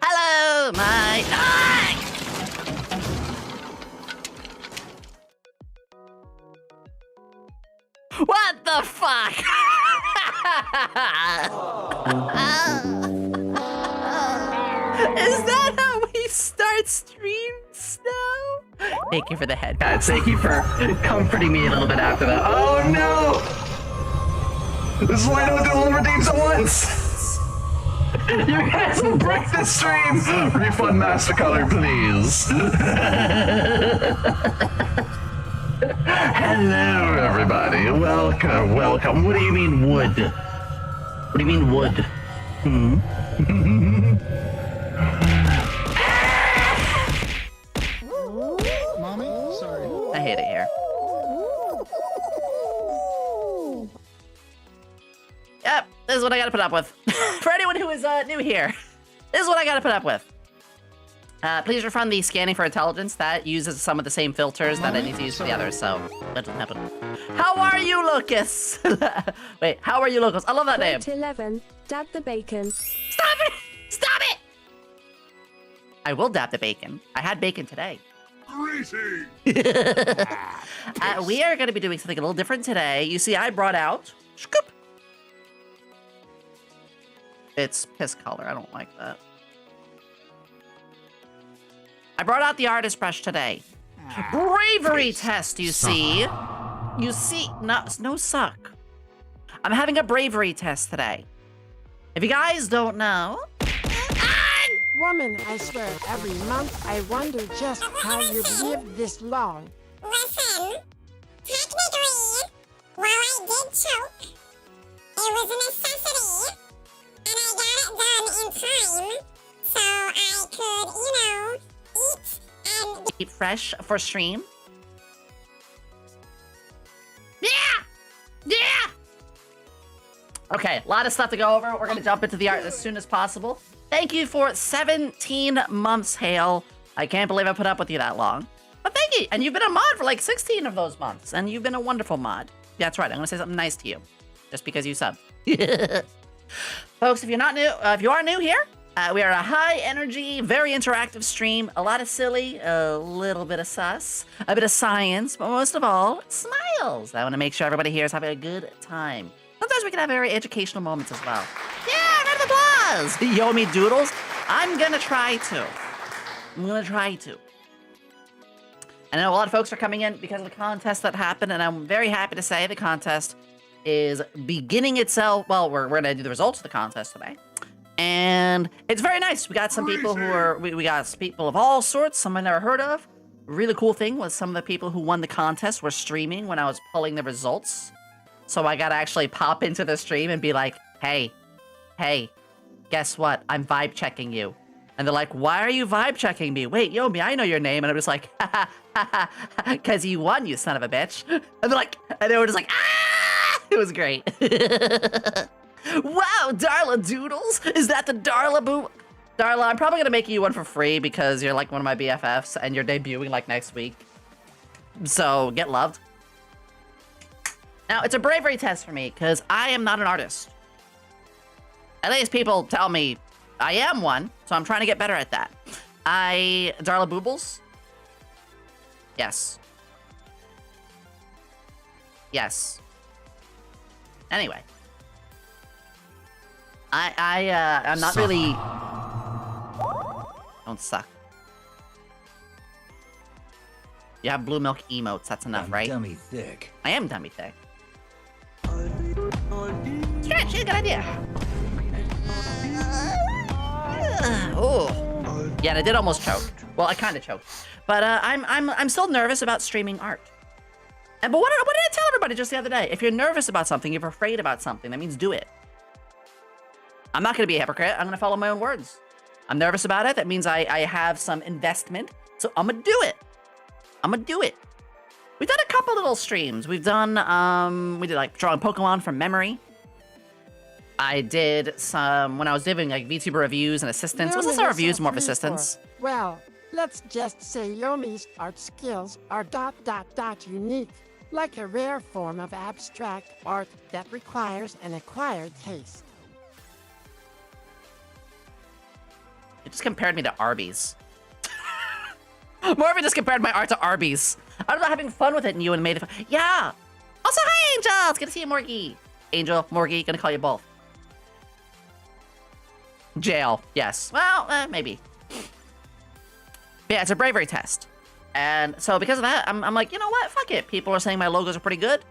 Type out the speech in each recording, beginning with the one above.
Hello, my... What the fuck? Is that how we start streams now? Thank you for the head. Thank you for comforting me a little bit after that. Oh no! This is why I don't do all the redeems at once! You guys will break the stream! Refund Mastercolor, please. Hello, everybody. Welcome, welcome. What do you mean, wood? What do you mean, wood? Mommy? Sorry. I hate it here. Yep, this is what I gotta put up with. For anyone who is new here, this is what I gotta put up with. Please refund the scanning for intelligence. That uses some of the same filters that I need to use for the others, so that doesn't happen. How are you, Lucas? Wait, how are you, Lucas? I love that name. 11. Dab the bacon. Stop it! Stop it! I will dab the bacon. I had bacon today. Greasy! We are going to be doing something a little different today. You see, I brought out... Scoop! It's piss color. I don't like that. I brought out the artist brush today. Bravery test, you see. You see... No suck. I'm having a bravery test today. If you guys don't know... Woman, I swear, every month I wonder just how you've lived this long. Listen, technically, while I did choke, it was a necessity, and I got it done in time, so I could, you know, eat and... Eat fresh for stream. Yeah! Yeah! Okay, a lot of stuff to go over. We're gonna jump into the art as soon as possible. Thank you for 17 months, Hale. I can't believe I put up with you that long. But thank you. And you've been a mod for like 16 of those months. And you've been a wonderful mod. Yeah, that's right. I'm gonna say something nice to you. Just because you sub. Folks, if you're not new, if you are new here, we are a high energy, very interactive stream. A lot of silly, a little bit of sus, a bit of science, but most of all, smiles. I want to make sure everybody here is having a good time. Sometimes we can have very educational moments as well. Yeah, round of applause! Yomi Doodles. I'm gonna try to. I know a lot of folks are coming in because of the contest that happened, and I'm very happy to say the contest is beginning itself. Well, we're gonna do the results of the contest today. And it's very nice. We got some people who are, we got people of all sorts, some I never heard of. Really cool thing was some of the people who won the contest were streaming when I was pulling the results. So I gotta actually pop into the stream and be like, hey, guess what? I'm vibe checking you. And they're like, why are you vibe checking me? Wait, Yomi, I know your name. And I'm just like, because you won, you son of a bitch. And they're like, and they were just like, ah! It was great. Wow, Darla Doodles. Is that the Darla Boo? Darla, I'm probably gonna make you one for free because you're like one of my BFFs and you're debuting like next week. So get loved. Now, it's a bravery test for me, because I am not an artist. At least people tell me I am one, so I'm trying to get better at that. Darla Boobles? Yes. Yes. Anyway. I'm not really... Don't suck. You have blue milk emotes. That's enough, right? Dummy thick. I am dummy thick. Stretch, she's a good idea. Oh. Yeah, and I did almost choke. Well, I kind of choked. But I'm still nervous about streaming art. But what did I tell everybody just the other day? If you're nervous about something, if you're afraid about something, that means do it. I'm not going to be a hypocrite. I'm going to follow my own words. I'm nervous about it. That means I have some investment. So I'm going to do it. I'm going to do it. We've done a couple little streams. We've done, we did like drawing Pokemon from memory. I did some, when I was doing like VTuber reviews and assistance. Was this our reviews, more of assistance? Well, let's just say Yomi's art skills are ... unique, like a rare form of abstract art that requires an acquired taste. You just compared me to Arby's. Morphin just compared my art to Arby's. I was having fun with it and you and made it fun. Yeah! Also, hi, Angel! It's good to see you, Morgie. Angel, Morgie, gonna call you both. Jail, yes. Well, maybe. But yeah, it's a bravery test. And so because of that, I'm like, you know what? Fuck it. People are saying my logos are pretty good.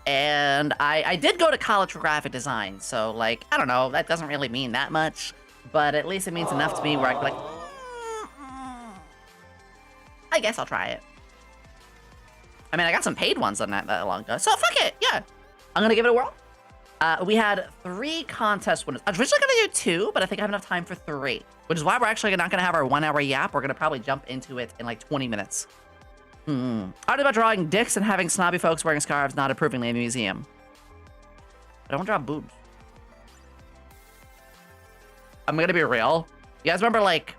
And I did go to college for graphic design. So, like, I don't know. That doesn't really mean that much. But at least it means enough to me where I can, like, I guess I'll try it. I mean, I got some paid ones on that long ago. So, fuck it. Yeah. I'm going to give it a whirl. We had 3 contest winners. I was originally going to do 2, but I think I have enough time for 3. Which is why we're actually not going to have our 1-hour yap. We're going to probably jump into it in like 20 minutes. Art about drawing dicks and having snobby folks wearing scarves not approvingly in the museum. I don't draw boobs. I'm going to be real. You guys remember like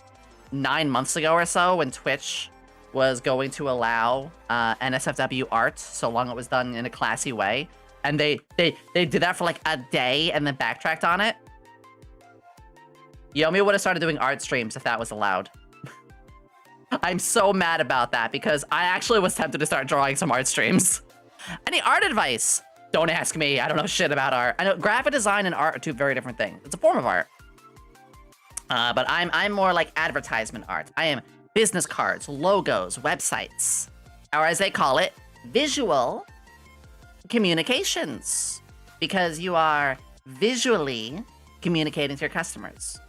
9 months ago or so when Twitch was going to allow NSFW art so long it was done in a classy way? And they did that for like a day and then backtracked on it. Yomi would have started doing art streams if that was allowed. I'm so mad about that because I actually was tempted to start drawing some art streams. Any art advice? Don't ask me. I don't know shit about art. I know graphic design and art are 2 very different things. It's a form of art. But I'm more like advertisement art. I am business cards, logos, websites, or as they call it, visual communications, because you are visually communicating to your customers.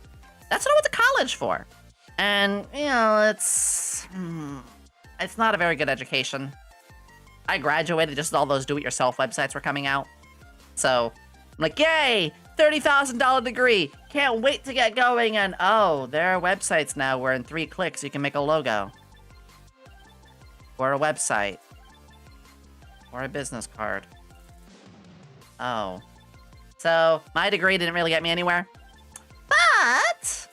That's what I went to college for. And, you know, it's not a very good education. I graduated just as all those do-it-yourself websites were coming out. So, I'm like, yay, $30,000 degree. Can't wait to get going. And, oh, there are websites now where in 3 clicks you can make a logo. Or a website. Or a business card. Oh. So, my degree didn't really get me anywhere. But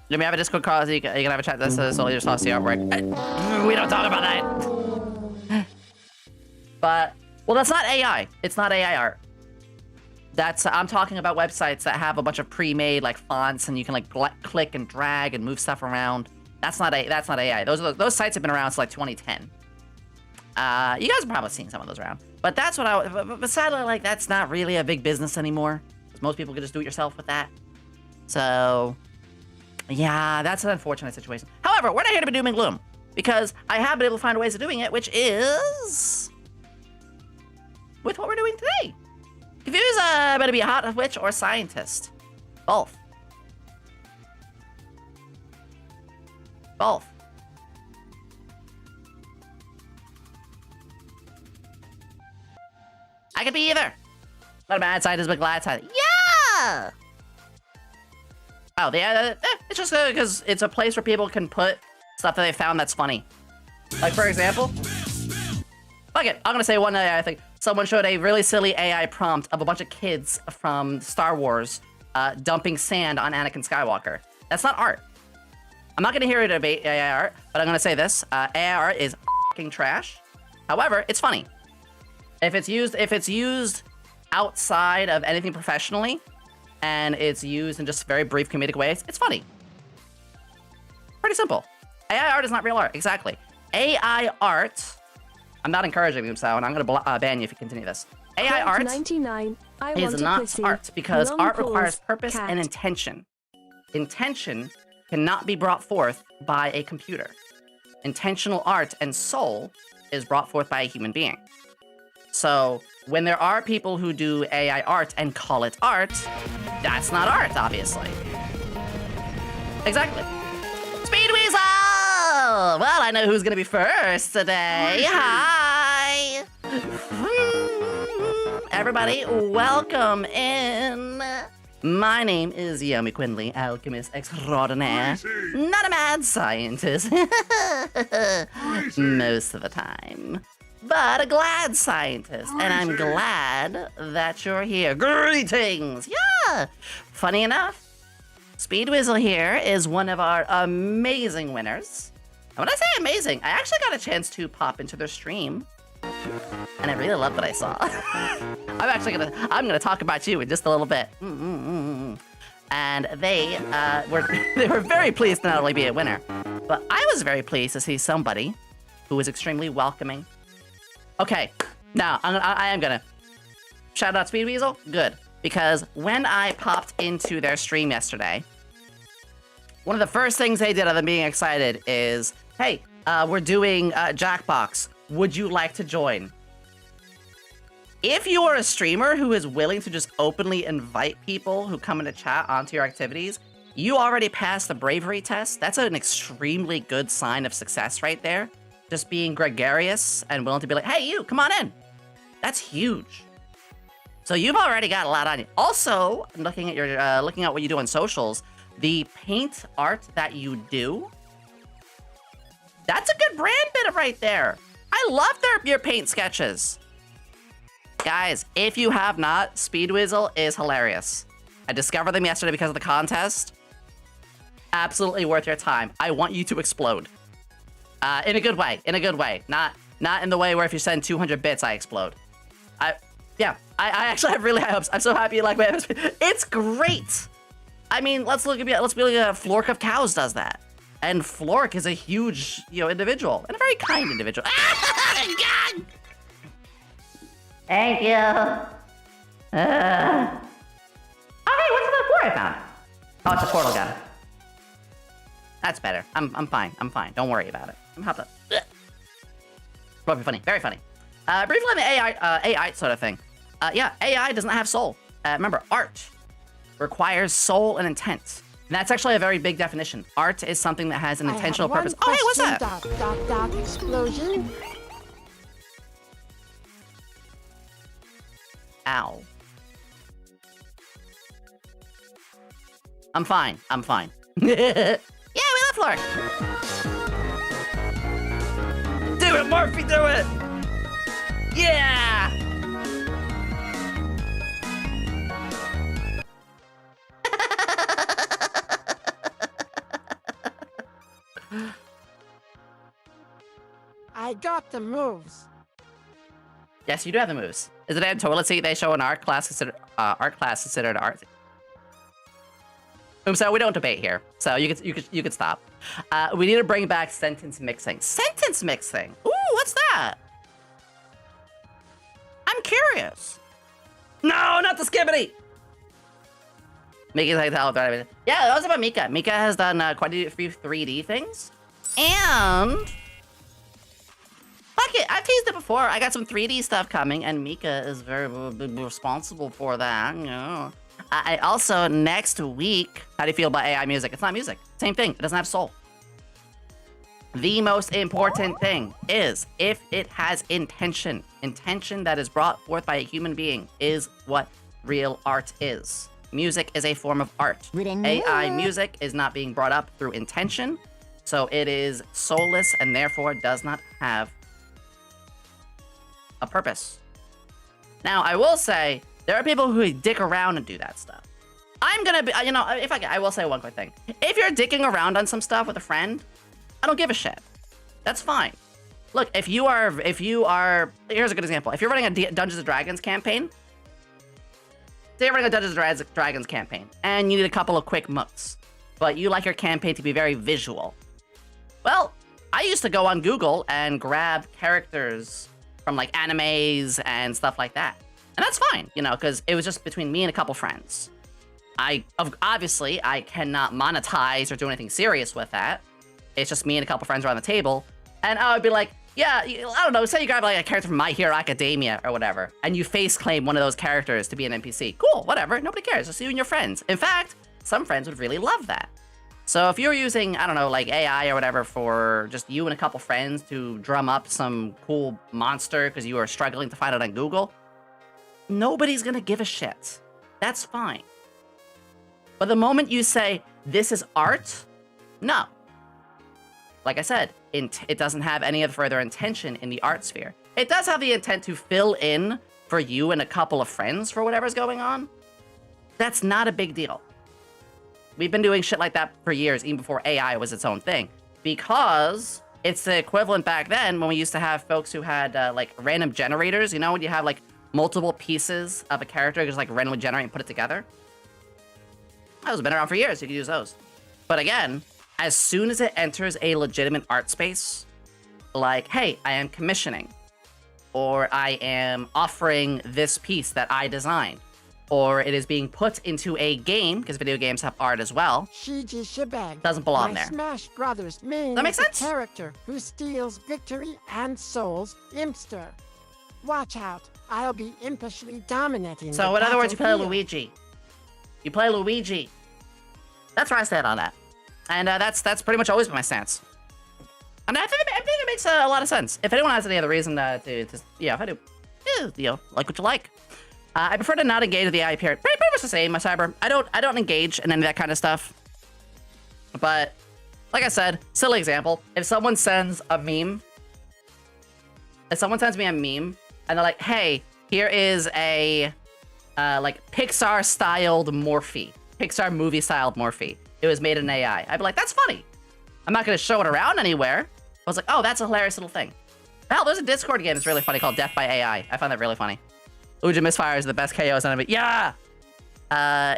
let me have a Discord call so you can have a chat. This is only just off the artwork. We don't talk about that. But, well, that's not AI. It's not AI art. I'm talking about websites that have a bunch of pre-made like fonts and you can like click and drag and move stuff around. That's not AI. Those sites have been around since like 2010. You guys have probably seen some of those around. But that's what but sadly, like, that's not really a big business anymore. Most people can just do it yourself with that. So, yeah, that's an unfortunate situation. However, we're not here to be doom and gloom, because I have been able to find ways of doing it, which is with what we're doing today. Confused about to be a hot witch or scientist. Both. Both. I could be either. Not a bad scientist, but glad scientist. Yeah! Oh, it's just because it's a place where people can put stuff that they found that's funny. Like, for example, fuck it, I'm gonna say one AI thing. Someone showed a really silly AI prompt of a bunch of kids from Star Wars dumping sand on Anakin Skywalker. That's not art. I'm not gonna hear a debate AI art, but I'm gonna say this. AI art is fucking trash. However, it's funny. If it's used outside of anything professionally, and it's used in just very brief comedic ways, it's funny. Pretty simple. AI art is not real art, exactly. AI art, I'm not encouraging them, so, and I'm gonna ban you if you continue this. AI art 99, is not art, because art requires purpose and intention. Intention cannot be brought forth by a computer. intentional art and soul is brought forth by a human being. So when there are people who do AI art and call it art, that's not art, obviously. Exactly. Speed Weasel! Well, I know who's gonna be first today. Hi! Everybody, welcome in. My name is Yomi Quinnley, alchemist extraordinaire. Not a mad scientist. Most of the time. But a glad scientist. And I'm glad that you're here. Greetings! Yeah! Funny enough, Speed Weasel here is one of our amazing winners. And when I say amazing, I actually got a chance to pop into their stream. And I really love what I saw. I'm gonna talk about you in just a little bit. And they were very pleased to not only be a winner, but I was very pleased to see somebody who was extremely welcoming. Okay, now I am gonna shout out Speed Weasel. Good, because when I popped into their stream yesterday, one of the first things they did other than being excited is, hey, we're doing Jackbox. Would you like to join? If you are a streamer who is willing to just openly invite people who come into chat onto your activities, you already passed the bravery test. That's an extremely good sign of success right there. Just being gregarious and willing to be like, hey, you, come on in. That's huge. So you've already got a lot on you. Also, looking at what you do on socials, the paint art that you do, that's a good brand bit right there. I love your paint sketches. Guys, if you have not, Speed Weasel is hilarious. I discovered them yesterday because of the contest. Absolutely worth your time. I want you to explode. In a good way, Not in the way where if you send 200 bits, I explode. I actually have really high hopes. I'm so happy you like my MSP. It's great. I mean, let's be like Flork of Cows does that. And Flork is a huge, individual. And a very kind individual. God! Thank you. Oh, hey, what's the floor I found? Oh, it's a portal gun. That's better. I'm fine. Don't worry about it. I'm happy. Probably funny. Very funny. Briefly on the AI sort of thing. Yeah, AI does not have soul. Remember, art requires soul and intent. And that's actually a very big definition. Art is something that has an intentional purpose. Oh, hey, what's that? Explosion. Ow. I'm fine. Yeah, we love Flork. Do it, Murphy, do it! Yeah! I got the moves. Yes, you do have the moves. Is it in toilet they show an art class considered art? So we don't debate here. So you could stop. We need to bring back sentence mixing. Sentence mixing. Ooh, what's that? I'm curious. No, not the skibbity. Mika's like, yeah, that was about Mika. Mika has done quite a few 3D things, and fuck it, I've teased it before. I got some 3D stuff coming, and Mika is very responsible for that. I also, next week, how do you feel about AI music? It's not music. Same thing. It doesn't have soul. The most important thing is if it has intention. Intention that is brought forth by a human being is what real art is. Music is a form of art. AI music is not being brought up through intention, so it is soulless and therefore does not have a purpose. Now, I will say, there are people who dick around and do that stuff. I'm gonna be, I will say one quick thing. If you're dicking around on some stuff with a friend, I don't give a shit. That's fine. Look, if you are, here's a good example. If you're running a Dungeons & Dragons campaign, say you're running a Dungeons & Dragons campaign, and you need a couple of quick mooks, but you like your campaign to be very visual. Well, I used to go on Google and grab characters from like animes and stuff like that. And that's fine, because it was just between me and a couple friends. Obviously, I cannot monetize or do anything serious with that. It's just me and a couple friends around the table. And I would be like, yeah, I don't know, say you grab like a character from My Hero Academia or whatever, and you face claim one of those characters to be an NPC. Cool, whatever, nobody cares, just you and your friends. In fact, some friends would really love that. So if you're using, I don't know, like AI or whatever for just you and a couple friends to drum up some cool monster because you are struggling to find it on Google, nobody's gonna give a shit. That's fine. But the moment you say, this is art, no. Like I said, it doesn't have any of further intention in the art sphere. It does have the intent to fill in for you and a couple of friends for whatever's going on. That's not a big deal. We've been doing shit like that for years, even before AI was its own thing. Because it's the equivalent back then when we used to have folks who had like random generators, you know, when you have like multiple pieces of a character just like randomly generate and put it together. Those have been around for years, you can use those. But again, as soon as it enters a legitimate art space, like, hey, I am commissioning, or I am offering this piece that I designed, or it is being put into a game, because video games have art as well, Shiji Shebang. doesn't belong My there. Smash Brothers main That makes is a sense? character who steals victory and souls, Imster. Watch out, I'll be impishly dominating So the in other words, you play battlefield. Luigi. You play Luigi. That's where I stand on that. And that's pretty much always been my stance. And I think it makes a lot of sense. If anyone has any other reason to yeah, if I do, you know, like what you like. I prefer to not engage with the AI period. Pretty much the same, my cyber. I don't engage in any of that kind of stuff. But like I said, silly example. If someone sends a meme, if someone sends me a meme and they're like, hey, here is a like Pixar-styled Morphe, Pixar movie-styled Morphe. It was made in AI. I'd be like, that's funny. I'm not gonna show it around anywhere. I was like, oh, that's a hilarious little thing. Hell, there's a Discord game that's really funny called Death by AI. I find that really funny. Uja Misfire is the best KOs enemy. Yeah!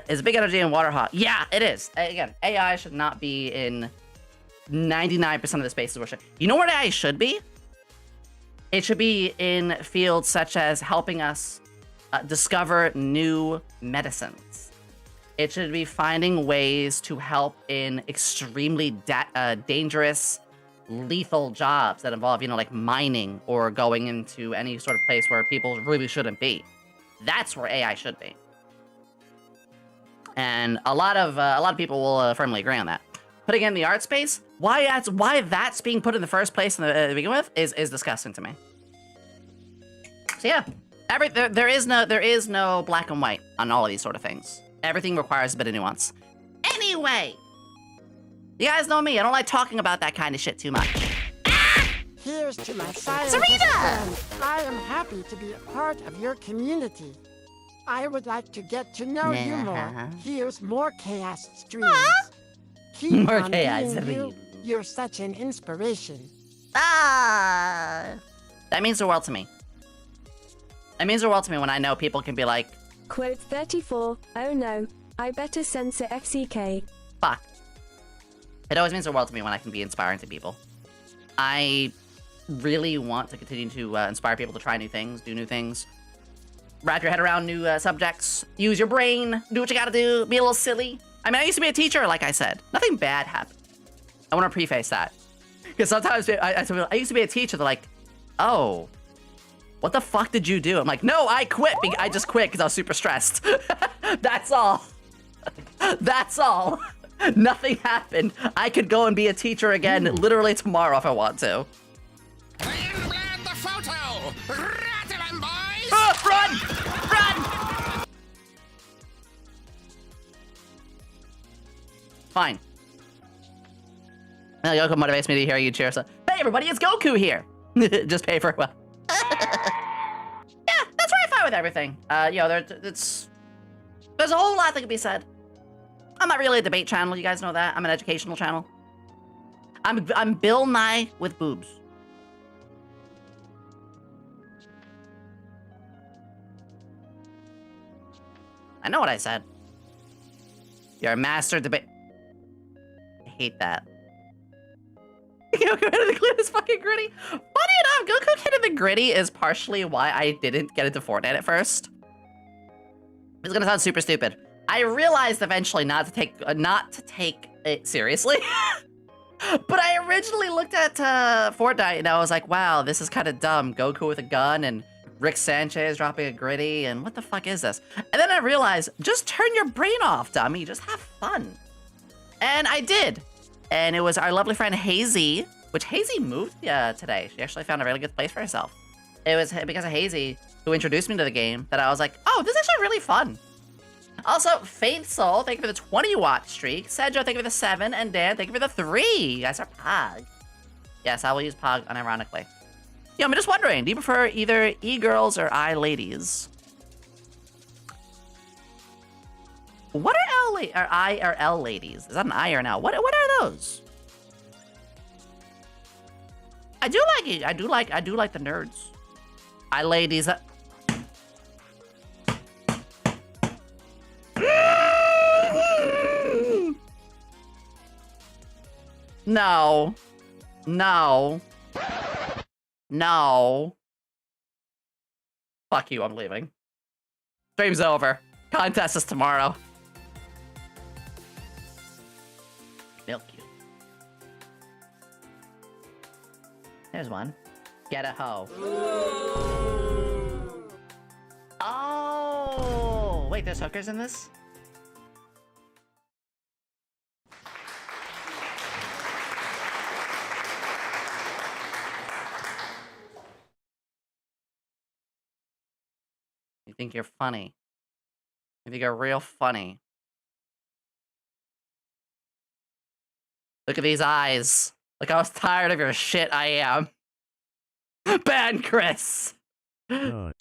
Is big energy and water hot? Yeah, it is. Again, AI should not be in 99% of the spaces where you know where AI should be? It should be in fields such as helping us discover new medicines. It should be finding ways to help in extremely dangerous, lethal jobs that involve, you know, like mining or going into any sort of place where people really shouldn't be. That's where AI should be. And a lot of people will firmly agree on that. Putting in the art space, why that's being put in the first place to begin with is disgusting to me. So yeah, there is no black and white on all of these sort of things. Everything requires a bit of nuance. Anyway, you guys know me. I don't like talking about that kind of shit too much. Here's to my scientist Serena! friend. I am happy to be a part of your community. I would like to get to know you more. Here's more chaos streams. Keep More on chaos being you. streams. You're such an inspiration. That means the world to me. It means the world to me when I know people can be like, Quote 34. Oh no, I better censor FCK. fuck. It always means the world to me when I can be inspiring to people. I really want to continue to inspire people to try new things, do new things, wrap your head around new subjects, use your brain, do what you gotta do, be a little silly. I mean, I used to be a teacher, like I said. Nothing bad happened. I want to preface that. Because sometimes I used to be a teacher, they're like, oh, what the fuck did you do? I'm like, no, I quit. I just quit because I was super stressed. That's all. That's all. Nothing happened. I could go and be a teacher again literally tomorrow if I want to. Inland the photo! Rattle 'em, boys! Run! Run! Fine. Well, Yoko motivates me to hear you cheer. So, hey everybody, it's Goku here. Just pay for it well. Yeah, that's where I fight with everything. You know, there's a whole lot that could be said. I'm not really a debate channel, you guys know that. I'm an educational channel. I'm Bill Nye with boobs. I know what I said. You're a master debate. I hate that. Goku Kid in the Gritty is fucking gritty. Funny enough, Goku Kid in the Gritty is partially why I didn't get into Fortnite at first. It's gonna sound super stupid. I realized eventually not to take it seriously. But I originally looked at Fortnite and I was like, wow, this is kind of dumb. Goku with a gun and Rick Sanchez dropping a gritty, and what the fuck is this? And then I realized, just turn your brain off, dummy. Just have fun. And I did. And it was our lovely friend Hazy, which Hazy moved today. She actually found a really good place for herself. It was because of Hazy who introduced me to the game that I was like, oh, this is actually really fun. Also, Faith Soul, thank you for the 20-watt streak. Cedro, thank you for the 7. And Dan, thank you for the 3. You guys are Pog. Yes, I will use Pog unironically. Yeah, I'm just wondering, do you prefer either e-girls or I-ladies? What are I or L ladies? Is that an I or an L? What are those? I do like it. I do like the nerds. I ladies. No. No. No. Fuck you, I'm leaving. Stream's over. Contest is tomorrow. Milk you. There's one. Get a hoe. Oh! Wait, there's hookers in this? You think you're funny. You think you're real funny. Look at these eyes. Look how tired of your shit I am. Ban Chris. Ban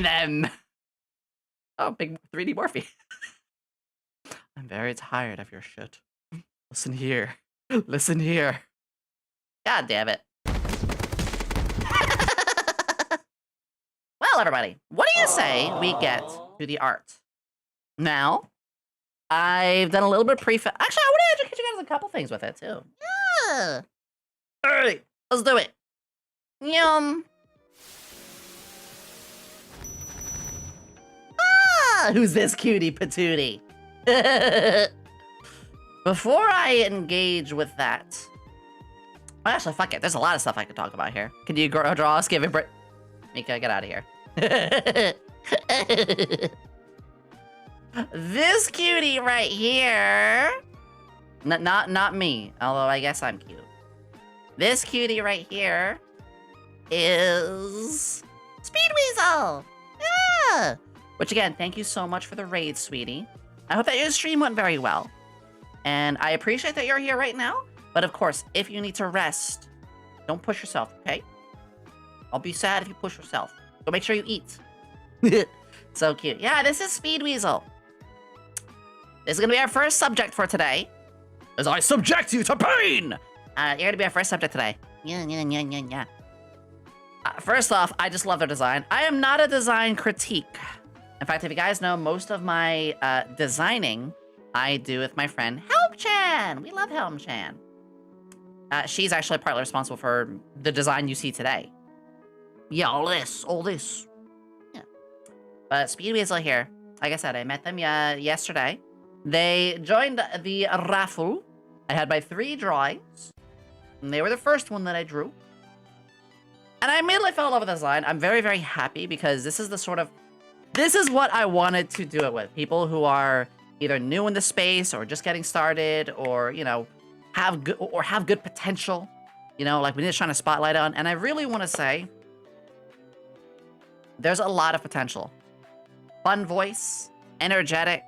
them. Oh, big 3D Morphe. I'm very tired of your shit. Listen here. Listen here. God damn it. Well, everybody, what do you say we get to the art? Now, I've done a little bit of actually, I want to educate you guys a couple things with it, too. Yeah. All right, let's do it. Yum. Ah, who's this cutie patootie? Before I engage with that, actually, fuck it. There's a lot of stuff I could talk about here. Can you draw us? Give it, Mika, get out of here. This cutie right here. Not me, although I guess I'm cute. This cutie right here is Speed Weasel. Yeah. Which again, thank you so much for the raid, sweetie. I hope that your stream went very well. And I appreciate that you're here right now. But of course, if you need to rest, don't push yourself, okay? I'll be sad if you push yourself. So make sure you eat. So cute. Yeah, this is Speed Weasel. This is gonna be our first subject for today. As I subject you to pain! You're gonna be our first subject today. Yeah. First off, I just love their design. I am not a design critique. In fact, if you guys know, most of my designing, I do with my friend Helm-chan. We love Helm-chan. She's actually partly responsible for the design you see today. Yeah, all this. Yeah. But Speed Weasel here. Like I said, I met them yesterday. They joined the raffle. I had my 3 drawings. And they were the first one that I drew. And I immediately fell in love with the design. I'm very, very happy because this is what I wanted to do it with. People who are either new in the space or just getting started or, you know, have good potential. You know, like we need to shine a spotlight on. And I really want to say, there's a lot of potential. Fun voice, energetic,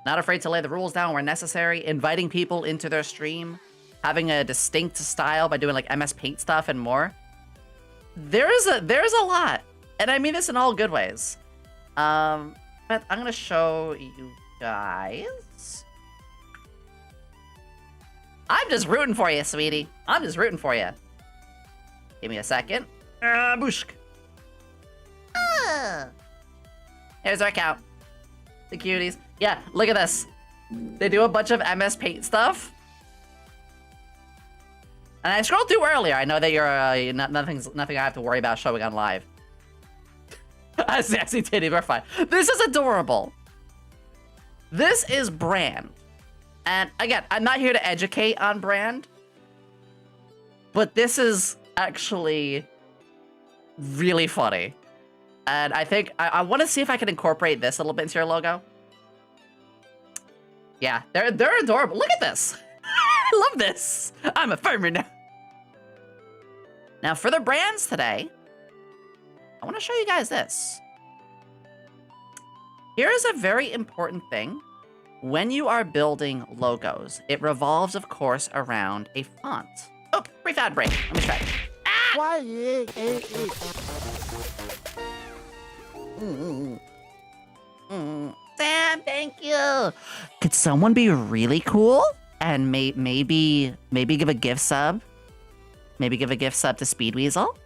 not afraid to lay the rules down where necessary, inviting people into their stream, having a distinct style by doing like MS Paint stuff and more. There's a lot. And I mean this in all good ways. But I'm gonna show you guys. I'm just rooting for you, sweetie. I'm just rooting for you. Give me a second. Booshk. Here's our account. The cuties. Yeah, look at this. They do a bunch of MS Paint stuff. And I scrolled through earlier. I know that you're nothing I have to worry about showing on live. I see titty, we're fine. This is adorable. This is brand. And again, I'm not here to educate on brand. But this is actually really funny. And I think I want to see if I can incorporate this a little bit into your logo. Yeah, they're adorable. Look at this. I love this. I'm a farmer now. Now for the brands today, I want to show you guys this. Here is a very important thing. When you are building logos, it revolves, of course, around a font. Oh, brief ad break. Let me try. Sam, thank you. Could someone be really cool and maybe give a gift sub? Maybe give a gift sub to Speed Weasel?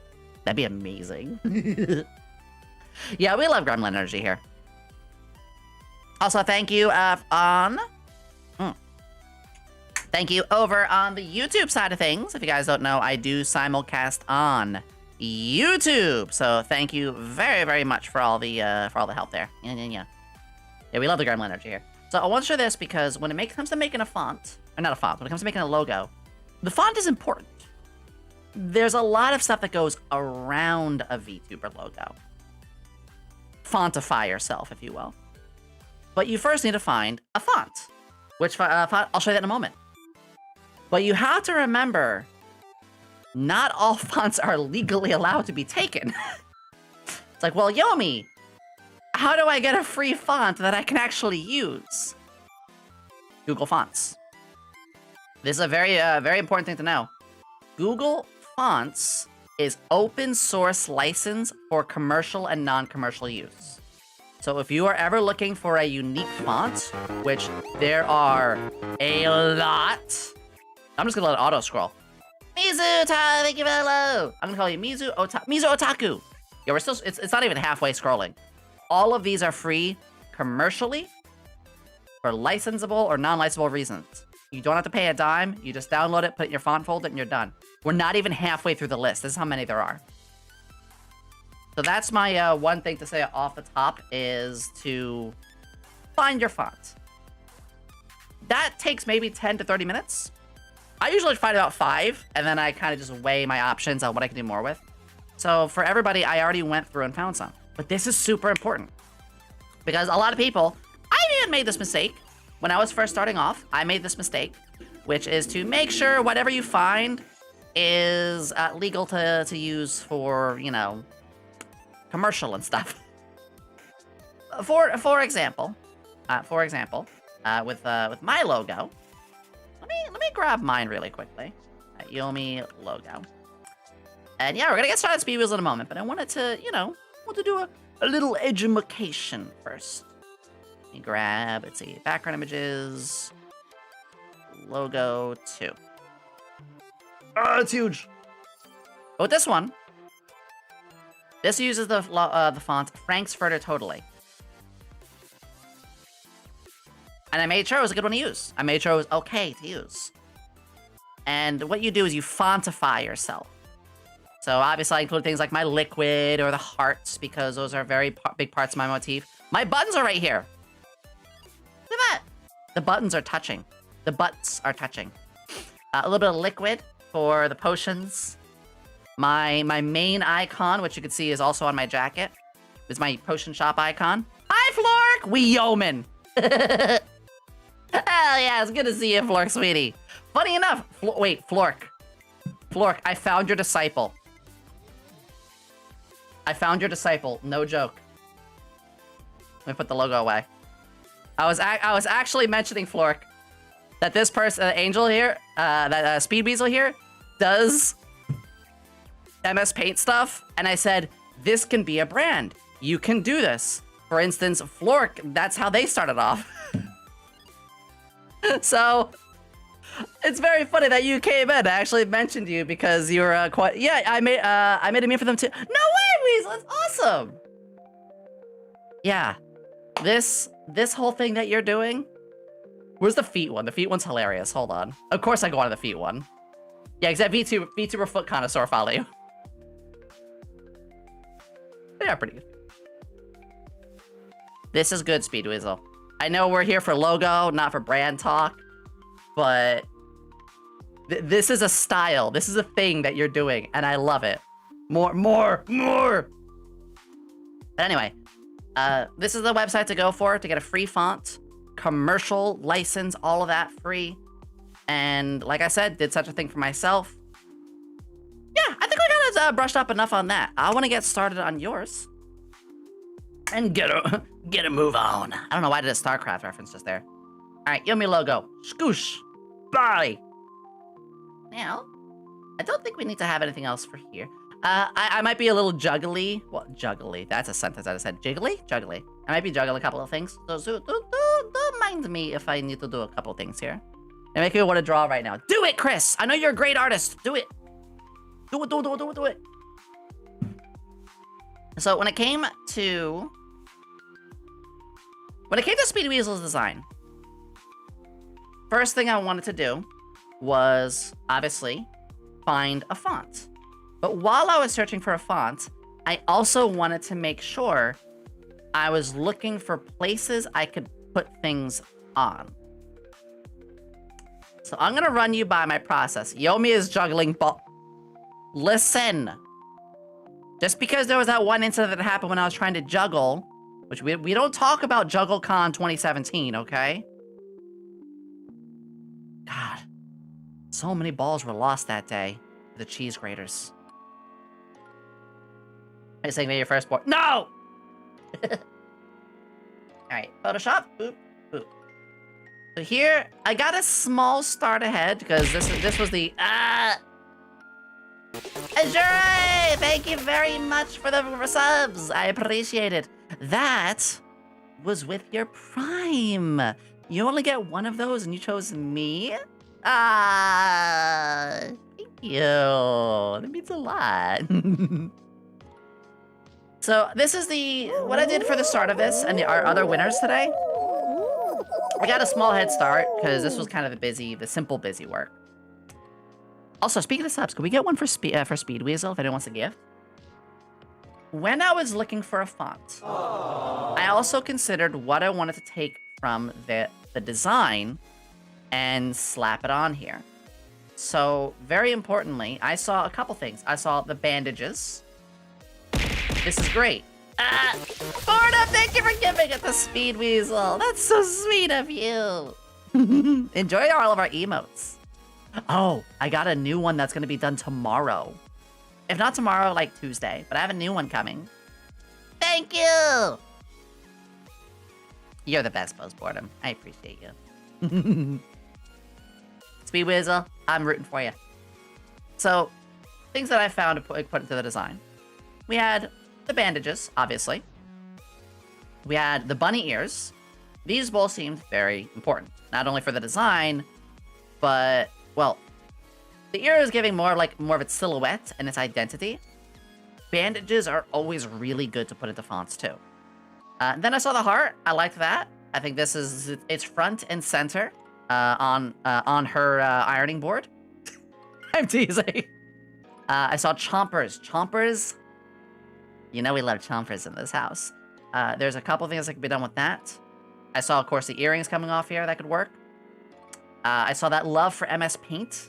That'd be amazing. Yeah, we love Gremlin Energy here. Also, thank you Thank you over on the YouTube side of things. If you guys don't know, I do simulcast on YouTube. So thank you very, very much for all the help there. Yeah, we love the Gremlin Energy here. So I want to show this because when it comes to making a font, or not a font, when it comes to making a logo, the font is important. There's a lot of stuff that goes around a VTuber logo. Fontify yourself, if you will. But you first need to find a font. Which font? I'll show you that in a moment. But you have to remember, not all fonts are legally allowed to be taken. It's like, well, Yomi, how do I get a free font that I can actually use? Google Fonts. This is a very, very important thing to know. Google Fonts is open source license for commercial and non-commercial use. So if you are ever looking for a unique font, which there are a lot, I'm just gonna let it auto scroll. Mizu, thank you for hello. I'm gonna call you Mizu Otaku. Yeah, we're still, it's not even halfway scrolling. All of these are free commercially for licensable or non-licensable reasons. You don't have to pay a dime. You just download it, put it in your font folder, and you're done. We're not even halfway through the list. This is how many there are. So that's my one thing to say off the top is to find your font. That takes maybe 10 to 30 minutes. I usually find about 5, and then I kind of just weigh my options on what I can do more with. So for everybody, I already went through and found some. But this is super important. Because a lot of people, I even made this mistake. When I was first starting off, I made this mistake, which is to make sure whatever you find is legal to use for, you know, commercial and stuff. For example, with my logo, let me grab mine really quickly. Yomi logo. And yeah, we're gonna get started on Speed Weasel in a moment, but I wanted to, you know, do a little edumacation first. Let me grab, let's see, background images, logo 2. Oh, it's huge. But with this one, this uses the font Frankfurter Totally. And I made sure it was a good one to use. I made sure it was okay to use. And what you do is you fontify yourself. So obviously I include things like my liquid or the hearts because those are very big parts of my motif. My buttons are right here. Look at that. The buttons are touching. The butts are touching. A little bit of liquid for the potions. My main icon, which you can see is also on my jacket, is my potion shop icon. Hi, Flork! We yeoman! Hell yeah, it's good to see you, Flork, sweetie. Funny enough, wait, Flork. Flork, I found your disciple. I found your disciple, no joke. Let me put the logo away. I was actually mentioning, Flork, that this person, Angel here, that Speed Weasel here, does MS Paint stuff, and I said, this can be a brand. You can do this. For instance, Flork, that's how they started off. So, it's very funny that you came in. I actually mentioned you because you were quite... Yeah, I made a meme for them too. No way, Weasel! That's awesome! Yeah. This whole thing that you're doing... Where's the feet one? The feet one's hilarious. Hold on. Of course I go on to the feet one. Yeah, except VTuber foot connoisseur follow you. They are pretty good. This is good, Speed Weasel. I know we're here for logo, not for brand talk, but This is a style. This is a thing that you're doing, and I love it. More. But anyway, this is the website to go for to get a free font, commercial license, all of that free. And like I said, did such a thing for myself. Yeah, I think we got brushed up enough on that. I want to get started on yours. And get a move on. I don't know why I did a StarCraft reference just there. All right, Yomi logo. Scoosh. Bye. Now, I don't think we need to have anything else for here. I might be a little juggly. Well, juggly. That's a sentence I just said. Jiggly? Juggly. I might be juggling a couple of things. So don't mind me if I need to do a couple of things here. And make me want to draw right now. Do it, Chris! I know you're a great artist. Do it. Do it. So when it came to Speed Weasel's design, first thing I wanted to do was obviously find a font. But while I was searching for a font, I also wanted to make sure I was looking for places I could put things on. So I'm gonna run you by my process. Yomi is juggling ball. Listen. Just because there was that one incident that happened when I was trying to juggle, which we don't talk about JuggleCon 2017, okay? God. So many balls were lost that day. The cheese graters. Are you saying maybe your first board? No! Alright, Photoshop. Boop, boop. So here, I got a small start ahead because this was the Azure! Thank you very much for the subs. I appreciate it. That was with your Prime. You only get one of those and you chose me? Thank you. That means a lot. So this is what I did for the start of this and our other winners today. We got a small head start because this was kind of the simple busy work. Also, speaking of subs, can we get one for Speed Weasel if anyone wants a gift? When I was looking for a font, I also considered what I wanted to take from the design and slap it on here. So, very importantly, I saw a couple things. I saw the bandages. This is great. Florida, thank you for giving it to Speed Weasel. That's so sweet of you. Enjoy all of our emotes. Oh, I got a new one that's going to be done tomorrow. If not tomorrow, like Tuesday. But I have a new one coming. Thank you. You're the best, Postboredom. I appreciate you. Speed Weasel, I'm rooting for you. So, things that I found to put into the design. We had the bandages, obviously. We had the bunny ears. These both seemed very important. Not only for the design, but, well, the ear is giving more of its silhouette and its identity. Bandages are always really good to put into fonts, too. Then I saw the heart. I liked that. I think it's front and center on her ironing board. I'm teasing. I saw chompers. Chompers. You know we love chompers in this house. There's a couple things that could be done with that. I saw, of course, the earrings coming off here. That could work. I saw that love for MS Paint.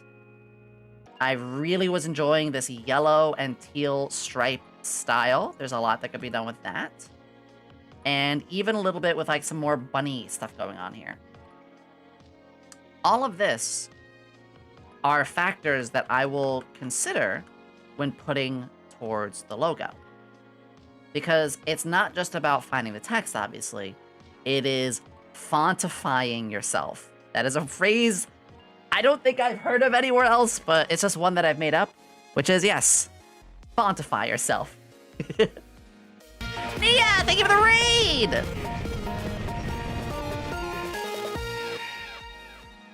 I really was enjoying this yellow and teal stripe style. There's a lot that could be done with that. And even a little bit with like some more bunny stuff going on here. All of this are factors that I will consider when putting towards the logo. Because it's not just about finding the text, obviously. It is fontifying yourself. That is a phrase I don't think I've heard of anywhere else, but it's just one that I've made up, which is, yes, fontify yourself. Nia, thank you for the raid!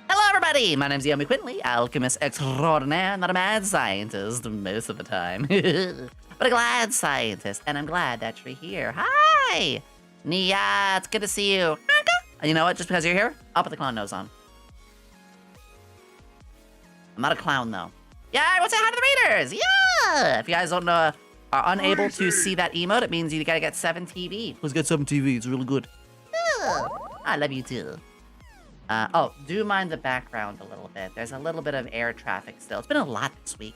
Hello, everybody! My name's Yomi Quinnley, alchemist extraordinaire, not a mad scientist most of the time. But a glad scientist, and I'm glad that you're here. Hi! Nia, it's good to see you. And you know what? Just because you're here, I'll put the clown nose on. I'm not a clown, though. Yeah, I want to say hi to the readers! Yeah! If you guys don't know, are unable to see that emote, it means you gotta get 7 TV. Let's get 7 TV, it's really good. Yeah. I love you, too. Oh, do mind the background a little bit. There's a little bit of air traffic still. It's been a lot this week.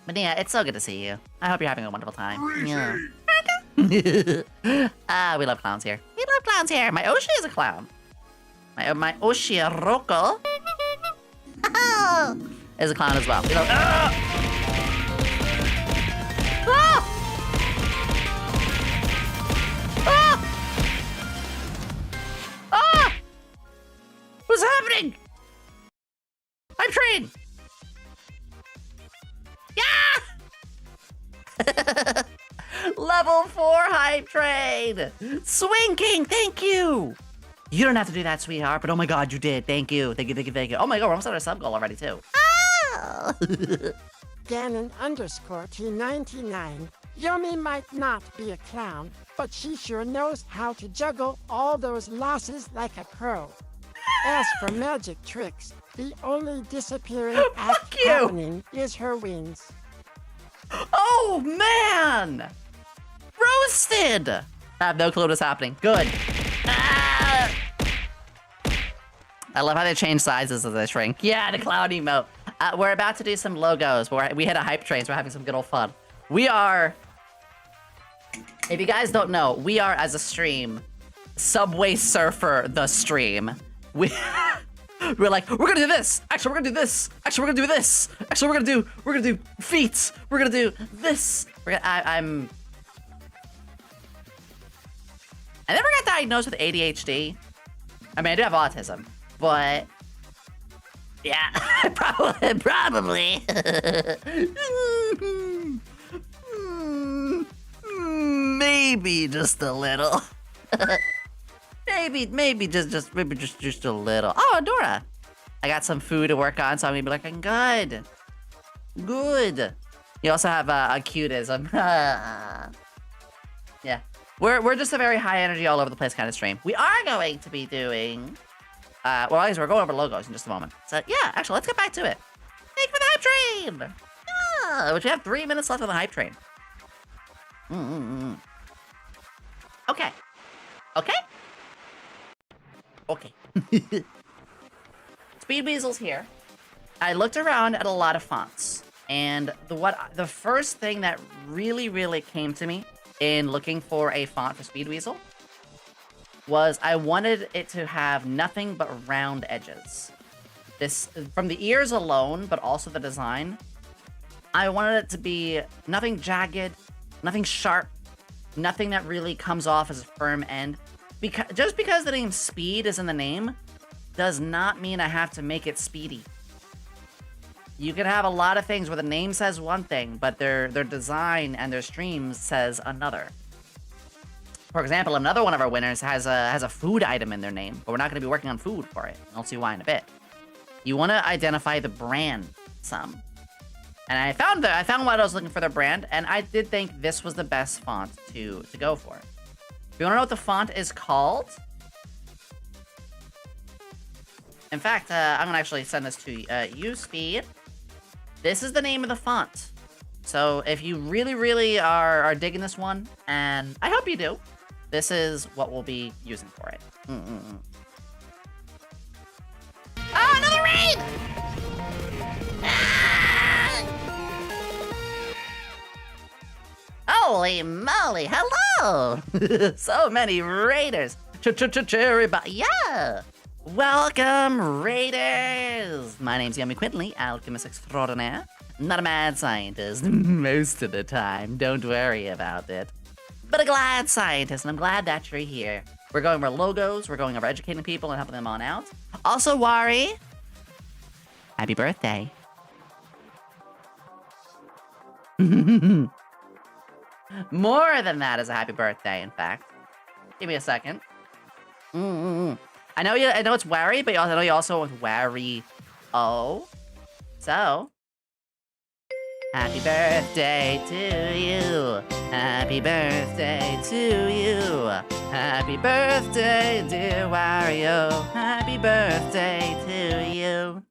But yeah, it's so good to see you. I hope you're having a wonderful time. Yeah. We love clowns here. We love clowns here. My Oshi is a clown. My Oshiroko is a clown as well. We love. What's happening? I'm trained. Yeah! Level 4 hype train! Swing King, thank you! You don't have to do that, sweetheart, but oh my god, you did. Thank you. Thank you, thank you, thank you. Oh my god, we're almost at our sub goal already, too. Oh! Ganon_T99. Yomi might not be a clown, but she sure knows how to juggle all those losses like a pro. As for magic tricks, the only disappearing act happening is her wings. Oh, man! Roasted! I have no clue what's happening. Good. Ah! I love how they change sizes as they shrink. Yeah, the cloud emote. We're about to do some logos. We hit a hype train, so we're having some good old fun. We are... If you guys don't know, we are, as a stream, Subway Surfer the stream. We're like, we're gonna do this. Actually, we're gonna do this. Actually, we're gonna do this. Actually, we're gonna do feats. We're gonna do this. I never got diagnosed with ADHD. I mean, I do have autism, but yeah, probably. Maybe just a little. Maybe just a little. Oh, Dora. I got some food to work on, so I'm gonna be like, good. Good. You also have a cutism. Yeah. We're just a very high energy, all over the place kind of stream. We are going to be doing well, I guess we're going over logos in just a moment. So yeah, actually let's get back to it. Thank you for the hype train! Yeah, which we have 3 minutes left on the hype train. Okay. Okay? Okay. Speed Weasel's here. I looked around at a lot of fonts, and the first thing that really came to me in looking for a font for Speed Weasel was I wanted it to have nothing but round edges. This, from the ears alone, but also the design, I wanted it to be nothing jagged, nothing sharp, nothing that really comes off as a firm end. Just because the name Speed is in the name does not mean I have to make it speedy. You can have a lot of things where the name says one thing, but their design and their streams says another. For example, another one of our winners has a food item in their name, but we're not going to be working on food for it. I'll see why in a bit. You want to identify the brand some. And I found what I was looking for, their brand, and I did think this was the best font to go for. If you want to know what the font is called, in fact, I'm going to actually send this to you, Speed. This is the name of the font. So if you really are digging this one, and I hope you do, this is what we'll be using for it. Oh, another raid! Ah! Holy moly, hello! So many raiders. Cherry, yeah! Welcome, raiders! My name's Yomi Quinnley, alchemist extraordinaire. Not a mad scientist, most of the time, don't worry about it. But a glad scientist, and I'm glad that you're here. We're going over logos, we're going over educating people and helping them on out. Also, Wari, happy birthday. More than that is a happy birthday, in fact. Give me a second. I know it's Wari, but I know you also with Wari. Oh. So. Happy birthday to you. Happy birthday to you. Happy birthday, dear Wario. Happy birthday to you.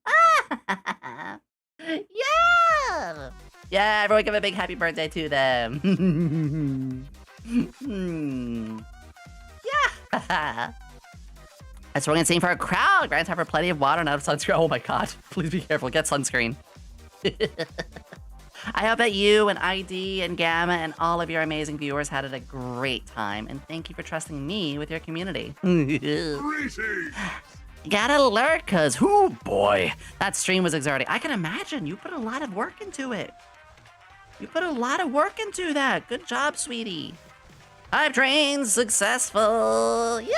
Yeah! Yeah, everyone give a big happy birthday to them. Yeah! That's what we're gonna sing for our crowd. Grant time for plenty of water and out of sunscreen. Oh my god. Please be careful. Get sunscreen. I hope that you and ID and Gamma and all of your amazing viewers had a great time, and thank you for trusting me with your community. Gotta alert, cause whoo boy, that stream was exerting. I can imagine you put a lot of work into it. You put a lot of work into that. Good job, sweetie. Hype train successful. Yeah.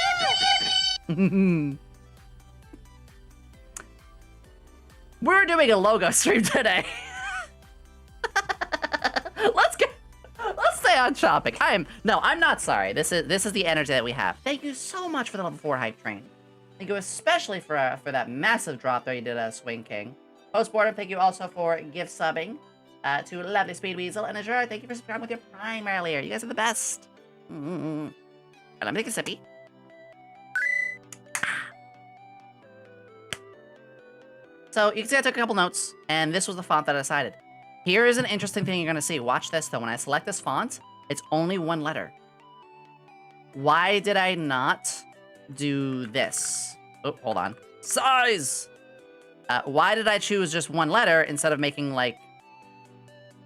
We're doing a logo stream today. Let's stay on topic. I'm not sorry. This is the energy that we have. Thank you so much for the level 4 hype train. Thank you especially for that massive drop there you did, Swing King. Post-boredom, thank you also for gift subbing to Lovely Speed Weasel. And Azure, thank you for subscribing with your Prime earlier. You guys are the best. And I'm taking a sippy. So you can see I took a couple notes, and this was the font that I decided. Here is an interesting thing you're gonna see. Watch this though. When I select this font, it's only one letter. Why did I not do this? Oh, hold on. Size! Why did I choose just one letter instead of making, like,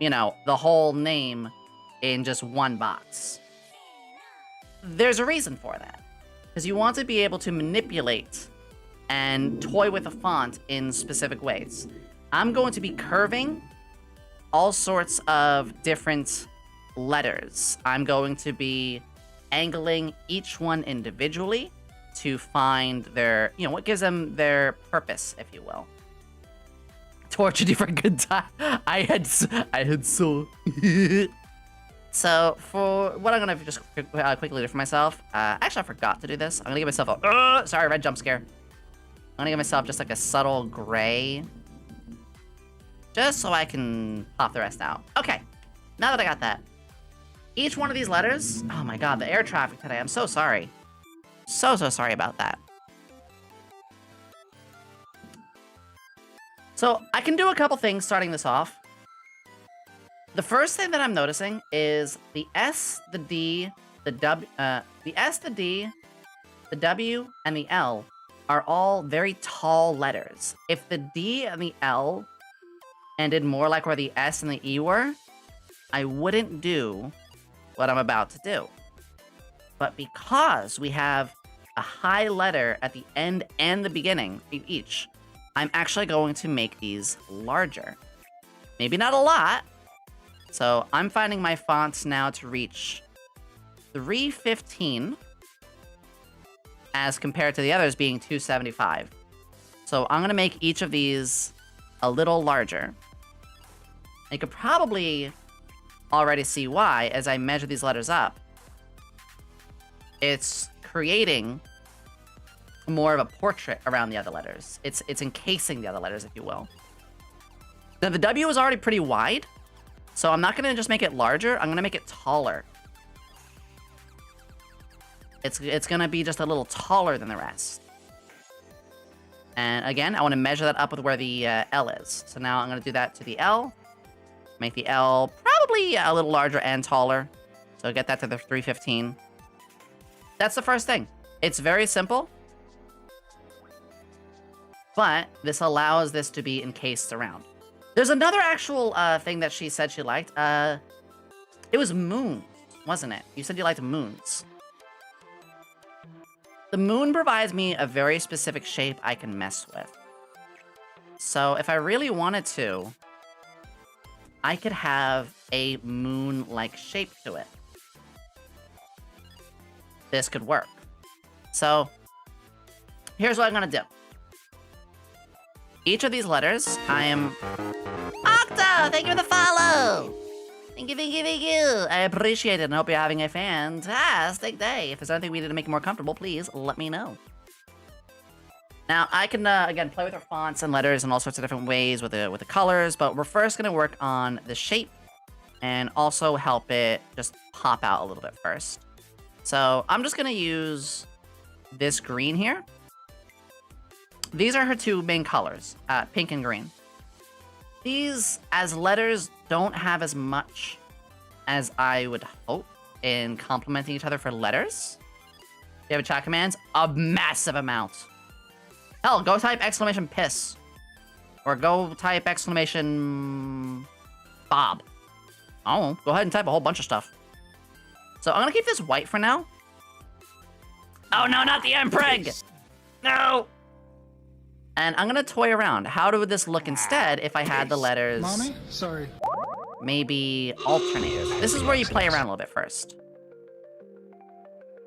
you know, the whole name in just one box? There's a reason for that. Because you want to be able to manipulate and toy with a font in specific ways. I'm going to be curving all sorts of different letters. I'm going to be angling each one individually to find their, you know, what gives them their purpose, if you will. Tortured you for a good time. I had so. So for what I'm gonna just quickly do for myself, actually I forgot to do this. I'm gonna give myself a, sorry, red jump scare. I'm gonna give myself just like a subtle gray, just so I can pop the rest out. Okay, now that I got that, each one of these letters, oh my god, the air traffic today, I'm so sorry. So sorry about that. So I can do a couple things starting this off. The first thing that I'm noticing is the S, the D, the W, the S, the D, the W, and the L are all very tall letters. If the D and the L ended more like where the S and the E were, I wouldn't do what I'm about to do. But because we have a high letter at the end and the beginning of each, I'm actually going to make these larger. Maybe not a lot. So I'm finding my fonts now to reach 315 as compared to the others being 275. So I'm gonna make each of these a little larger. You could probably already see why as I measure these letters up. It's creating more of a portrait around the other letters. It's encasing the other letters, if you will. Now the W is already pretty wide, so I'm not gonna just make it larger, I'm gonna make it taller. It's gonna be just a little taller than the rest. And again, I wanna measure that up with where the L is. So now I'm gonna do that to the L. Make the L probably a little larger and taller. So get that to the 315. That's the first thing. It's very simple, but this allows this to be encased around. There's another actual thing that she said she liked. It was moons, wasn't it? You said you liked moons. The moon provides me a very specific shape I can mess with. So if I really wanted to, I could have a moon-like shape to it. This could work. So here's what I'm gonna do. Each of these letters, I am... Octo, thank you for the follow! Thank you, thank you, thank you. I appreciate it and hope you're having a fantastic day. If there's anything we did to make it more comfortable, please let me know. Now, I can, again, play with our fonts and letters in all sorts of different ways with the colors, but we're first going to work on the shape and also help it just pop out a little bit first. So I'm just going to use this green here. These are her two main colors, pink and green. These, as letters, don't have as much as I would hope in complementing each other for letters. You have a chat commands? A massive amount. Hell, go type exclamation piss. Or go type exclamation Bob. Oh, go ahead and type a whole bunch of stuff. So I'm gonna keep this white for now. Oh no, not the Mpreg! No! And I'm gonna toy around. How would this look instead if I had the letters... Mommy? Sorry. Maybe alternate. This is where you play around a little bit first.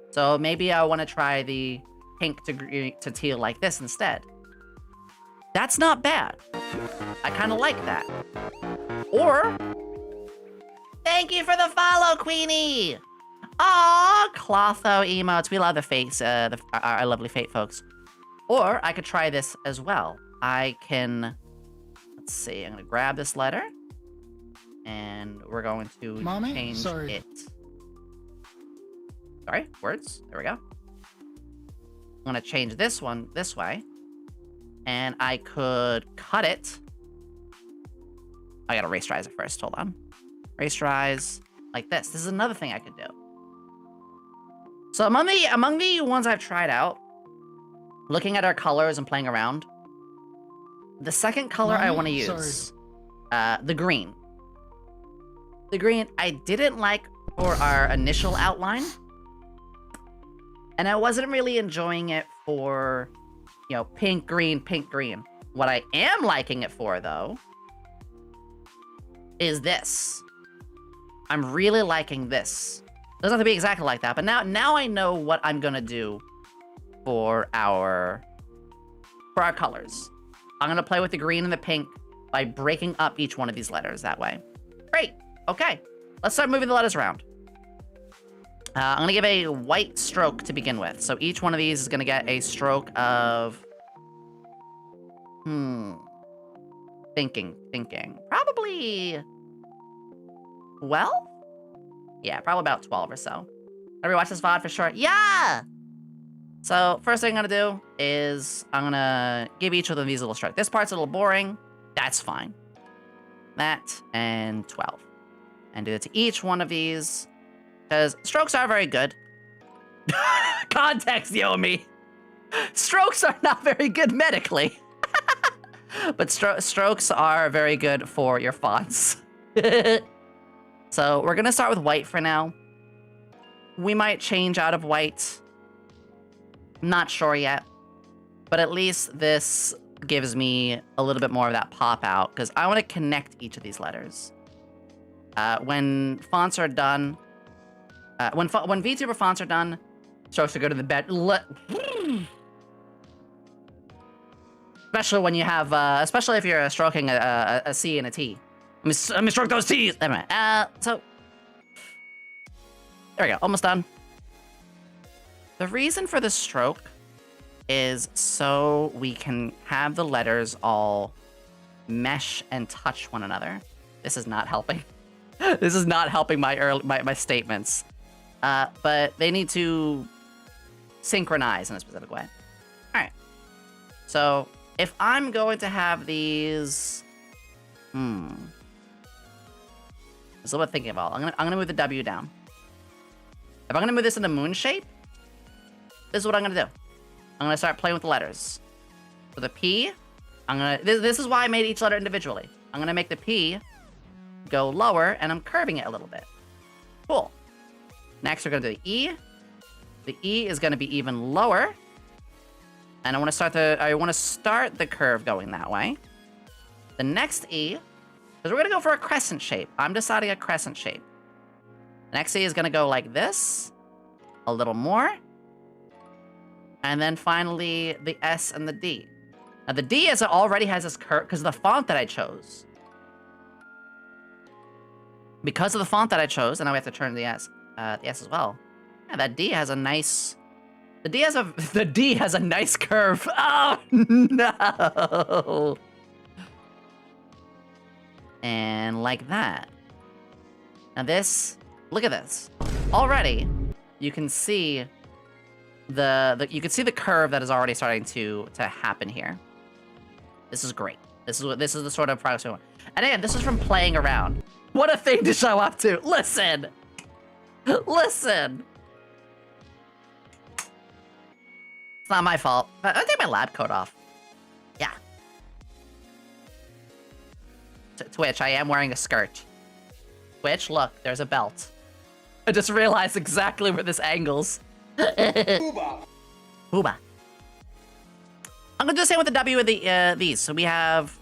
So maybe I want to try the pink to teal like this instead. That's not bad. I kind of like that. Or... Thank you for the follow, Queenie! Aww, Clotho emotes. We love the face, our lovely fate folks. Or I could try this as well. I can... Let's see, I'm going to grab this letter. And we're going to Mommy? change Sorry. it. Sorry, words. There we go. I'm gonna change this one this way. And I could cut it. I gotta rasterize it first, hold on. Rasterize like this. This is another thing I could do. So among the ones I've tried out, looking at our colors and playing around, the second color I want to use, the green. The green I didn't like for our initial outline. And I wasn't really enjoying it for, you know, pink, green, pink, green. What I am liking it for, though, is this. I'm really liking this. Doesn't have to be exactly like that, but now I know what I'm gonna do for our colors. I'm gonna play with the green and the pink by breaking up each one of these letters that way. Great. Okay, let's start moving the letters around. I'm gonna give a white stroke to begin with. So each one of these is gonna get a stroke of... Thinking. Probably... 12? Yeah, probably about 12 or so. Everybody watch this VOD for sure? Yeah! So, first thing I'm gonna do is I'm gonna give each of them these little strokes. This part's a little boring. That's fine. That, and 12. And do it to each one of these, because strokes are very good. Context, Yomi! Strokes are not very good medically. But strokes are very good for your fonts. So we're gonna start with white for now. We might change out of white. Not sure yet. But at least this gives me a little bit more of that pop out, because I want to connect each of these letters. When fonts are done, when VTuber fonts are done, strokes are good in the bed. Especially when you have, especially if you're stroking a C and a T. Let me stroke those T's. Anyway, so there we go, almost done. The reason for the stroke is so we can have the letters all mesh and touch one another. This is not helping. This is not helping my statements. But they need to synchronize in a specific way. All right. So if I'm going to have these, there's a little bit thinking about. I'm gonna move the W down. If I'm gonna move this into moon shape, this is what I'm gonna do. I'm gonna start playing with the letters. So the P, this is why I made each letter individually. I'm gonna make the P go lower, and I'm curving it a little bit. Cool. Next, we're gonna do the E. The E is gonna be even lower. And I wanna start the curve going that way. The next E, because we're gonna go for a crescent shape. I'm deciding a crescent shape. The next E is gonna go like this. A little more. And then finally, the S and the D. Now the D already has this curve, because of the font that I chose. Because of the font that I chose, and now we have to turn the S as well. Yeah, that D has a nice... The D has a nice curve. Oh, no! And like that. Now this, look at this. Already, you can see the curve that is already starting to happen here. This is great. This is the sort of progress we want. And again, this is from playing around. What a thing to show up to. Listen. Listen. It's not my fault. I'll take my lab coat off. Yeah. Twitch, I am wearing a skirt. Twitch, look, there's a belt. I just realized exactly where this angles. Hooba. Hooba. I'm gonna do the same with the W with the these. So we have,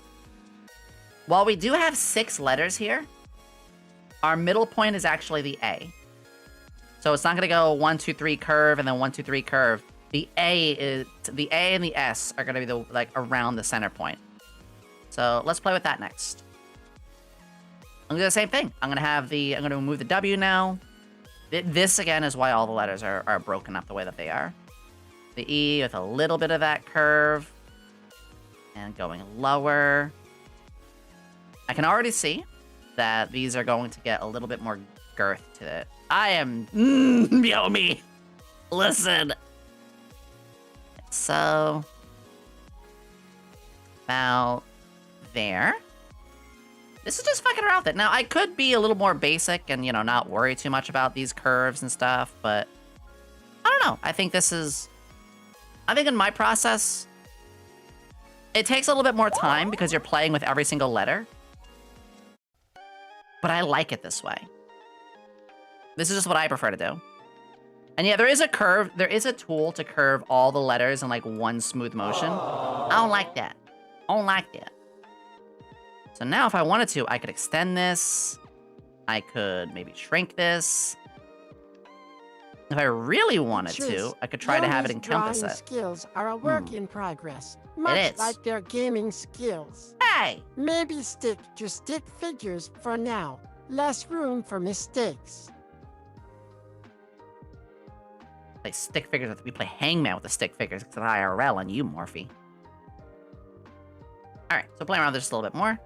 while we do have 6 letters here, our middle point is actually the A. So it's not gonna go 1, 2, 3 curve and then 1, 2, 3 curve. The A and the S are gonna be the around the center point. So let's play with that next. I'm gonna do the same thing. I'm gonna move the W now. This again is why all the letters are broken up the way that they are. The E with a little bit of that curve. And going lower. I can already see that these are going to get a little bit more girth to it. I am... Yomi! Listen! So... about there. This is just fucking around with it. Now, I could be a little more basic and, you know, not worry too much about these curves and stuff, but... I don't know. I think this is... I think in my process, it takes a little bit more time because you're playing with every single letter. But I like it this way. This is just what I prefer to do. And yeah, there is a curve. There is a tool to curve all the letters in like one smooth motion. I don't like that. I don't like that. So now if I wanted to, I could extend this. I could maybe shrink this. If I really wanted to, I could try to have it encompass it. Skills are a work in progress, much like their gaming skills. Hey! Maybe stick to stick figures for now. Less room for mistakes. Play stick figures. We play Hangman with the stick figures. It's an IRL on you, Morphe. All right, so playing around with this just a little bit more.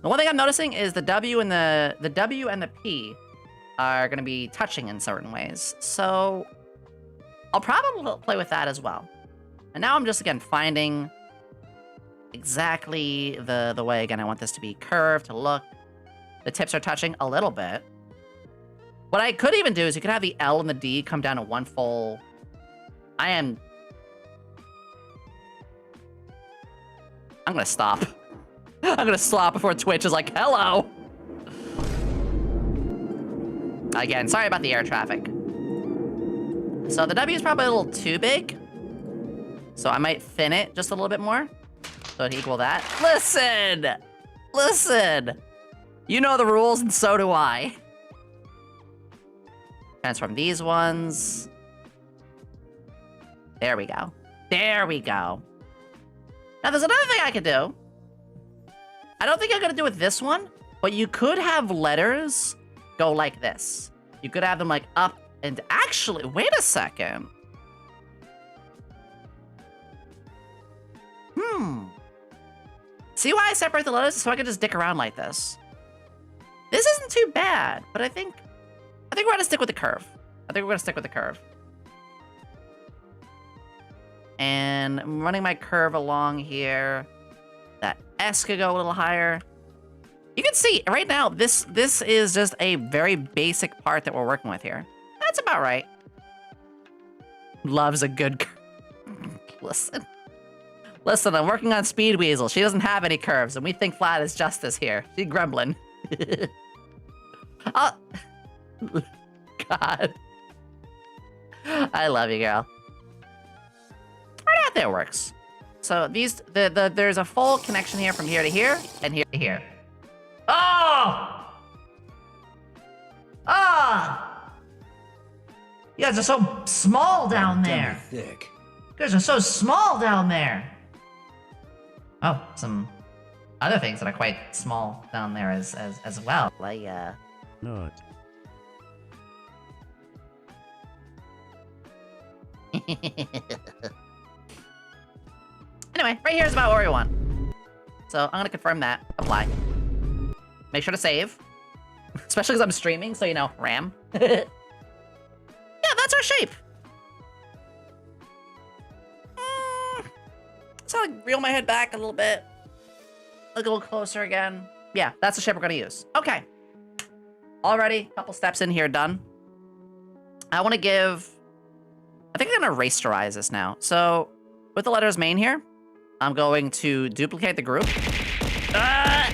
The one thing I'm noticing is the W and the W and the P are going to be touching in certain ways. So I'll probably play with that as well. And now I'm just, again, finding exactly the way, again, I want this to be curved, to look. The tips are touching a little bit. What I could even do is you could have the L and the D come down to one full... I'm going to stop. I'm going to stop before Twitch is like, hello! Again, sorry about the air traffic. So the W is probably a little too big. So I might thin it just a little bit more. So to equal that. Listen! Listen! You know the rules and so do I. Transform these ones. There we go. There we go. Now there's another thing I could do. I don't think I'm gonna do with this one, but you could have letters go like this. You could have them like up and actually, wait a second. See why I separate the letters? So I can just dick around like this. This isn't too bad, but I think we're gonna stick with the curve. And I'm running my curve along here. That S could go a little higher. You can see right now, this is just a very basic part that we're working with here. That's about right. Loves a good curve. Listen, I'm working on Speed Weasel. She doesn't have any curves, and we think flat is justice here. She's grumbling. Oh, God. I love you, girl. Right out there works. So these, there's a full connection here from here to here, and here to here. Oh! Ah! You guys are so small down there. Thick. You guys are so small down there. Oh, some other things that are quite small down there as well. Like, Not. Anyway, right here is about what we want. So I'm gonna confirm that. Apply. Make sure to save. Especially because I'm streaming, so you know, RAM. Yeah, that's our shape. So I reel my head back a little bit. Look a little closer again. Yeah, that's the shape we're gonna use. Okay. Already, couple steps in here done. I want to give I think I'm gonna rasterize this now. So with the letters main here, I'm going to duplicate the group. Hi,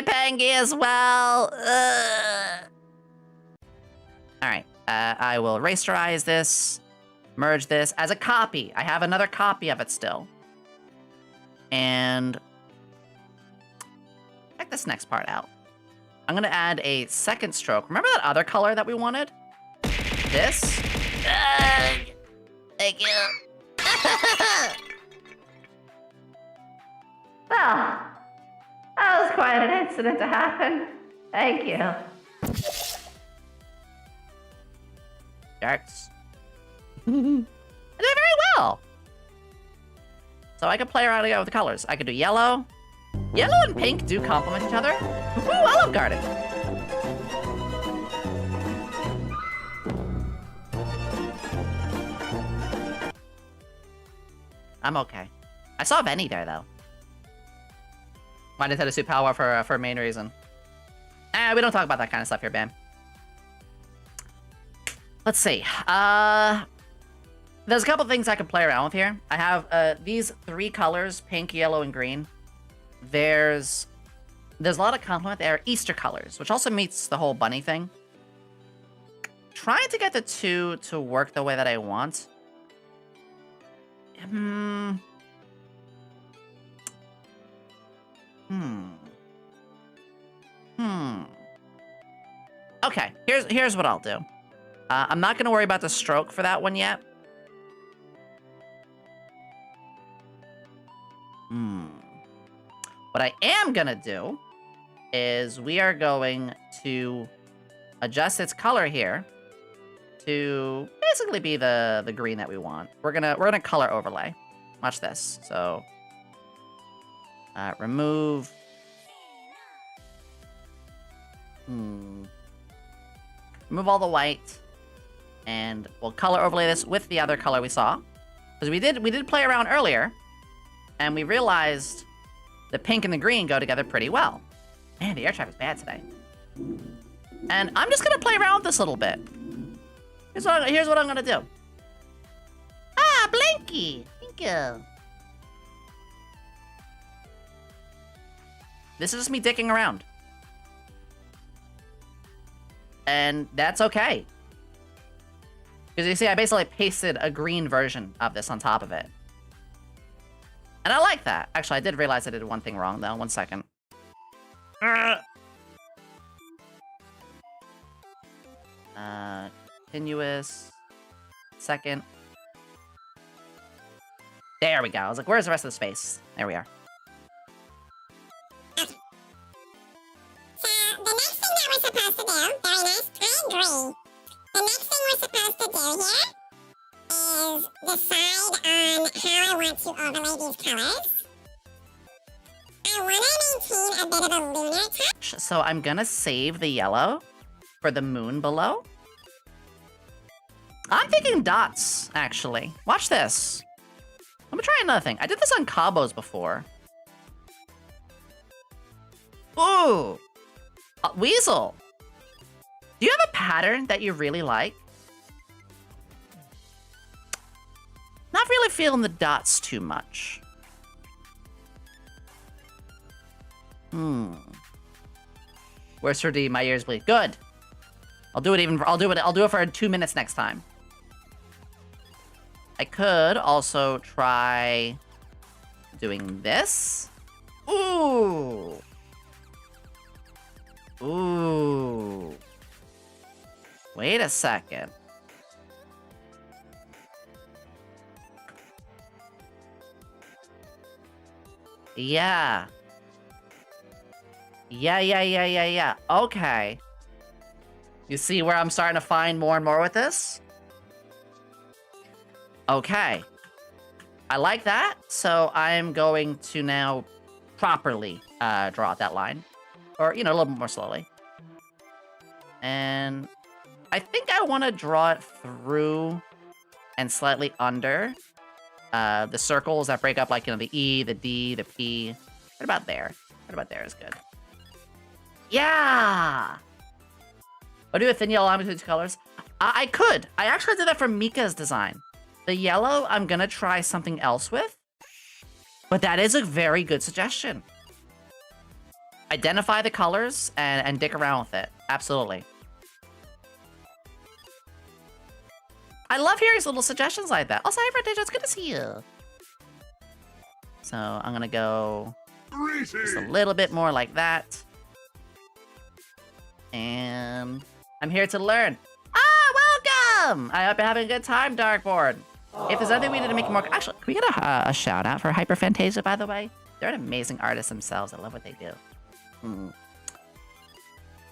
Pengy as well. All right, I will rasterize this, merge this as a copy. I have another copy of it still. And check this next part out. I'm gonna add a second stroke. Remember that other color that we wanted? This? Thank you. Well, that was quite an incident to happen. Thank you. Darts. I did very well. So I could play around again with the colors. I could do yellow. Yellow and pink do complement each other. Ooh, Olive Garden. I'm okay. I saw Venny there, though. Why did Nintendo Suit Power for a main reason? We don't talk about that kind of stuff here, Bam. Let's see. There's a couple things I can play around with here. I have these 3 colors, pink, yellow, and green. There's a lot of complement. They are Easter colors, which also meets the whole bunny thing. Trying to get the 2 to work the way that I want. Okay, here's what I'll do. I'm not gonna worry about the stroke for that one yet. What I am gonna do is we are going to adjust its color here to basically be the green that we want. We're gonna color overlay. Watch this. So remove. Remove all the white, and we'll color overlay this with the other color we saw, because we did play around earlier, and we realized the pink and the green go together pretty well. Man, the air traffic's bad today. And I'm just gonna play around with this a little bit. Here's what I'm gonna do. Ah, Blinky! Thank you. This is just me dicking around. And that's okay. Because you see, I basically pasted a green version of this on top of it. And I like that. Actually, I did realize I did one thing wrong, though. 1 second. Continuous. Second. There we go. I was like, where's the rest of the space? There we are. So, the next thing that we're supposed to do, very nice, I agree. The next thing we're supposed to do here is decide on how I want to overlay these colors. I want to maintain a bit of a lunar touch. So I'm gonna save the yellow for the moon below. I'm thinking dots, actually. Watch this. Let me try another thing. I did this on Cabos before. Ooh! Weasel! Do you have a pattern that you really like? Not really feeling the dots too much. Where's Sir D? My ears bleed. Good. I'll do it for 2 minutes next time. I could also try doing this. Ooh. Ooh. Wait a second. Yeah. Yeah. Okay. You see where I'm starting to find more and more with this? Okay. I like that, so I'm going to now properly draw out that line. Or, you know, a little bit more slowly. And I think I want to draw it through and slightly under the circles that break up, like, you know, the E, the D, the P. Right about there. Right about there is good. Yeah! I'll do a thin yellow line between 2 colors. I could. I actually did that for Mika's design. The yellow, I'm gonna try something else with. But that is a very good suggestion. Identify the colors and dick around with it. Absolutely. I love hearing little suggestions like that. Also, hi, British. It's good to see you. So I'm gonna go just a little bit more like that. And I'm here to learn. Ah, welcome! I hope you're having a good time, Darkboard. If there's anything we need to make it more... Actually, can we get a shout out for Hyperfantasia, by the way? They're an amazing artist themselves. I love what they do.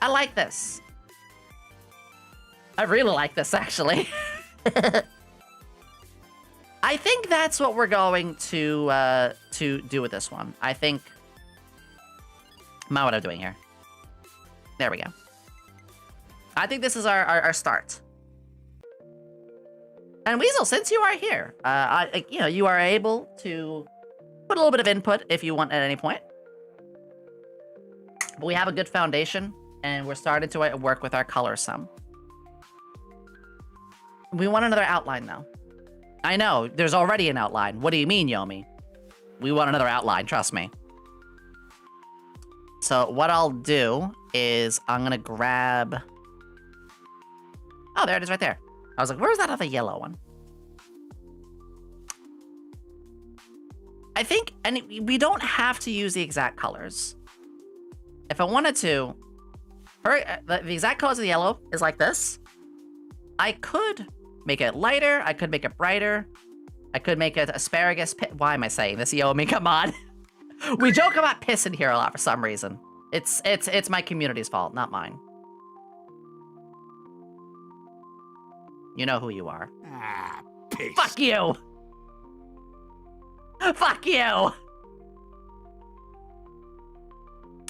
I like this. I really like this, actually. I think that's what we're going to do with this one. I think... What am I doing here? There we go. I think this is our start. And Weasel, since you are here, you are able to put a little bit of input if you want at any point. But we have a good foundation, and we're starting to work with our colors some. We want another outline, though. I know, there's already an outline. What do you mean, Yomi? We want another outline, trust me. So what I'll do is I'm gonna grab... Oh, there it is right there. I was like, where's that other yellow one? I think, and we don't have to use the exact colors. If I wanted to, the exact colors of the yellow is like this. I could make it lighter. I could make it brighter. I could make it asparagus pit. Why am I saying this, Yomi? Come on. We joke about piss in here a lot for some reason. It's my community's fault, not mine. You know who you are. Ah, piss. Fuck you! Fuck you!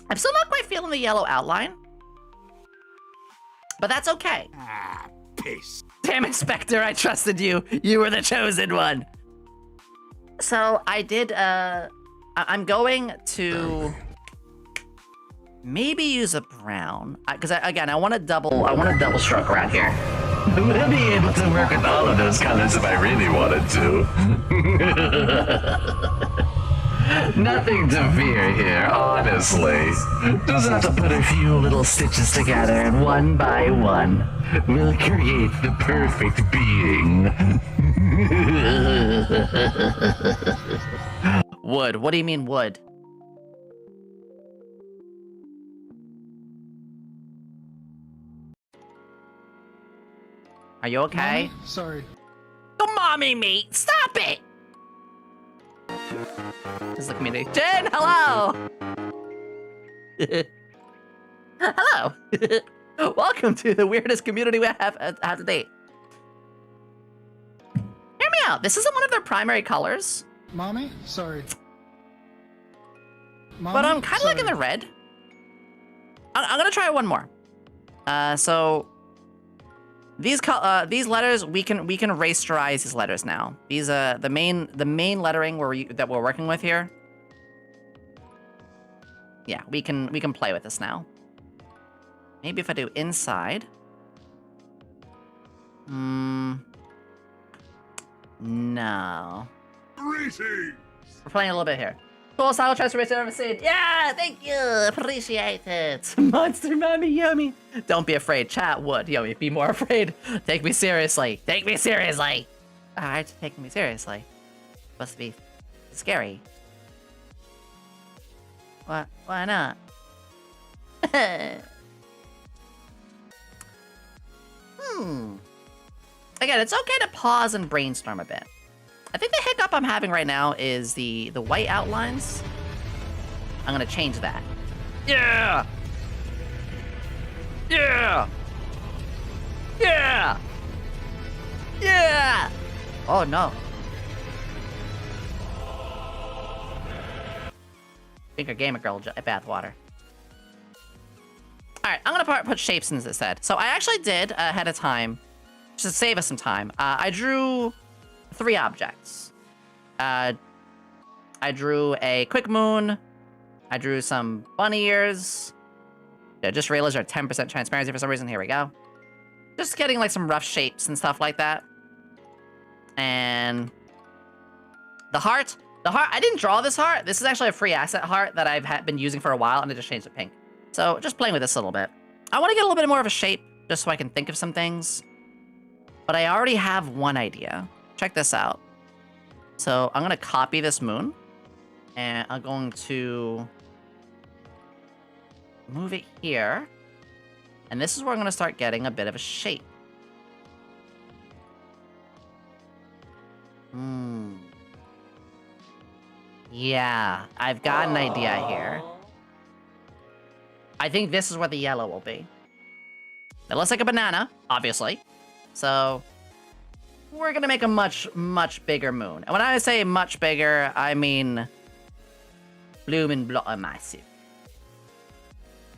I'm still not quite feeling the yellow outline. But that's okay. Ah, piss. Damn it, Spectre, I trusted you. You were the chosen one. So I did, I'm going to maybe use a brown. Because again, I want to double stroke around here. We'll be able to work with all of those colors if I really wanted to. Nothing to fear here, honestly. Just have to put a few little stitches together, and one by one, we'll create the perfect being. Wood. What do you mean wood? Are you okay? Mommy? Sorry. Don't mommy me! Stop it! This is the community. Jen, hello! Hello! Welcome to the weirdest community we have to date. Hear me out. This isn't one of their primary colors. Mommy? Sorry. Mommy? But I'm kind of liking the red. I'm gonna try one more. So these letters we can rasterize these letters now. These the main lettering that we're working with here. Yeah, we can play with this now. Maybe if I do inside. No. Greetings. We're playing a little bit here. Cool style transformation I've ever seen. Yeah, thank you. Appreciate it. Monster Mommy Yomi. Don't be afraid. Chat would. Yomi, be more afraid. Take me seriously. Take me seriously. Alright, taking me seriously. Supposed to be scary. What? Why not? Again, it's okay to pause and brainstorm a bit. I think the hiccup I'm having right now is the white outlines. I'm gonna change that. Yeah! Yeah! Yeah! Yeah! Oh no. Finger Gamer Girl bathwater. Alright, I'm gonna put shapes instead. So I actually did ahead of time, just to save us some time. I drew 3 objects. I drew a quick moon. I drew some bunny ears. I just realized they're 10% transparency for some reason. Here we go. just getting like some rough shapes and stuff like that. And the heart, I didn't draw this heart. This is actually a free asset heart that I've been using for a while, and I just changed it pink. So just playing with this a little bit. I want to get a little bit more of a shape just so I can think of some things. But I already have one idea. Check this out. So I'm going to copy this moon. And I'm going to move it here. And this is where I'm going to start getting a bit of a shape. Yeah, I've got an idea here. I think this is where the yellow will be. It looks like a banana, obviously. So we're going to make a much, much bigger moon. And when I say much bigger, I mean massive.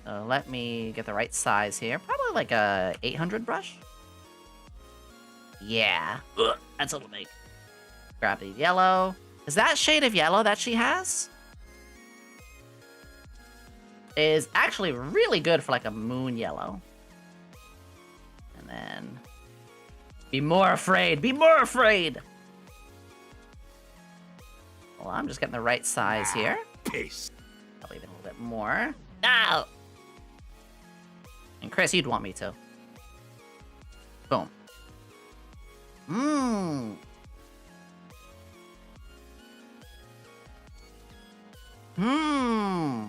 So let me get the right size here. Probably like a 800 brush. Yeah. Ugh, that's a little big. Grab the yellow. Is that shade of yellow that she has? Is actually really good for like a moon yellow. And then be more afraid. Be more afraid. Well, I'm just getting the right size here. Peace. Probably even a little bit more. No! And Chris, you'd want me to. Boom. Mmm. Hmm.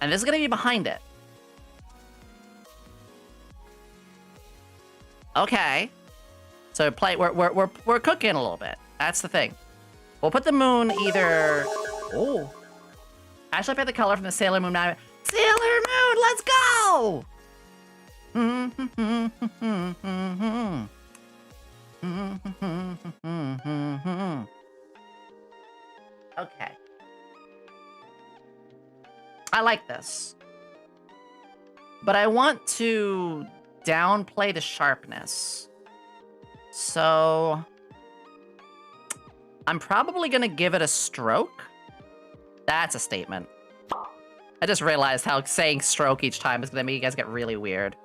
And this is gonna be behind it. Okay. So we're cooking a little bit. That's the thing. We'll put the moon either. Oh. Actually, I picked the color from the Sailor Moon. Sailor Moon, let's go! Okay. I like this. But I want to downplay the sharpness. So I'm probably going to give it a stroke. That's a statement. I just realized how saying stroke each time is going to make you guys get really weird.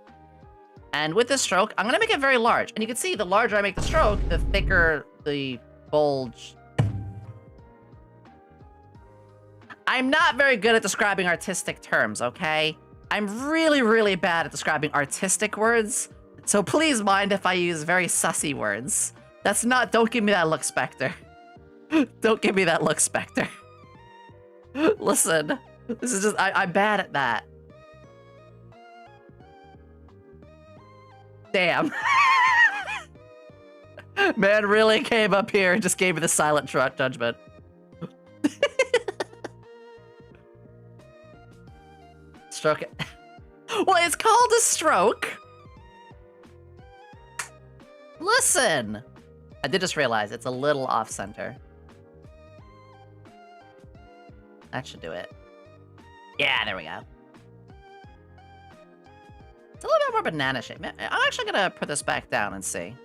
And with this stroke, I'm going to make it very large. And you can see the larger I make the stroke, the thicker the bulge. I'm not very good at describing artistic terms, okay? I'm really, really bad at describing artistic words. So please mind if I use very sussy words. That's not, don't give me that look, Spectre. Don't give me that look, Spectre. Listen, this is just, I'm bad at that. Damn. Man really came up here and just gave me the silent judgment. Stroke it. Well, it's called a stroke. Listen. I did just realize it's a little off center. That should do it. Yeah, there we go. It's a little bit more banana shape. I'm actually gonna put this back down and see.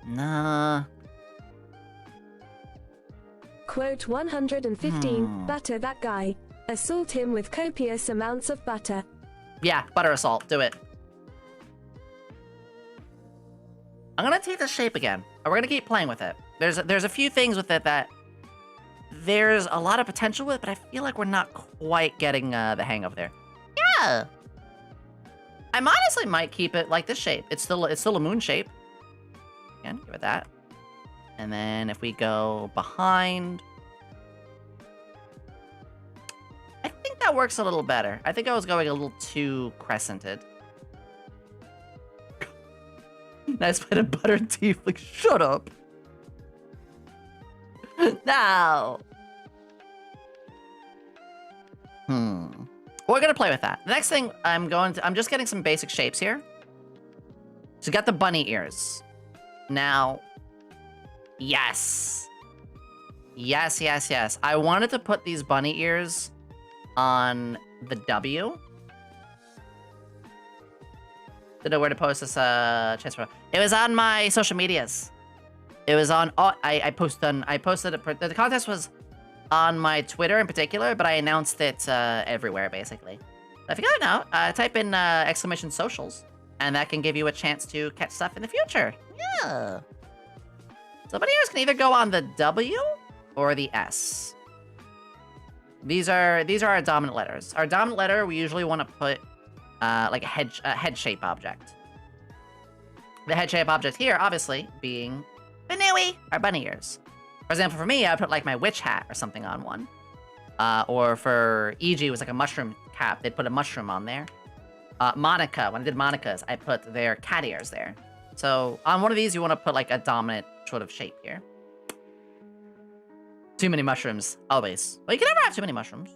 Nah. Quote 115, butter that guy. Assault him with copious amounts of butter. Yeah, butter assault. Do it. I'm gonna take the shape again. And we're gonna keep playing with it. There's a few things with it that there's a lot of potential with, but I feel like we're not quite getting the hang of there. Yeah. I honestly might keep it like this shape. It's still a moon shape. Again, give it that. And then if we go behind, I think that works a little better. I think I was going a little too crescented. Nice bit of buttered teeth. Like, shut up. No. We're gonna play with that. The next thing I'm just getting some basic shapes here. So we got the bunny ears. Now, yes. Yes, yes, yes. I wanted to put these bunny ears on the W. Don't know where to post this transfer. It was on my social medias. It was on. Oh, I posted it. The contest was on my Twitter in particular, but I announced it everywhere basically. If you gotta know, type in exclamation socials, and that can give you a chance to catch stuff in the future. Yeah. So bunny ears can either go on the W or the S. These are our dominant letters. Our dominant letter, we usually want to put like a head shape object. The head shape object here, obviously, being Banooey, our bunny ears. For example, for me, I would put like my witch hat or something on one. Or for EG, it was like a mushroom cap. They'd put a mushroom on there. Monica, when I did Monica's, I put their cat ears there. So on one of these, you want to put like a dominant sort of shape here. Too many mushrooms, always. Well, you can never have too many mushrooms.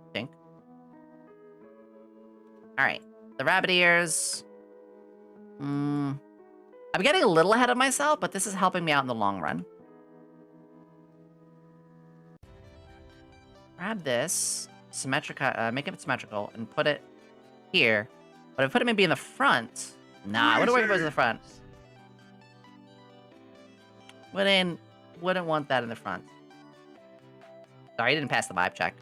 I think. All right, the rabbit ears. I'm getting a little ahead of myself, but this is helping me out in the long run. Grab this, make it symmetrical, and put it here. But if I put it maybe in the front, nah, I wouldn't work if it was in the front. Wouldn't want that in the front. Sorry, you didn't pass the vibe check.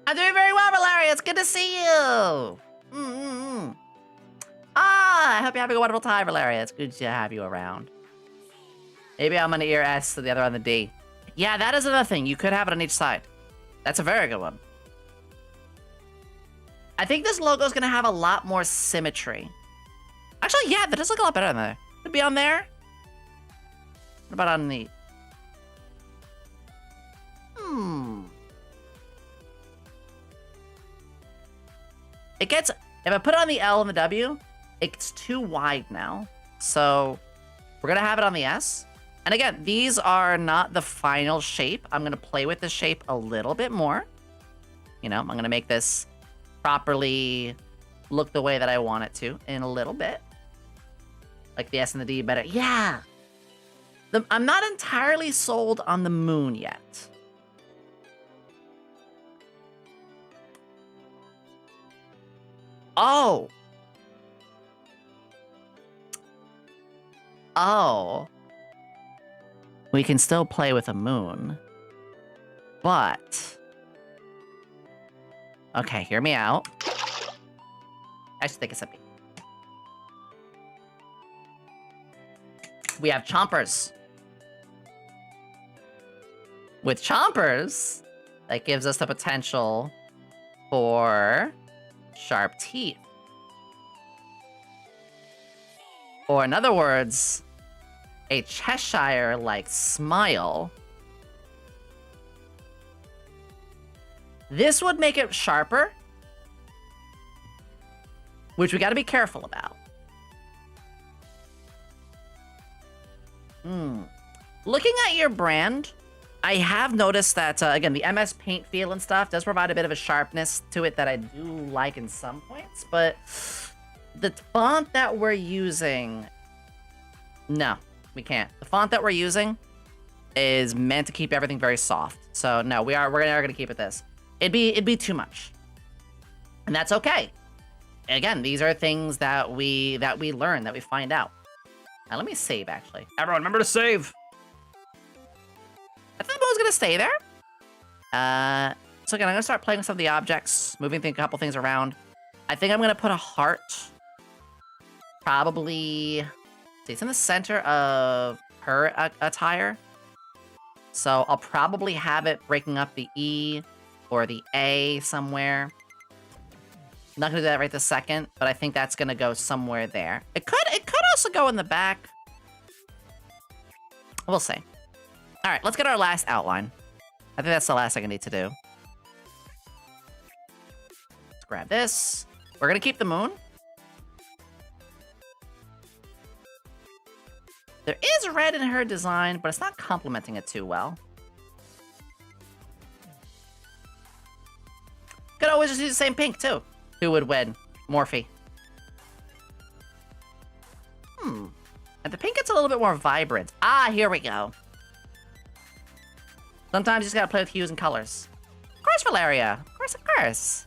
I'm doing very well, Valeria. It's good to see you. I hope you're having a wonderful time, Valeria. It's good to have you around. Maybe I'm on the ear S and the other on the D. Yeah, that is another thing. You could have it on each side. That's a very good one. I think this logo is going to have a lot more symmetry. Actually, yeah, that does look a lot better on there. Could be on there. What about on the... It gets... If I put it on the L and the W, it's too wide now. So we're going to have it on the S. And again, these are not the final shape. I'm going to play with the shape a little bit more. You know, I'm going to make this properly look the way that I want it to in a little bit. Like the S and the D better. Yeah. I'm not entirely sold on the moon yet. Oh. Oh. We can still play with a moon. But... Okay, hear me out. I should take a sip. We have chompers. With chompers, that gives us the potential for sharp teeth. Or in other words, a Cheshire-like smile. This would make it sharper, which we gotta be careful about. Looking at your brand, I have noticed that, again, the MS Paint feel and stuff does provide a bit of a sharpness to it that I do like in some points, but the font that we're using, no, we can't. The font that we're using is meant to keep everything very soft. So no, we're gonna keep it this. It'd be too much. And that's okay. Again, these are things that we learn, that we find out. Now let me save, actually. Everyone, remember to save. I thought I was gonna stay there. So again, I'm gonna start playing with some of the objects, moving a couple things around. I think I'm gonna put a heart. Probably, see, it's in the center of her attire. So I'll probably have it breaking up the E or the A somewhere. I'm not gonna do that right this second, but I think that's gonna go somewhere there. It could also go in the back. We'll see. All right, let's get our last outline. I think that's the last thing I need to do. Let's grab this. We're gonna keep the moon. There is red in her design, but it's not complementing it too well. Could always just use the same pink, too. Who would win? Morphe. And the pink gets a little bit more vibrant. Ah, here we go. Sometimes you just gotta play with hues and colors. Of course, Valeria. Of course, of course.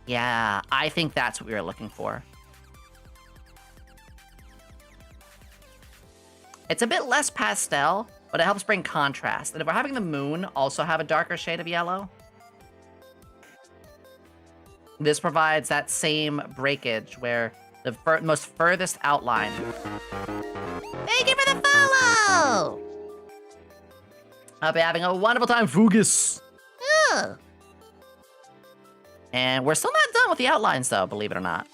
Yeah, I think that's what we were looking for. It's a bit less pastel, but it helps bring contrast. And if we're having the moon also have a darker shade of yellow, this provides that same breakage where the most furthest outline. Thank you for the follow! I'll be having a wonderful time, Fugus. Ugh. And we're still not done with the outlines, though, believe it or not.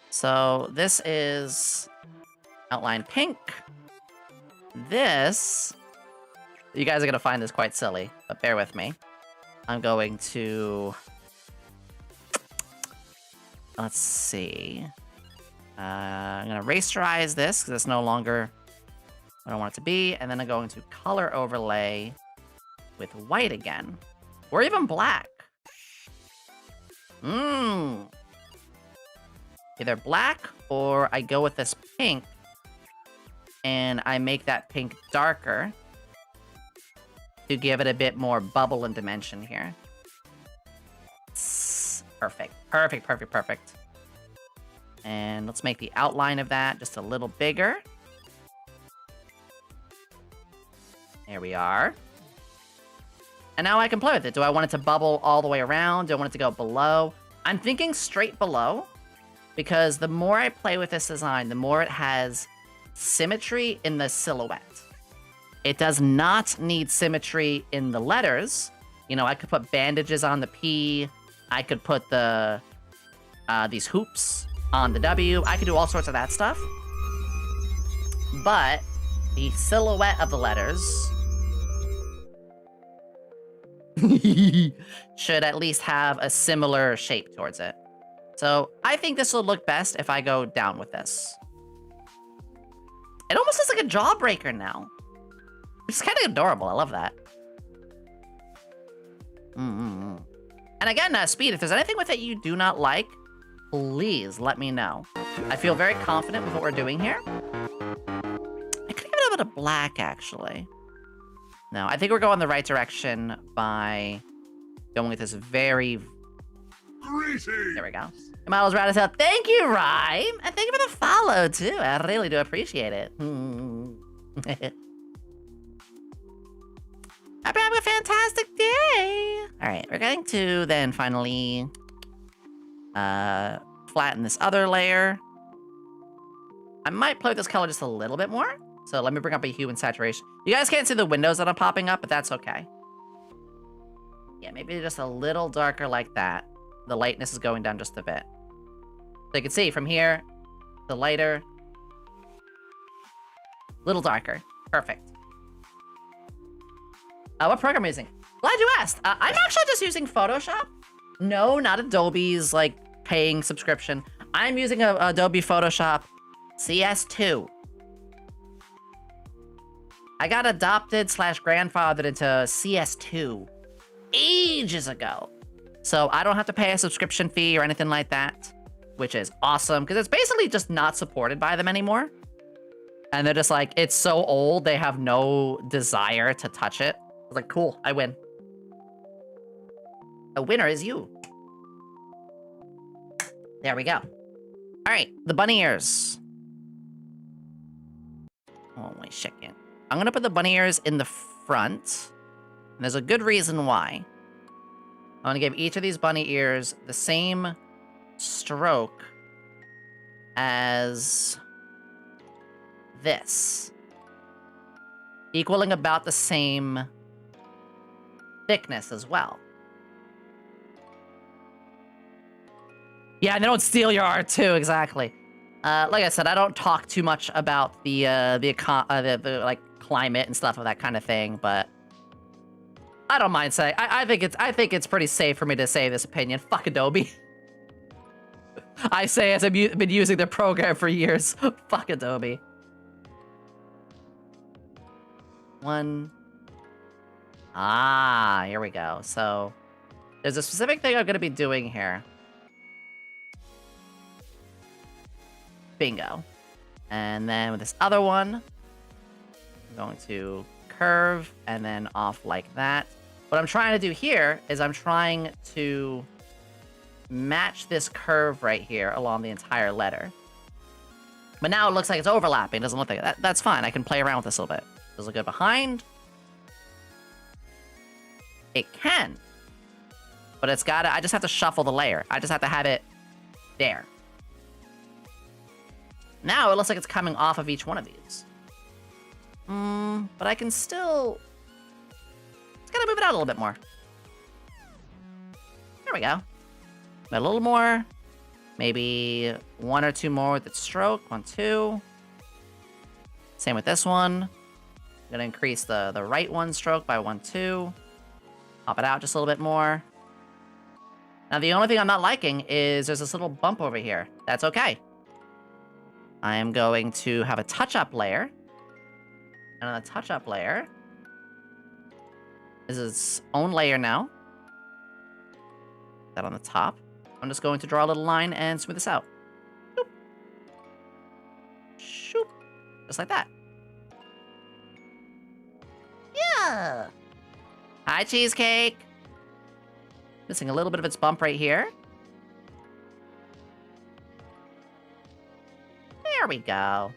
So this is outline pink. This, you guys are going to find this quite silly, but bear with me. I'm going to, let's see. I'm going to rasterize this because it's no longer what I want it to be. And then I'm going to color overlay with white again. Or even black. Either black or I go with this pink and I make that pink darker to give it a bit more bubble and dimension here. Perfect, perfect, perfect, perfect. And let's make the outline of that just a little bigger. There we are. And now I can play with it. Do I want it to bubble all the way around? Do I want it to go below? I'm thinking straight below, because the more I play with this design, the more it has symmetry in the silhouette. It does not need symmetry in the letters. You know, I could put bandages on the P. I could put the these hoops on the W. I could do all sorts of that stuff. But the silhouette of the letters should at least have a similar shape towards it. So I think this will look best if I go down with this. It almost looks like a jawbreaker now. It's kind of adorable. I love that. And again, Speed, if there's anything with it you do not like, please let me know. I feel very confident with what we're doing here. I could give it a bit of black, actually. No, I think we're going the right direction by going with this very... Greetings. There we go. Models Radisel, thank you, Rhyme! And thank you for the follow, too. I really do appreciate it. Happy having a fantastic day! Alright, we're going to then finally flatten this other layer. I might play with this color just a little bit more. So let me bring up a hue and saturation. You guys can't see the windows that are popping up, but that's okay. Yeah, maybe just a little darker like that. The lightness is going down just a bit. So you can see from here, the lighter, little darker. Perfect. What program are you using? Glad you asked. I'm actually just using Photoshop. No, not Adobe's like paying subscription. I'm using Adobe Photoshop CS2. I got adopted / grandfathered into CS2 ages ago. So I don't have to pay a subscription fee or anything like that, which is awesome because it's basically just not supported by them anymore. And they're just like, it's so old, they have no desire to touch it. I was like, cool, I win. A winner is you. There we go. All right, the bunny ears. Oh, my chicken. I'm gonna put the bunny ears in the front. And there's a good reason why. I'm gonna give each of these bunny ears the same stroke as this. Equaling about the same thickness as well. Yeah, and they don't steal your art too, exactly. Like I said, I don't talk too much about the like climate and stuff of that kind of thing, but I don't mind saying I think it's pretty safe for me to say this opinion. Fuck Adobe. I say as I've been using their program for years. Fuck Adobe. One. Ah, here we go. So there's a specific thing I'm gonna be doing here. Bingo. And then with this other one, I'm going to curve and then off like that. What I'm trying to do here is I'm trying to match this curve right here along the entire letter. But now it looks like it's overlapping. It doesn't look like that. That's fine. I can play around with this a little bit. Does it go behind? It can. But it's gotta, I just have to shuffle the layer. I just have to have it there. Now it looks like it's coming off of each one of these. But I can still... It's gotta move it out a little bit more. There we go. A little more. Maybe 1 or 2 more with its stroke. 1, 2. Same with this one. I'm gonna increase the right one stroke by 1, 2. Pop it out just a little bit more. Now the only thing I'm not liking is there's this little bump over here. That's okay. I am going to have a touch-up layer. And on the touch-up layer is its own layer now. That on the top. I'm just going to draw a little line and smooth this out. Shoop. Shoop. Just like that. Yeah. Hi, cheesecake. Missing a little bit of its bump right here. There we go.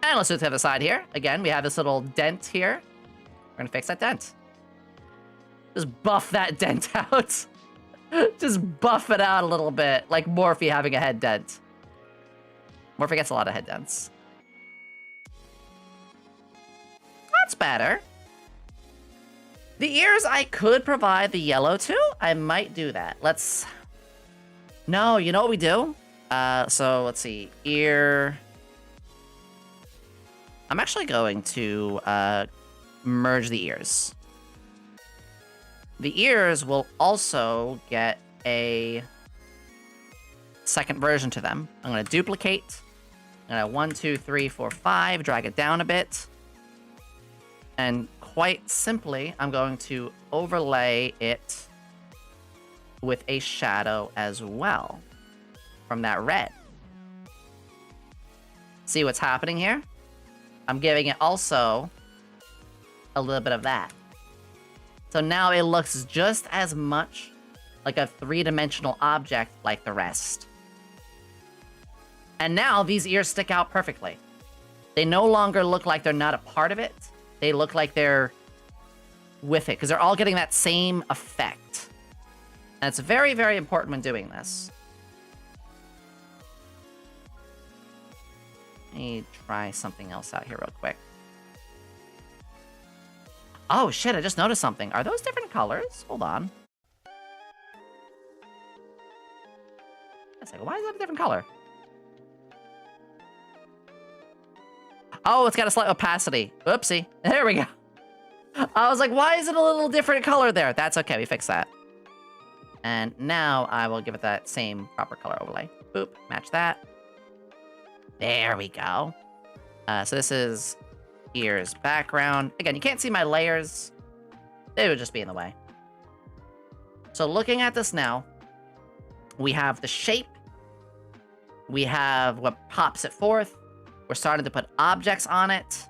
And let's do it to the other side here. Again, we have this little dent here. We're gonna fix that dent. Just buff that dent out. Just buff it out a little bit, like Morphe having a head dent. Morphe gets a lot of head dents. That's better. The ears, I could provide the yellow too. I might do that. Let's... No, you know what we do? So let's see. Ear... I'm actually going to merge the ears. The ears will also get a second version to them. I'm going to duplicate. I'm going to 1, 2, 3, 4, 5, drag it down a bit. And quite simply, I'm going to overlay it with a shadow as well from that red. See what's happening here? I'm giving it also a little bit of that. So now it looks just as much like a 3-dimensional object like the rest. And now these ears stick out perfectly. They no longer look like they're not a part of it. They look like they're with it, because they're all getting that same effect. And it's very, very important when doing this. Let me try something else out here real quick. Oh shit, I just noticed something. Are those different colors? Hold on. Why is that a different color? Oh, it's got a slight opacity. Oopsie. There we go. I was like, why is it a little different color there? That's okay, we fixed that. And now I will give it that same proper color overlay. Boop, match that. There we go. So this is ears background. Again, you can't see my layers. They would just be in the way. So looking at this now, we have the shape. We have what pops it forth. We're starting to put objects on it.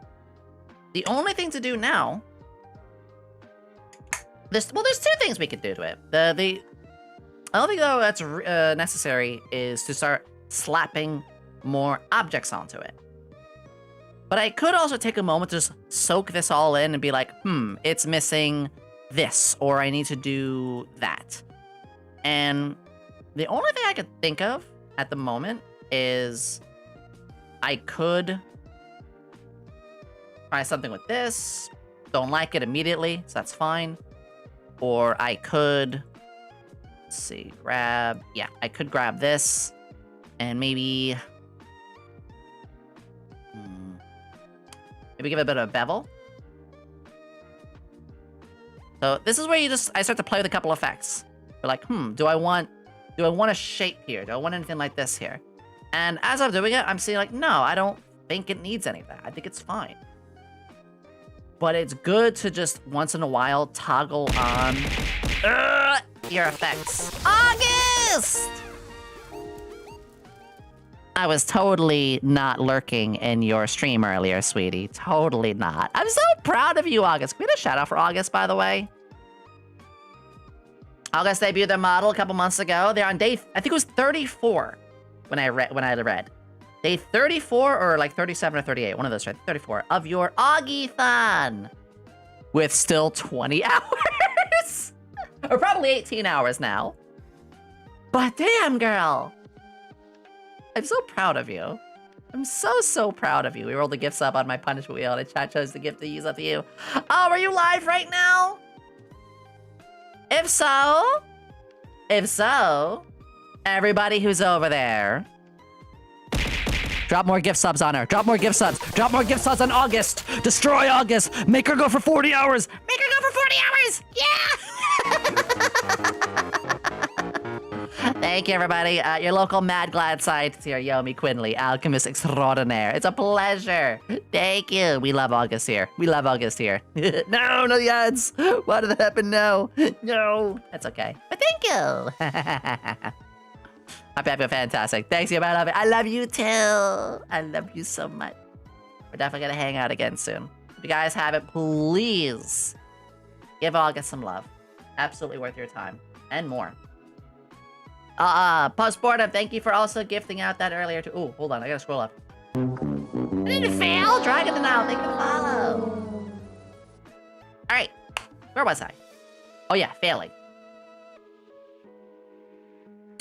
The only thing to do now... there's 2 things we could do to it. The only thing, though, that's necessary is to start slapping more objects onto it. But I could also take a moment to just soak this all in and be like, it's missing this, or I need to do that. And the only thing I could think of at the moment is I could try something with this. Don't like it immediately, so that's fine. Or I could, let's see, grab, yeah, I could grab this and maybe give it a bit of a bevel. So this is where I start to play with a couple effects. We're like, do I want a shape here? Do I want anything like this here? And as I'm doing it, I'm seeing like, no, I don't think it needs any of that. I think it's fine. But it's good to just once in a while toggle on your effects. August! I was totally not lurking in your stream earlier, sweetie. Totally not. I'm so proud of you, August. Can we get a shout out for August, by the way? August debuted their model a couple months ago. They're on day, I think it was 34 when I read. Day 34 or like 37 or 38, one of those, right? 34 of your Augie-thon with still 20 hours. Or probably 18 hours now. But damn, girl. I'm so proud of you. I'm so proud of you. We rolled a gift sub on my punishment wheel and chat chose the gift to use up to you. Oh, are you live right now? If so, everybody who's over there, drop more gift subs on her. Drop more gift subs. Drop more gift subs on August. Destroy August. Make her go for 40 hours. Make her go for 40 hours. Yeah. Thank you, everybody. Your local Mad Glad scientist here, Yomi Quinnley, alchemist extraordinaire. It's a pleasure. Thank you. We love August here. We love August here. No, no the ads. Why did that happen? No. No. That's okay. But thank you. I'm happy, fantastic. Thanks, you, I love it. I love you too. I love you so much. We're definitely gonna hang out again soon. If you guys haven't, please give August some love. Absolutely worth your time and more. Postmortem, thank you for also gifting out that earlier too. Oh, hold on, I gotta scroll up. I didn't fail. Dragon the now, thank you for the follow. All right, where was I? Oh yeah, failing.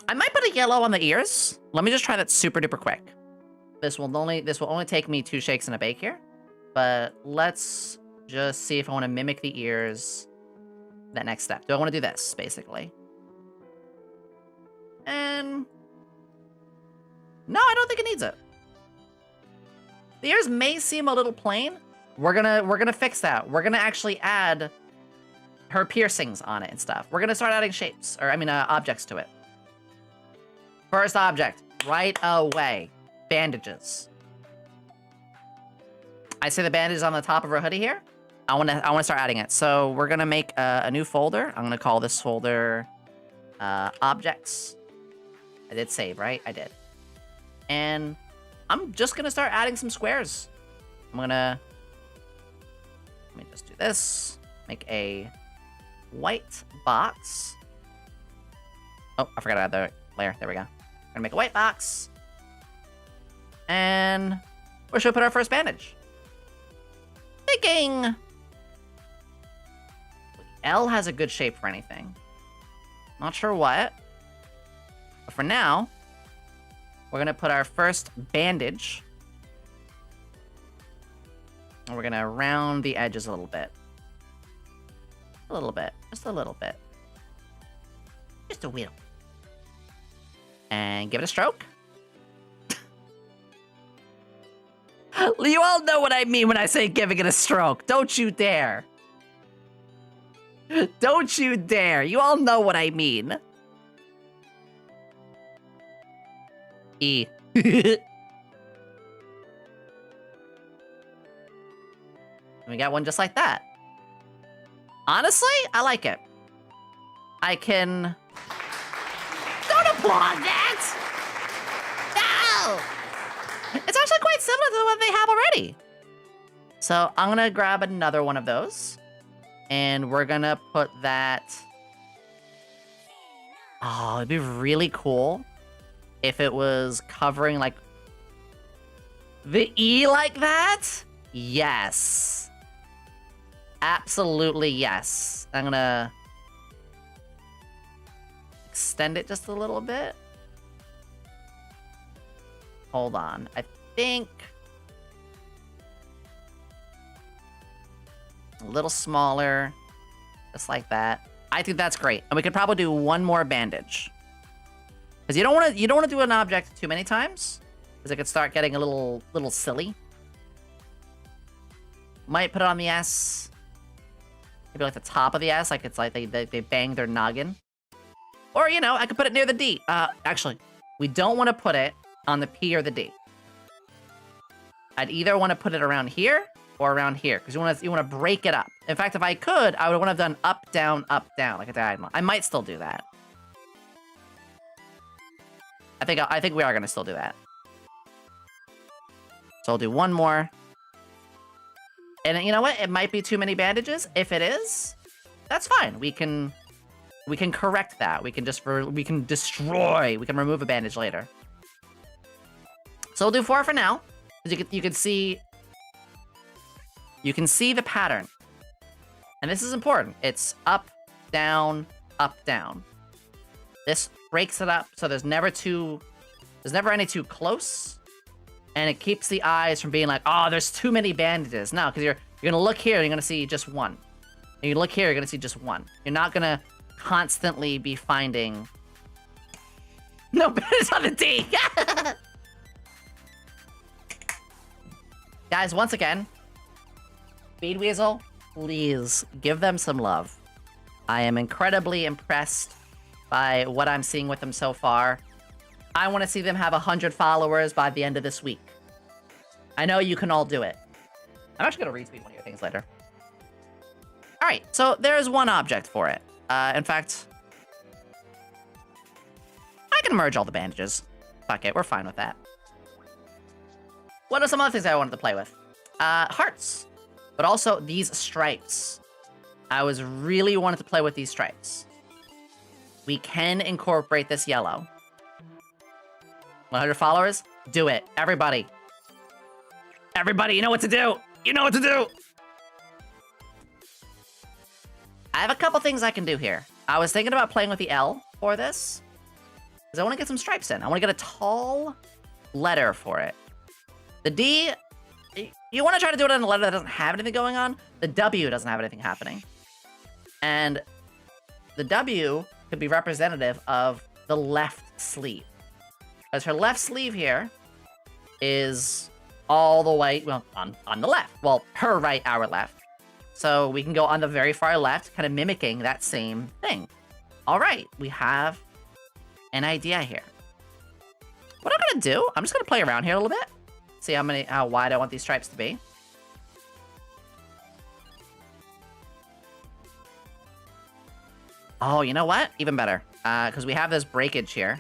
I might put a yellow on the ears. Let me just try that super duper quick. This will only take me 2 shakes and a bake here. But let's just see if I want to mimic the ears. That next step. Do I want to do this, basically? And no, I don't think it needs it. The ears may seem a little plain. We're gonna fix that. We're gonna actually add her piercings on it and stuff. We're gonna start adding shapes, or I mean, objects to it. First object, right away. Bandages. I see the bandages on the top of her hoodie here. I wanna start adding it. So we're gonna make a new folder. I'm gonna call this folder objects. I did save, right? I did. And I'm just gonna start adding some squares. Let me just do this. Make a white box. Oh, I forgot to add the layer. There we go. We're gonna make a white box. And where should we put our first bandage? Thinking L has a good shape for anything. Not sure what. But for now, we're gonna put our first bandage. And we're gonna round the edges a little bit. A little bit. Just a little bit. Just a little. And give it a stroke. You all know what I mean when I say giving it a stroke. Don't you dare. Don't you dare. You all know what I mean. E. We got one just like that. Honestly, I like it. I can... Don't applaud that! No! It's actually quite similar to the one they have already. So I'm gonna grab another one of those. And we're gonna put that... Oh, it'd be really cool if it was covering, like, the E like that? Yes. Absolutely yes. I'm gonna extend it just a little bit. Hold on. I think a little smaller, just like that. I think that's great. And we could probably do one more bandage. Because you don't want to do an object too many times, because it could start getting a little silly. Might put it on the S. Maybe like the top of the S, like it's like they banged their noggin. Or, you know, I could put it near the D. Actually, we don't want to put it on the P or the D. I'd either want to put it around here or around here, because you want to break it up. In fact, if I could, I would want to have done up, down, like a diagonal. I might still do that. I think we are going to still do that. So I'll do one more. And you know what? It might be too many bandages. If it is, that's fine. We can correct that. We can destroy. We can remove a bandage later. So we'll do 4 for now. You can see the pattern. And this is important. It's up, down, up, down. This breaks it up so there's never any too close. And it keeps the eyes from being like, oh, there's too many bandages. No, because you're gonna look here and you're gonna see just one. And you look here, you're gonna see just one. You're not gonna constantly be finding. No, but it's on the D. Guys, once again, Speed Weasel, please give them some love. I am incredibly impressed by what I'm seeing with them so far. I want to see them have 100 followers by the end of this week. I know you can all do it. I'm actually going to retweet one of your things later. All right, so there's one object for it. In fact, I can merge all the bandages. Fuck it, we're fine with that. What are some other things I wanted to play with? Hearts, but also these stripes. I was really wanted to play with these stripes. We can incorporate this yellow. 100 followers? Do it. Everybody. Everybody, you know what to do. You know what to do. I have a couple things I can do here. I was thinking about playing with the L for this, because I want to get some stripes in. I want to get a tall letter for it. The D, you want to try to do it on a letter that doesn't have anything going on. The W doesn't have anything happening. And the W could be representative of the left sleeve. Because her left sleeve here is all the way, well, on the left. Well, her right, our left. So we can go on the very far left, kind of mimicking that same thing. All right, we have an idea here. What I'm gonna do, I'm just gonna play around here a little bit. See how wide I want these stripes to be. Oh, you know what? Even better. Because we have this breakage here.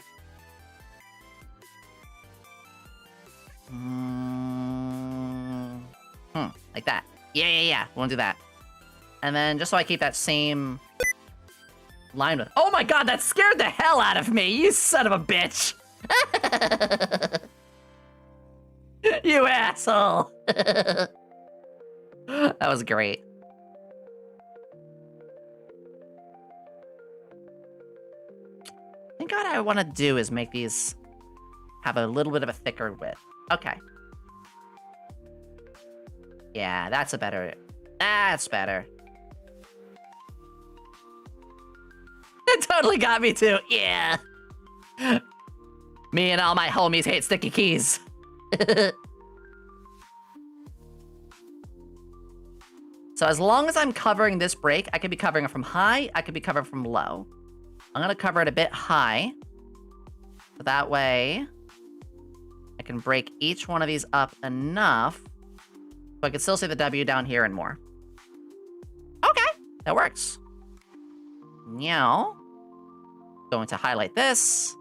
Like that. Yeah. We want to do that. And then just so I keep that same line with... Oh my god, that scared the hell out of me, you son of a bitch! You asshole! That was great. I think what I want to do is make these have a little bit of a thicker width. Okay. Yeah, that's better. It totally got me too, yeah. Me and all my homies hate sticky keys. So as long as I'm covering this break, I could be covering it from high, I could be covering from low. I'm gonna cover it a bit high. So that way, I can break each one of these up enough so I can still see the W down here and more. Okay, that works. Now, going to highlight this.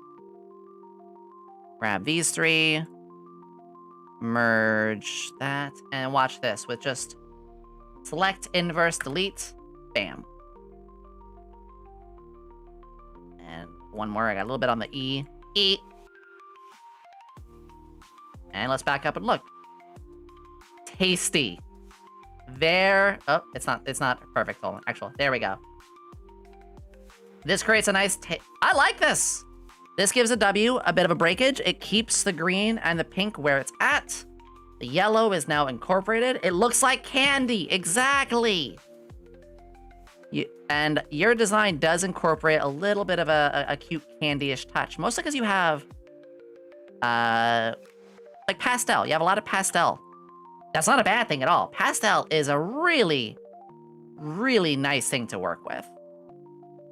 Grab these three. Merge that. And watch this with just select, inverse, delete. Bam. And one more. I got a little bit on the E. E. And let's back up and look. Tasty. There. Oh, it's not perfect. Hold on. Actually, there we go. This creates a nice I like this. This gives a W a bit of a breakage. It keeps the green and the pink where it's at. The yellow is now incorporated. It looks like candy. Exactly. And your design does incorporate a little bit of a cute candy-ish touch. Mostly because you have like pastel. You have a lot of pastel. That's not a bad thing at all. Pastel is a really, really nice thing to work with.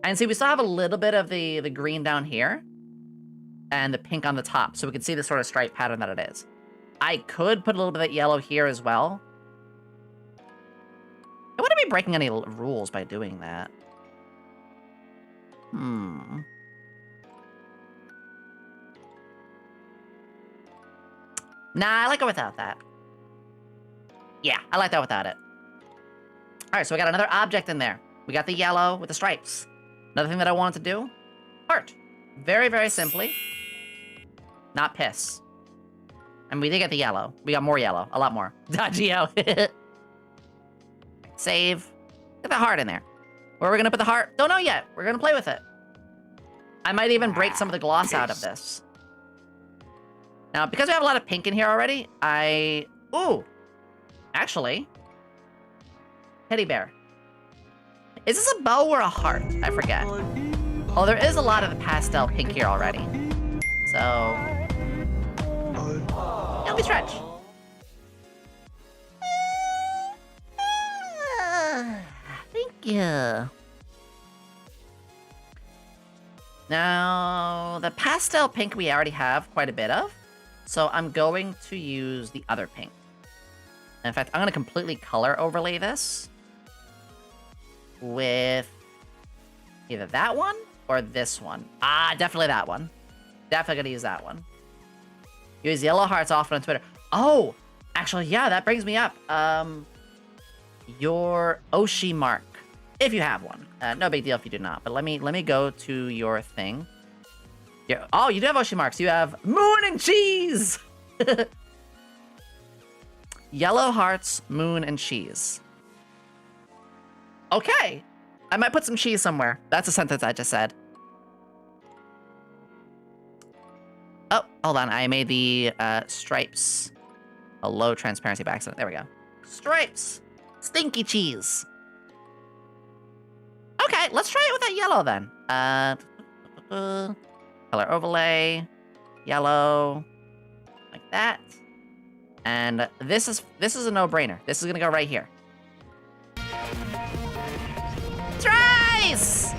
And see, we still have a little bit of the green down here and the pink on the top, so we can see the sort of stripe pattern that it is. I could put a little bit of yellow here as well. I wouldn't be breaking any rules by doing that. Nah, I like it without that. Yeah, I like that without it. All right, so we got another object in there. We got the yellow with the stripes. Another thing that I wanted to do, heart. Very, very simply, not piss. And we did get the yellow. We got more yellow. A lot more. Geo. Save. Get the heart in there. Where are we gonna put the heart? Don't know yet. We're gonna play with it. I might even break some of the gloss out of this. Now, because we have a lot of pink in here already, ooh. Actually. Teddy bear. Is this a bow or a heart? I forget. Oh, there is a lot of the pastel pink here already. So... Help me stretch. Thank you. Now, the pastel pink we already have quite a bit of, so I'm going to use the other pink. In fact, I'm going to completely color overlay this with either that one or this one. Definitely that one. Definitely going to use that one. Use yellow hearts often on Twitter. Oh, actually, yeah, that brings me up. Your Oshi mark, if you have one. No big deal if you do not. But let me go to your thing. Oh, you do have Oshi marks. You have moon and cheese. Yellow hearts, moon, and cheese. Okay, I might put some cheese somewhere. That's a sentence I just said. Oh, hold on. I made the stripes a low transparency by accident. There we go. Stripes. Stinky cheese. Okay, let's try it with that yellow then. Color overlay. Yellow. Like that. And this is a no-brainer. This is gonna go right here. Trice!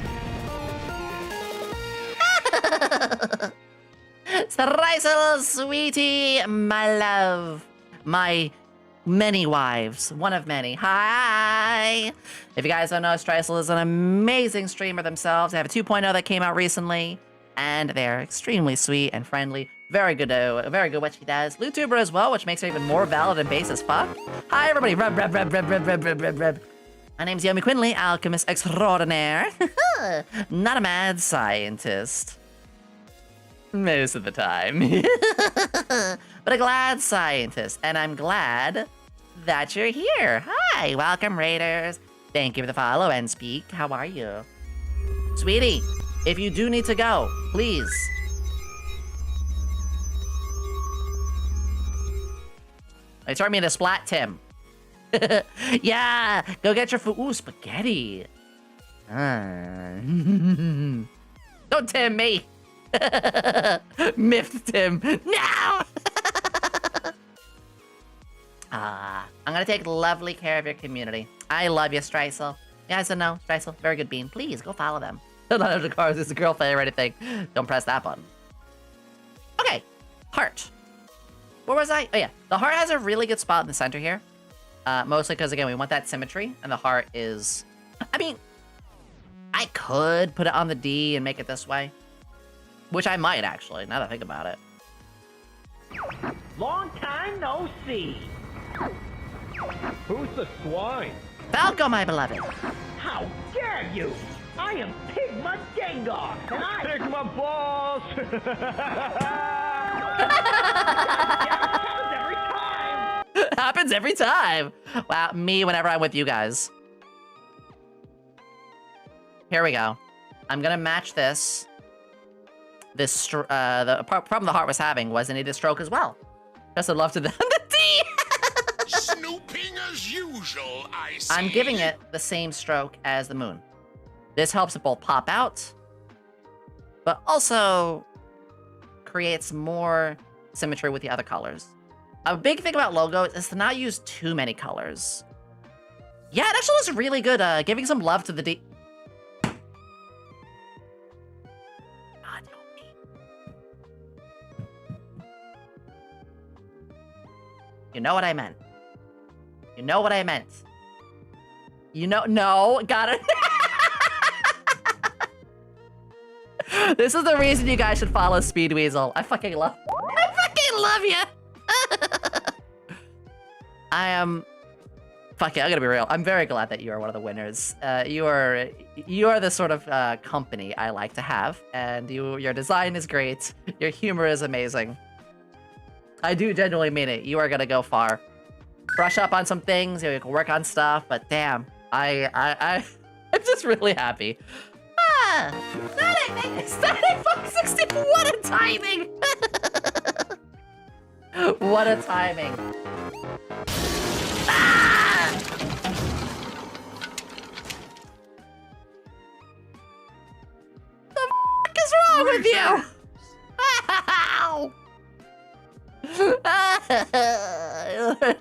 Streisel, sweetie, my love, my many wives, one of many. Hi! If you guys don't know, Streisel is an amazing streamer themselves. They have a 2.0 that came out recently, and they're extremely sweet and friendly. Very good what she does. Vtuber as well, which makes her even more valid and base as fuck. Hi everybody, rub. My name's Yomi Quinnley, alchemist extraordinaire. Not a mad scientist. Most of the time. But a glad scientist, and I'm glad that you're here. Hi, welcome raiders. Thank you for the follow and speak. How are you? Sweetie, if you do need to go, please. They turned me into Splat Tim. Yeah, go get your food. Ooh, spaghetti. Don't Tim me. Miffed Tim. No! I'm gonna take lovely care of your community. I love you, Streisel. You guys don't know, Streisel, very good bean. Please, go follow them. Not under the cars, it's a girl thing or anything. Don't press that button. Okay, heart. Where was I? Oh yeah, the heart has a really good spot in the center here. Mostly because, again, we want that symmetry, and the heart is... I mean, I could put it on the D and make it this way. Which I might, actually, now that I think about it. Long time no see. Who's the swine? Falco, my beloved. How dare you! I am Pigma Gengar, and I... Pigma balls! Happens every time. Wow, me whenever I'm with you guys. Here we go. I'm gonna match this. The problem the heart was having was it needed a stroke as well. Just I'd love to the D. Snooping as usual, I see. I'm giving it the same stroke as the moon. This helps it both pop out, but also creates more symmetry with the other colors. A big thing about logos is to not use too many colors. Yeah, it actually looks really good. Giving some love to the D. God, help me. You know what I meant. You know what I meant. You know, no, got it. This is the reason you guys should follow Speed Weasel. I fucking love you. I am... Fuck it, I'm gonna be real. I'm very glad that you are one of the winners. You are the sort of company I like to have, and your design is great. Your humor is amazing. I do genuinely mean it. You are gonna go far. Brush up on some things, you can work on stuff, but damn, I'm just really happy. Ah, static fuck 60. What a timing! What a timing! Ah! The fuck is wrong with you? Ow!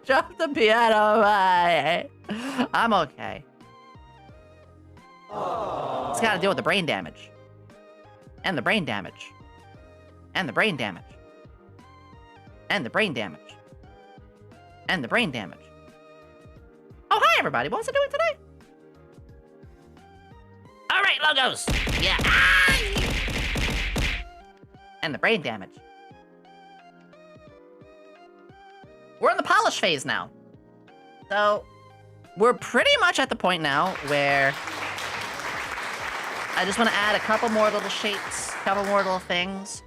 Drop the piano. I'm okay. It's gotta deal with the brain damage. And the brain damage. And the brain damage. And the brain damage. And the brain damage. Oh, hi everybody. What's it doing today? Alright, logos. Yeah. Ah! And the brain damage. We're in the polish phase now. So, we're pretty much at the point now where I just want to add a couple more little shapes, a couple more little things.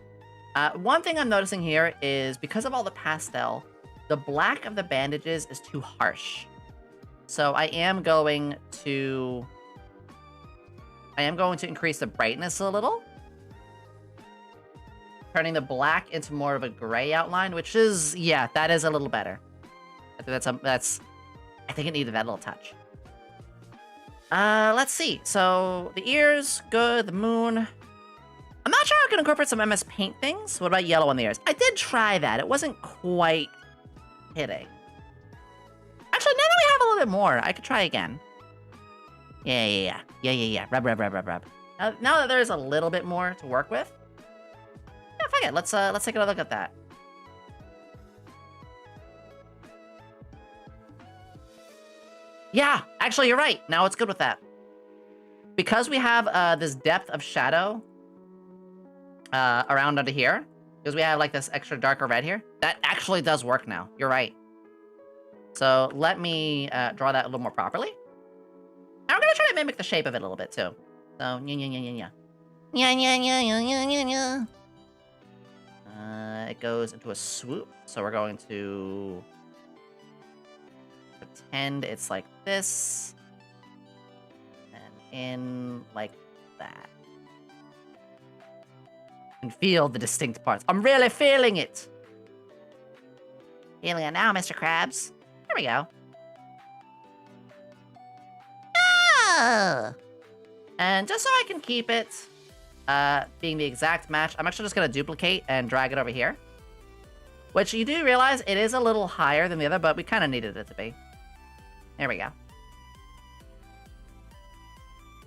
One thing I'm noticing here is because of all the pastel, the black of the bandages is too harsh. So I am going to increase the brightness a little. Turning the black into more of a gray outline, which is, yeah, that is a little better. I think I think it needed that little touch. Let's see. So the ears, good. The moon. I'm not sure I can incorporate some MS Paint things. What about yellow on the ears? I did try that. It wasn't quite hitting. Actually, now that we have a little bit more, I could try again. Yeah. Rub. Now that there's a little bit more to work with. Yeah, fuck it. Let's take a look at that. Yeah, actually, you're right. Now it's good with that. Because we have this depth of shadow around under here, because we have like this extra darker red here, that actually does work now. You're right. So let me draw that a little more properly. And we're gonna try to mimic the shape of it a little bit too. So yeah. It goes into a swoop, so we're going to pretend it's like this, and in like that. And feel the distinct parts. I'm really feeling it. Feeling it now, Mr. Krabs. There we go. Ah! And just so I can keep it being the exact match, I'm actually just going to duplicate and drag it over here. Which you do realize it is a little higher than the other, but we kind of needed it to be. There we go.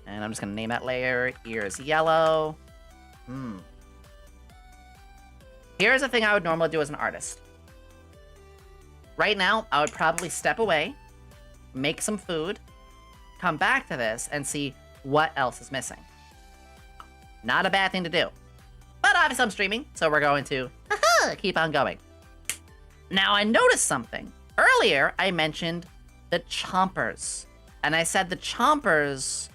And I'm just going to name that layer. Ears yellow. Here's a thing I would normally do as an artist. Right now, I would probably step away, make some food, come back to this, and see what else is missing. Not a bad thing to do. But obviously I'm streaming, so we're going to keep on going. Now, I noticed something. Earlier, I mentioned the chompers. And I said the chompers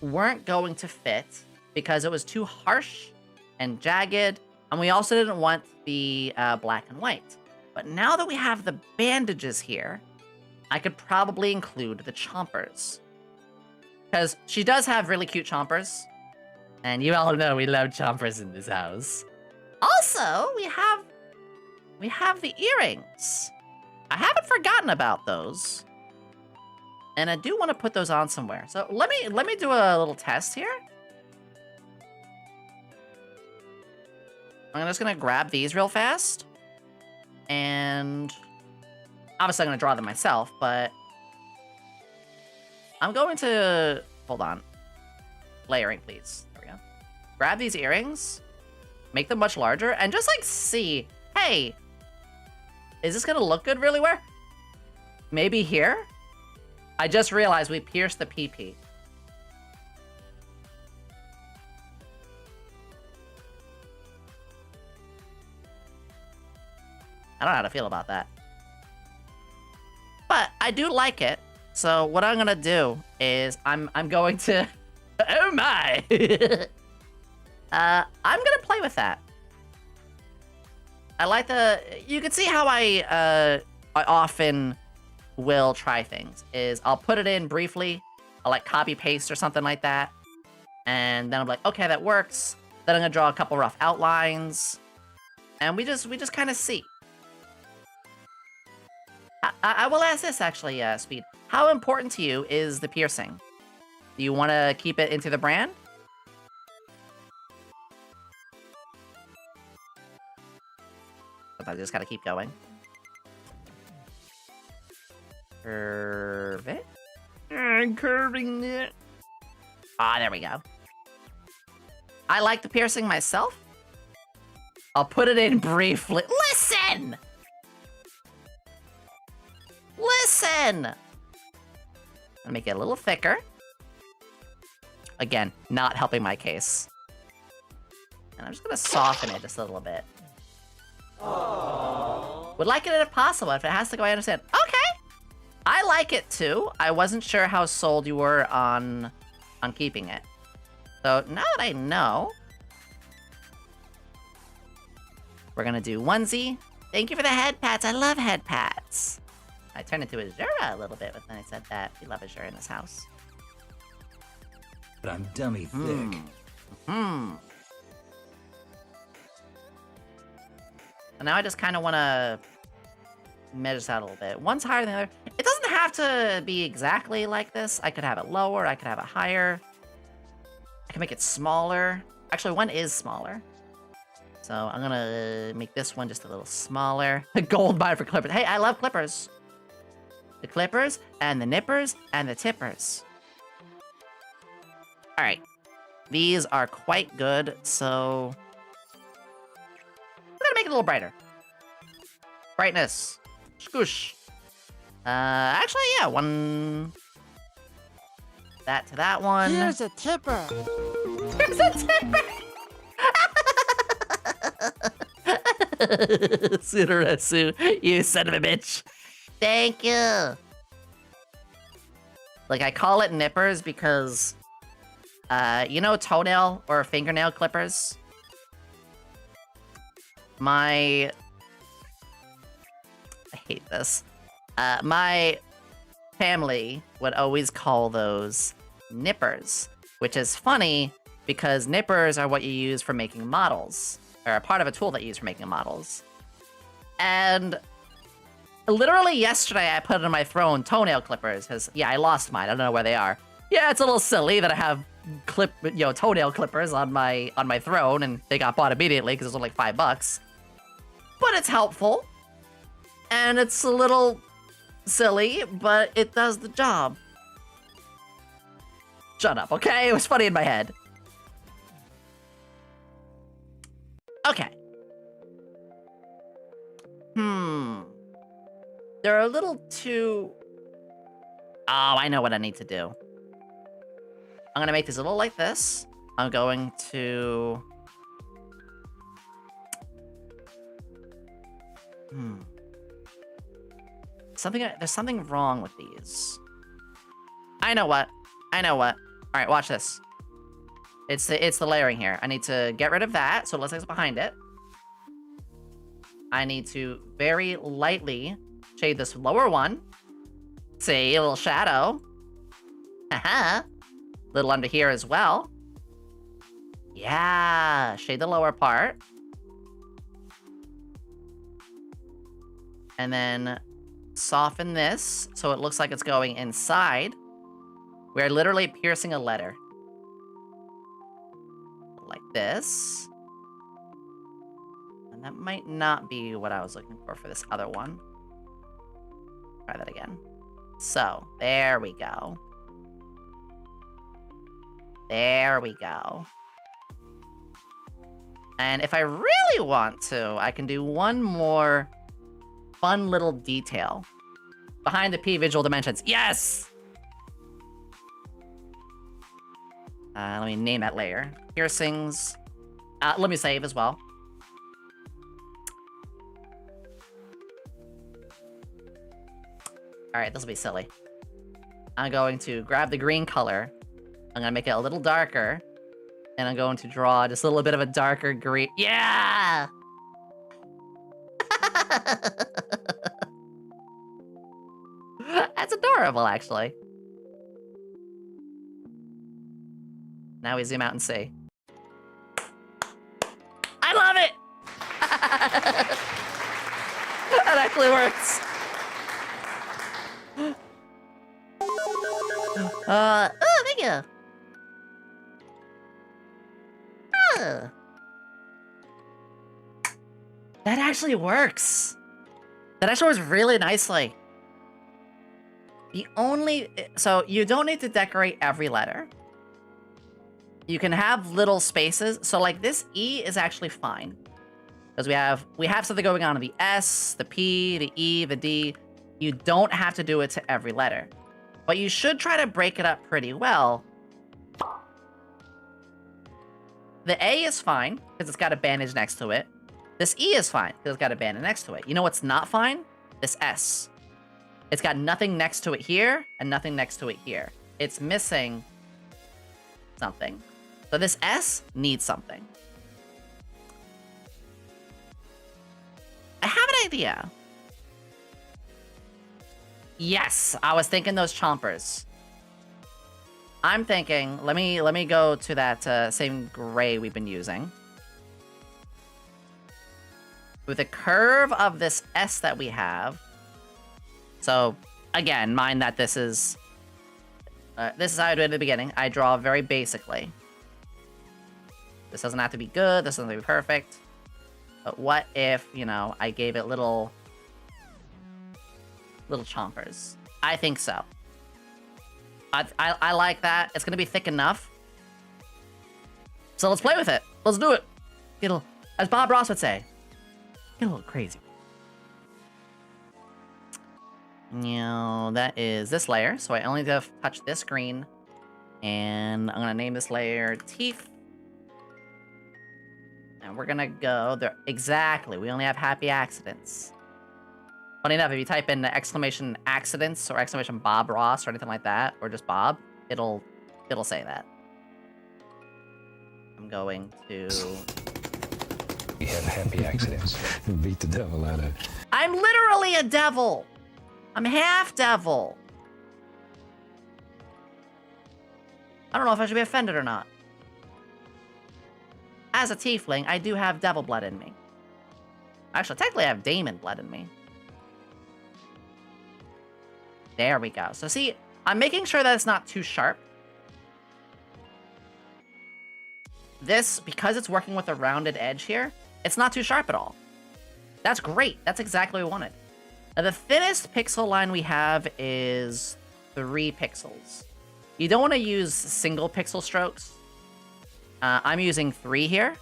weren't going to fit because it was too harsh and jagged. And we also didn't want the black and white. But now that we have the bandages here, I could probably include the chompers. Because she does have really cute chompers. And you all know we love chompers in this house. Also, we have the earrings. I haven't forgotten about those. And I do want to put those on somewhere. So let me do a little test here. I'm just gonna grab these real fast. And obviously I'm gonna draw them myself, but I'm going to, hold on. Layering, please. There we go. Grab these earrings, make them much larger, and just like see, hey, is this gonna look good really where? Maybe here? I just realized we pierced the PP. I don't know how to feel about that. But I do like it. So what I'm gonna do is I'm going to oh my I'm gonna play with that. I like the... You can see how I often will try things. Is I'll put it in briefly. I'll like copy paste or something like that. And then I'm like, okay, that works. Then I'm gonna draw a couple rough outlines. And we just kind of see. I will ask this actually, Speed. How important to you is the piercing? Do you want to keep it into the brand? I just gotta keep going. Curve it. Curving it. Ah, there we go. I like the piercing myself. I'll put it in briefly. Listen! Listen! I'll make it a little thicker. Again, not helping my case. And I'm just gonna soften it just a little bit. Aww. Would like it if possible. If it has to go, I understand. Okay! I like it too. I wasn't sure how sold you were on keeping it. So now that I know, we're gonna do onesie. Thank you for the head pats. I love head pats. I turned into a Zura a little bit when I said that. We love a Zura in this house. But I'm dummy thick. And now I just kind of want to measure this out a little bit. One's higher than the other. It doesn't have to be exactly like this. I could have it lower. I could have it higher. I can make it smaller. Actually, one is smaller. So I'm going to make this one just a little smaller. Gold mine for clippers. Hey, I love clippers. The clippers and the nippers and the tippers. All right. These are quite good, so we're gonna make it a little brighter. Brightness. Scoosh. Actually, yeah, one. That to that one. Here's a tipper. Here's a tipper. Sudarasu, you son of a bitch. Thank you. Like, I call it nippers because, you know toenail or fingernail clippers? I hate this. My family would always call those nippers, which is funny because nippers are what you use for making models, or a part of a tool that you use for making models. And literally yesterday I put on my throne toenail clippers, because, yeah, I lost mine. I don't know where they are. Yeah, it's a little silly that I have toenail clippers on my throne, and they got bought immediately because it was only like $5. But it's helpful. And it's a little silly, but it does the job. Shut up, okay? It was funny in my head. Okay. They're a little too... Oh, I know what I need to do. I'm gonna make this a little like this. I'm going to... There's something wrong with these. I know what. All right, watch this. It's the layering here. I need to get rid of that, so it looks like it's behind it. I need to very lightly shade this lower one. See, a little shadow. Haha. Little under here as well. Yeah, shade the lower part. And then soften this so it looks like it's going inside. We're literally piercing a letter. Like this. And that might not be what I was looking for this other one. Try that again. So, there we go. There we go. And if I really want to, I can do one more fun little detail. Behind the P visual dimensions. Yes! Let me name that layer. Piercings. Let me save as well. Alright, this will be silly. I'm going to grab the green color. I'm going to make it a little darker. And I'm going to draw just a little bit of a darker green. Yeah! That's adorable, actually. Now we zoom out and see. I love it! That actually works. Oh, thank you. That actually works. That actually works really nicely. So you don't need to decorate every letter. You can have little spaces. So like this E is actually fine. Because we have something going on in the S, the P, the E, the D. You don't have to do it to every letter. But you should try to break it up pretty well. The A is fine, because it's got a bandage next to it. This E is fine, because it's got a bandage next to it. You know what's not fine? This S. It's got nothing next to it here, and nothing next to it here. It's missing something. So this S needs something. I have an idea. Yes, I was thinking those chompers. I'm thinking, let me go to that same gray we've been using. With the curve of this S that we have. So, again, mind that this is how I do it at the beginning. I draw very basically. This doesn't have to be good, this doesn't have to be perfect. But what if, you know, I gave it little chompers? I think so. I like that. It's gonna be thick enough. So let's play with it. Let's do it. Get a little, as Bob Ross would say, get a little crazy. No, that is this layer. So I only need to touch this green. And I'm gonna name this layer Teeth. And we're gonna go there. Exactly. We only have happy accidents. Funny enough, if you type in exclamation accidents or exclamation Bob Ross or anything like that, or just Bob, it'll say that. I'm going to... We have happy accidents. Beat the devil out of it. I'm literally a devil! I'm half devil! I don't know if I should be offended or not. As a tiefling, I do have devil blood in me. Actually, technically I have demon blood in me. There we go. So see, I'm making sure that it's not too sharp. This, because it's working with a rounded edge here, it's not too sharp at all. That's great. That's exactly what we wanted. Now, the thinnest pixel line we have is 3 pixels. You don't want to use single pixel strokes. I'm using 3 here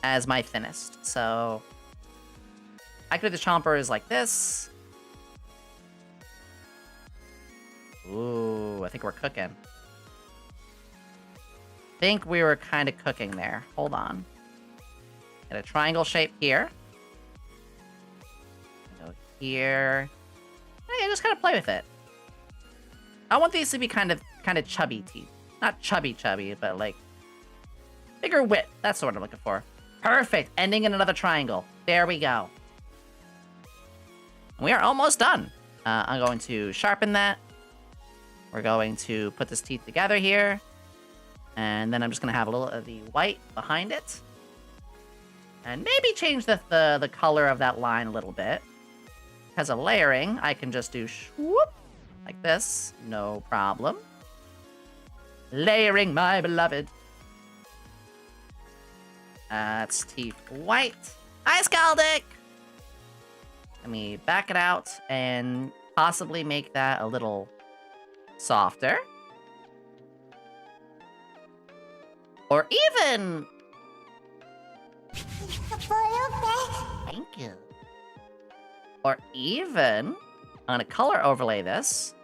as my thinnest. So I could do the chompers like this. Ooh, I think we're cooking. Think we were kind of cooking there. Hold on. Get a triangle shape here. Go here. Yeah, just kind of play with it. I want these to be kind of chubby teeth. Not chubby, but like bigger width. That's the word I'm looking for. Perfect. Ending in another triangle. There we go. We are almost done. I'm going to sharpen that. We're going to put this teeth together here. And then I'm just going to have a little of the white behind it. And maybe change the color of that line a little bit. Because of layering, I can just do swoop like this. No problem. Layering, my beloved. That's teeth white. Hi, Scaldic! Let me back it out and possibly make that a little softer. Or even... Thank you. Or even, I'm gonna color overlay this.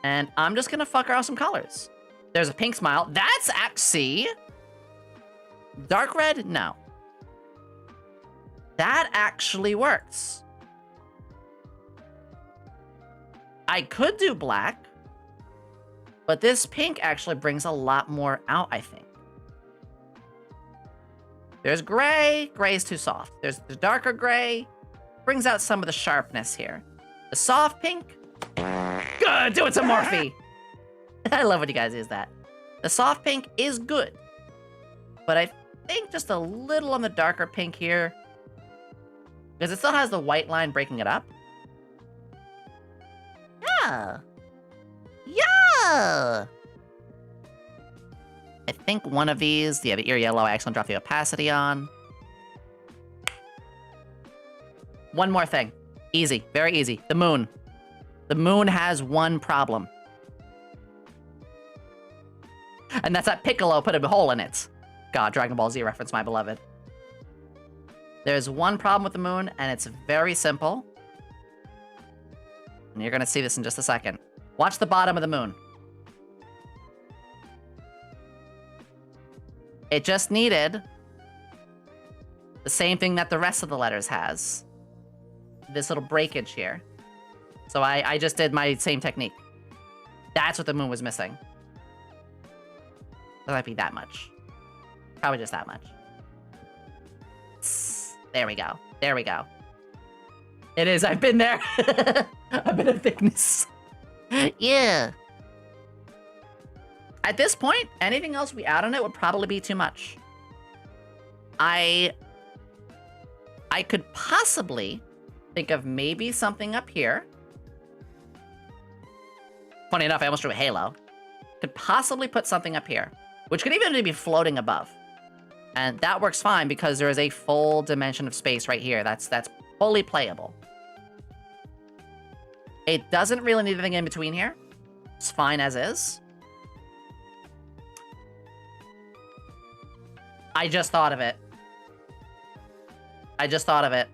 And I'm just gonna fuck around with some colors. There's a pink smile. That's actually... Dark red? No. That actually works. I could do black. But this pink actually brings a lot more out, I think. There's gray. Gray is too soft. There's darker gray. brings out some of the sharpness here. The soft pink, good, do it to Morphe. I love when you guys use that. The soft pink is good, but I think just a little on the darker pink here, because it still has the white line breaking it up. Yeah. Yeah. I think one of these, yeah, the ear yellow, I actually dropped the opacity on. One more thing. Easy, very easy. The moon. The moon has one problem. And that's that Piccolo put a hole in it. God, Dragon Ball Z reference, my beloved. There's one problem with the moon, and it's very simple. And you're gonna see this in just a second. Watch the bottom of the moon. It just needed the same thing that the rest of the letters has. This little breakage here. So I just did my same technique. That's what the moon was missing. It might be that much. Probably just that much. There we go. There we go. It is. I've been there. A bit of thickness. Yeah. At this point, anything else we add on it would probably be too much. I could possibly think of maybe something up here. Funny enough, I almost drew a halo. Could possibly put something up here, which could even be floating above. And that works fine because there is a full dimension of space right here. That's fully playable. It doesn't really need anything in between here. It's fine as is. I just thought of it. I just thought of it.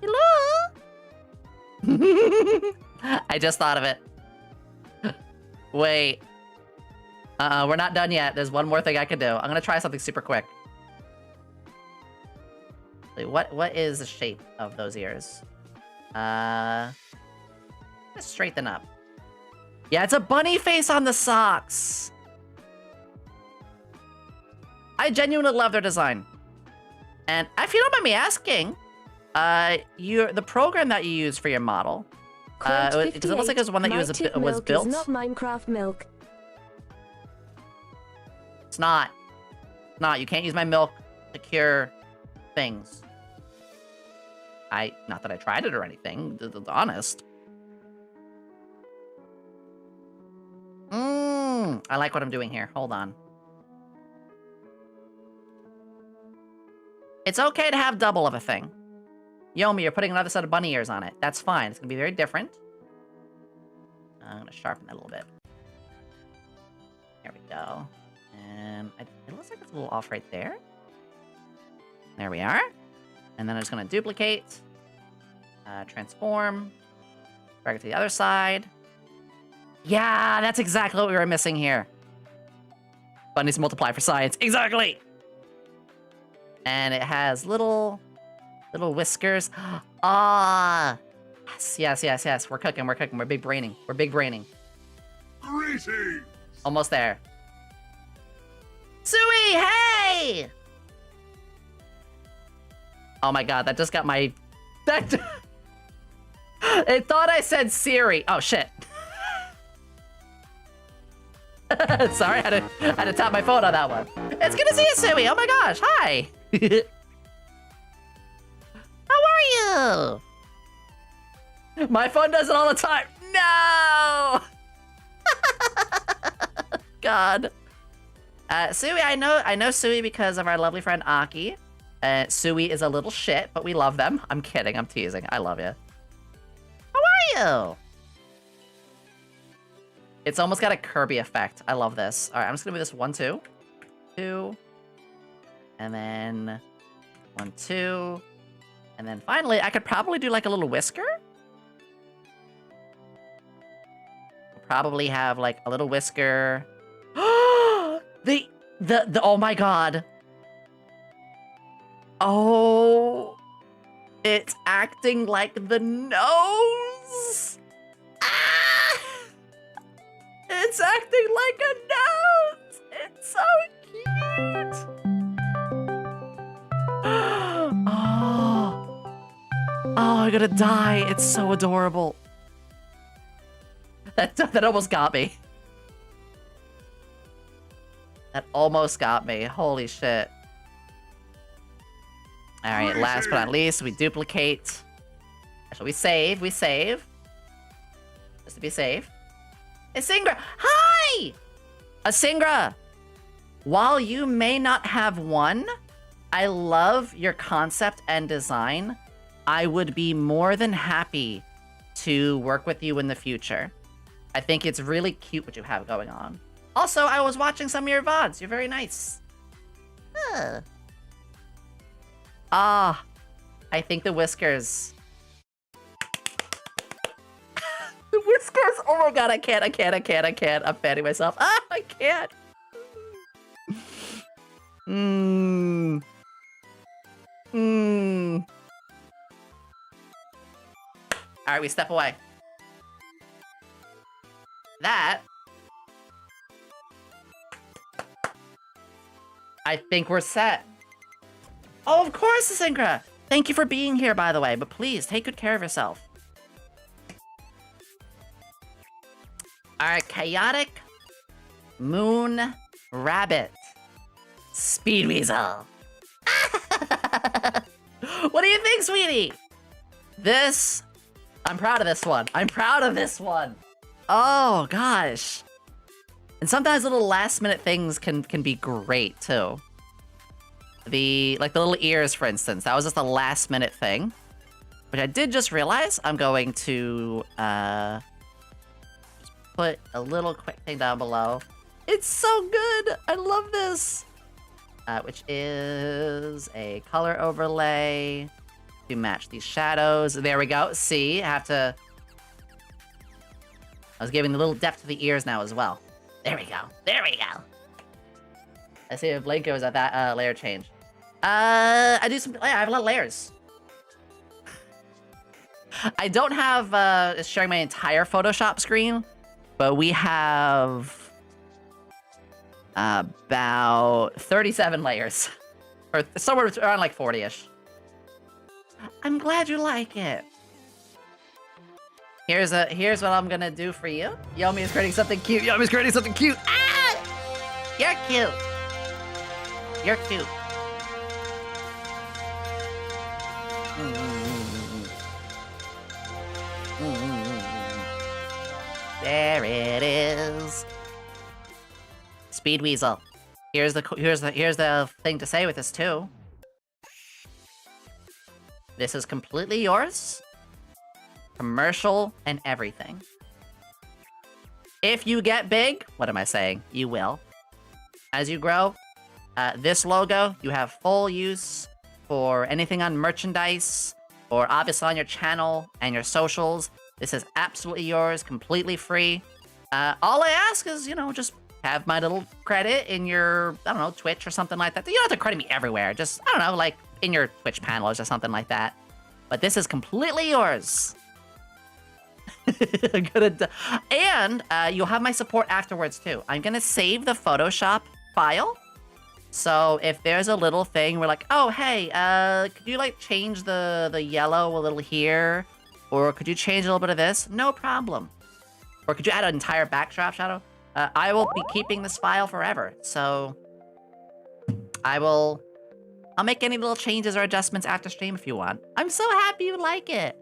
Hello? I just thought of it. Wait. We're not done yet. There's one more thing I could do. I'm gonna try something super quick. Wait, what is the shape of those ears? Let's straighten up. Yeah, it's a bunny face on the socks. I genuinely love their design. And if you don't mind me asking, the program that you use for your model, because it looks like it was one that was built. Is not Minecraft milk. It's not. It's not. You can't use my milk to cure things. Not that I tried it or anything, to be honest. I like what I'm doing here. Hold on. It's okay to have double of a thing. Yomi, you're putting another set of bunny ears on it. That's fine. It's gonna be very different. I'm gonna sharpen that a little bit. There we go. And it looks like it's a little off right there. There we are. And then I'm just gonna duplicate, transform, drag it to the other side. Yeah, that's exactly what we were missing here. Bunnies multiply for science. Exactly! And it has little whiskers. Ah! Yes. We're cooking. We're big braining. We're big braining. Greetings! Almost there. Sui, hey! Oh my god, that just got my... It thought I said Siri. Oh, shit. Sorry, I had to tap my phone on that one. It's good to see you, Sui. Oh my gosh, hi. How are you? My phone does it all the time. No! God. Sui, I know Sui because of our lovely friend Aki. Sui is a little shit, but we love them. I'm kidding. I'm teasing. I love you. How are you? It's almost got a Kirby effect. I love this. All right, I'm just gonna move this 1, 2, 2, and then 1, 2, and then finally, I could probably do like a little whisker. Probably have like a little whisker. the oh my god. Oh, it's acting like the nose. Ah! It's acting like a nose. It's so cute. Oh, I'm gonna die. It's so adorable. That almost got me. That almost got me. Holy shit. All right, last but not least, we duplicate. Actually, we save. Just to be safe. Asingra, hi! Asingra, while you may not have won, I love your concept and design. I would be more than happy to work with you in the future. I think it's really cute what you have going on. Also, I was watching some of your VODs. You're very nice. Ah, I think the whiskers. The whiskers! Oh my god, I can't. I'm fanning myself. Ah, I can't. Alright, we step away. That... I think we're set. Oh, of course, Asingra! Thank you for being here, by the way, but please, take good care of yourself. Alright, Chaotic Moon Rabbit. Speed Weasel. What do you think, sweetie? This... I'm proud of this one. Oh, gosh. And sometimes little last-minute things can be great, too. Like the little ears, for instance. That was just a last-minute thing. Which I did just realize. I'm going to, just put a little quick thing down below. It's so good! I love this! Which is a color overlay to match these shadows. There we go. See, I was giving a little depth to the ears now as well. There we go. I see if Blake goes at that layer change. I have a lot of layers. I don't have sharing my entire Photoshop screen, but we have about 37 layers. Or somewhere around like 40-ish. I'm glad you like it. Here's what I'm gonna do for you. Yomi is creating something cute. Ah! You're cute. There it is. Speed Weasel. Here's the thing to say with this too. This is completely yours. Commercial and everything. If you get big, what am I saying? You will. As you grow, this logo, you have full use for anything on merchandise or obviously on your channel and your socials. This is absolutely yours, completely free. All I ask is, just have my little credit in your, I don't know, Twitch or something like that. You don't have to credit me everywhere. Just, I don't know, like in your Twitch panels or something like that. But this is completely yours. And you'll have my support afterwards too. I'm gonna save the Photoshop file. So if there's a little thing where like, oh hey, could you like change the yellow a little here? Or could you change a little bit of this? No problem. Or could you add an entire backdrop shadow? I will be keeping this file forever. So I'll make any little changes or adjustments after stream if you want. I'm so happy you like it.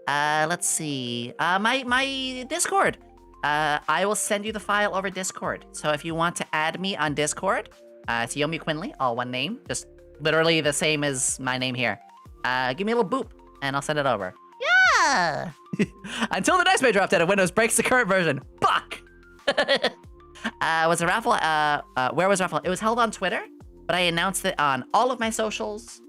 Let's see. My Discord. I will send you the file over Discord. So if you want to add me on Discord, it's Yomi Quinnley, all one name. Just literally the same as my name here. Give me a little boop, and I'll send it over. Yeah! Until the next major update of Windows breaks the current version. Fuck! Was the raffle, where was the raffle? It was held on Twitter, but I announced it on all of my socials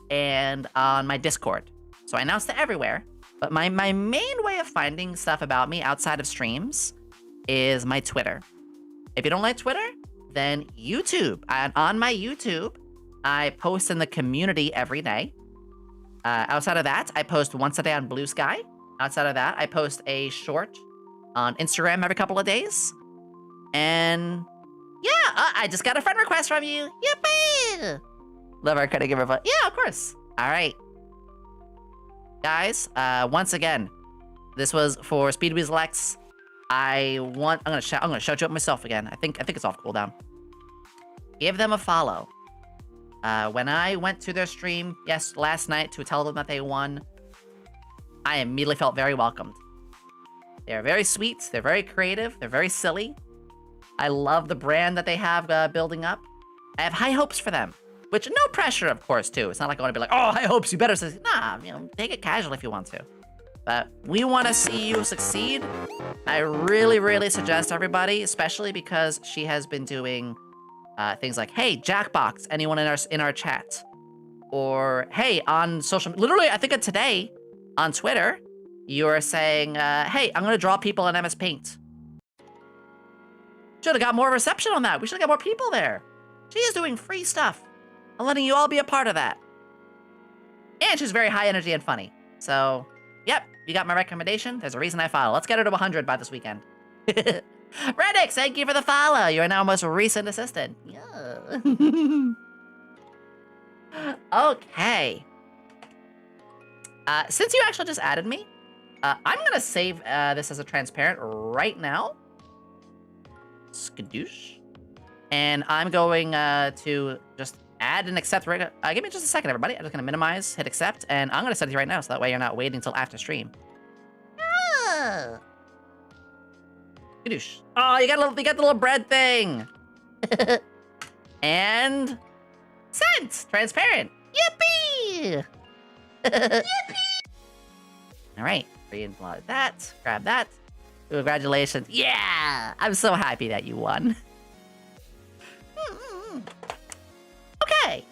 and on my Discord. So I announced it everywhere. But my main way of finding stuff about me outside of streams is my Twitter. If you don't like Twitter, then YouTube. And on my YouTube, I post in the community every day. Outside of that, I post once a day on Blue Sky. Outside of that, I post a short on Instagram every couple of days. And yeah, I just got a friend request from you. Yippee! Love our credit giver. Yeah, of course. All right. guys, once again, this was for Speed Weasel X. I'm gonna shout you up myself again. I think it's off cooldown. Give them a follow. When I went to their stream, last night to tell them that they won, I immediately felt very welcomed. They're very sweet, they're very creative, they're very silly. I love the brand that they have building up. I have high hopes for them, which no pressure, of course, too. It's not like I want to be like, oh, high hopes, you better say, nah, take it casual if you want to. But we want to see you succeed. I really, really suggest everybody, especially because she has been doing things like, hey, Jackbox, anyone in our chat? Or, hey, on social, literally, I think today on Twitter, you are saying, hey, I'm going to draw people in MS Paint. Should have got more reception on that. We should have got more people there. She is doing free stuff. I'm letting you all be a part of that. And she's very high energy and funny. So, yep, you got my recommendation. There's a reason I follow. Let's get her to 100 by this weekend. Redix, thank you for the follow. You are now our most recent assistant. Yeah. Okay. Since you actually just added me, I'm going to save this as a transparent right now. Skadoosh. And I'm going to just add and accept. Give me just a second, everybody. I'm just going to minimize, hit accept, and I'm going to send it right now so that way you're not waiting until after stream. Ah. Skadoosh. Oh, you got the little bread thing. And sent. Transparent. Yippee! Yippee! All right. Re-imply that. Grab that. Congratulations. Yeah! I'm so happy that you won. Okay.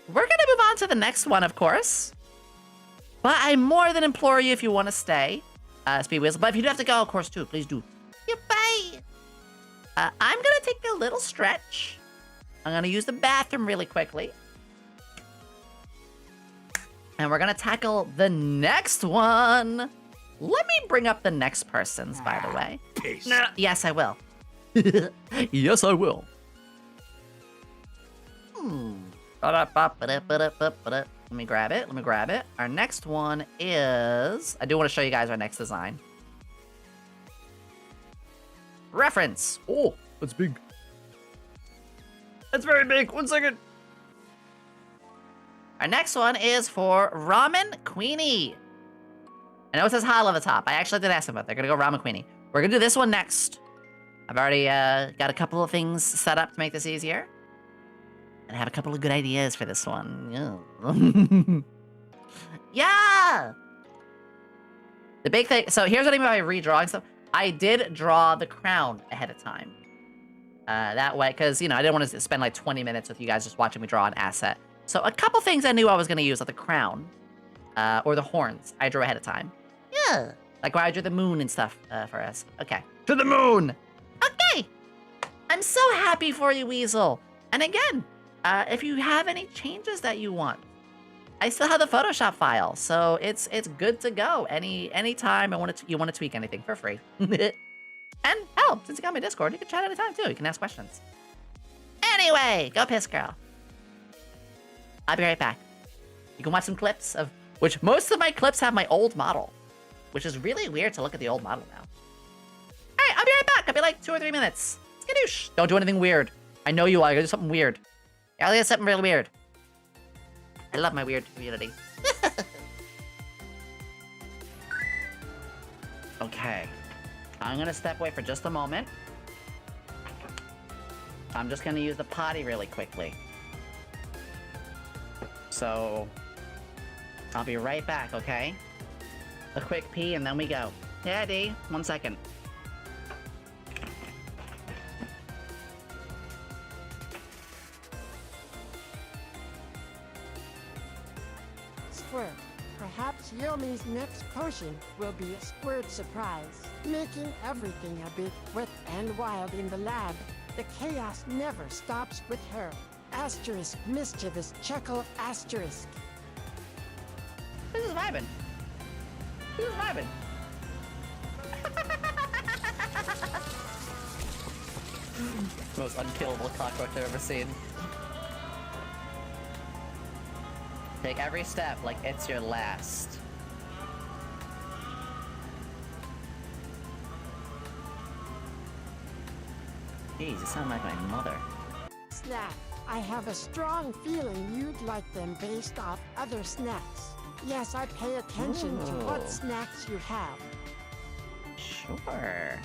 We're gonna move on to the next one, of course. But I more than implore you if you want to stay, Speed Weasel. But if you do have to go, of course, too, please do. Yeah, bye! I'm gonna take a little stretch. I'm gonna use the bathroom really quickly. And we're gonna tackle the next one. Let me bring up the next person's, by the way. No, yes, I will. Yes, I will. Let me grab it. Our next one is... I do want to show you guys our next design. Reference. Oh, that's big. That's very big. 1 second. Our next one is for YomiQuinnley. I know it says Holla on the top. I actually did ask them, but they're gonna go YomiQuinnley. We're gonna do this one next. I've already got a couple of things set up to make this easier. And I have a couple of good ideas for this one. Yeah. Yeah! The big thing, so here's what I mean by redrawing stuff. I did draw the crown ahead of time. That way, because, I didn't want to spend like 20 minutes with you guys just watching me draw an asset. So a couple things I knew I was gonna use, like the crown, or the horns, I drew ahead of time. Yeah. Like where I drew the moon and stuff for us. Okay. To the moon! Okay! I'm so happy for you, Weasel. And again, if you have any changes that you want, I still have the Photoshop file, so it's good to go. Anytime you want to tweak anything for free. And hell, since you got my Discord, you can chat anytime too. You can ask questions. Anyway, go piss, girl. I'll be right back. You can watch some clips of which most of my clips have my old model, which is really weird to look at the old model now. All right, I'll be right back. I'll be like 2 or 3 minutes. Skadoosh. Don't do anything weird. I know you are. You're gonna do something weird. I'll do something really weird. I love my weird community. Okay. I'm gonna step away for just a moment. I'm just gonna use the potty really quickly. So, I'll be right back, okay? A quick pee and then we go. Yeah, D, 1 second. Squirt. Perhaps Yomi's next potion will be a squirt surprise, making everything a bit wet and wild in the lab. The chaos never stops with her. Asterisk mischievous chuckle asterisk. This is vibing. This is vibing. Most unkillable cockroach I've ever seen. Take every step like it's your last. Jeez, you sound like my mother. Snack. I have a strong feeling you'd like them based off other snacks. Yes, I pay attention to Ooh. what snacks you have. Sure.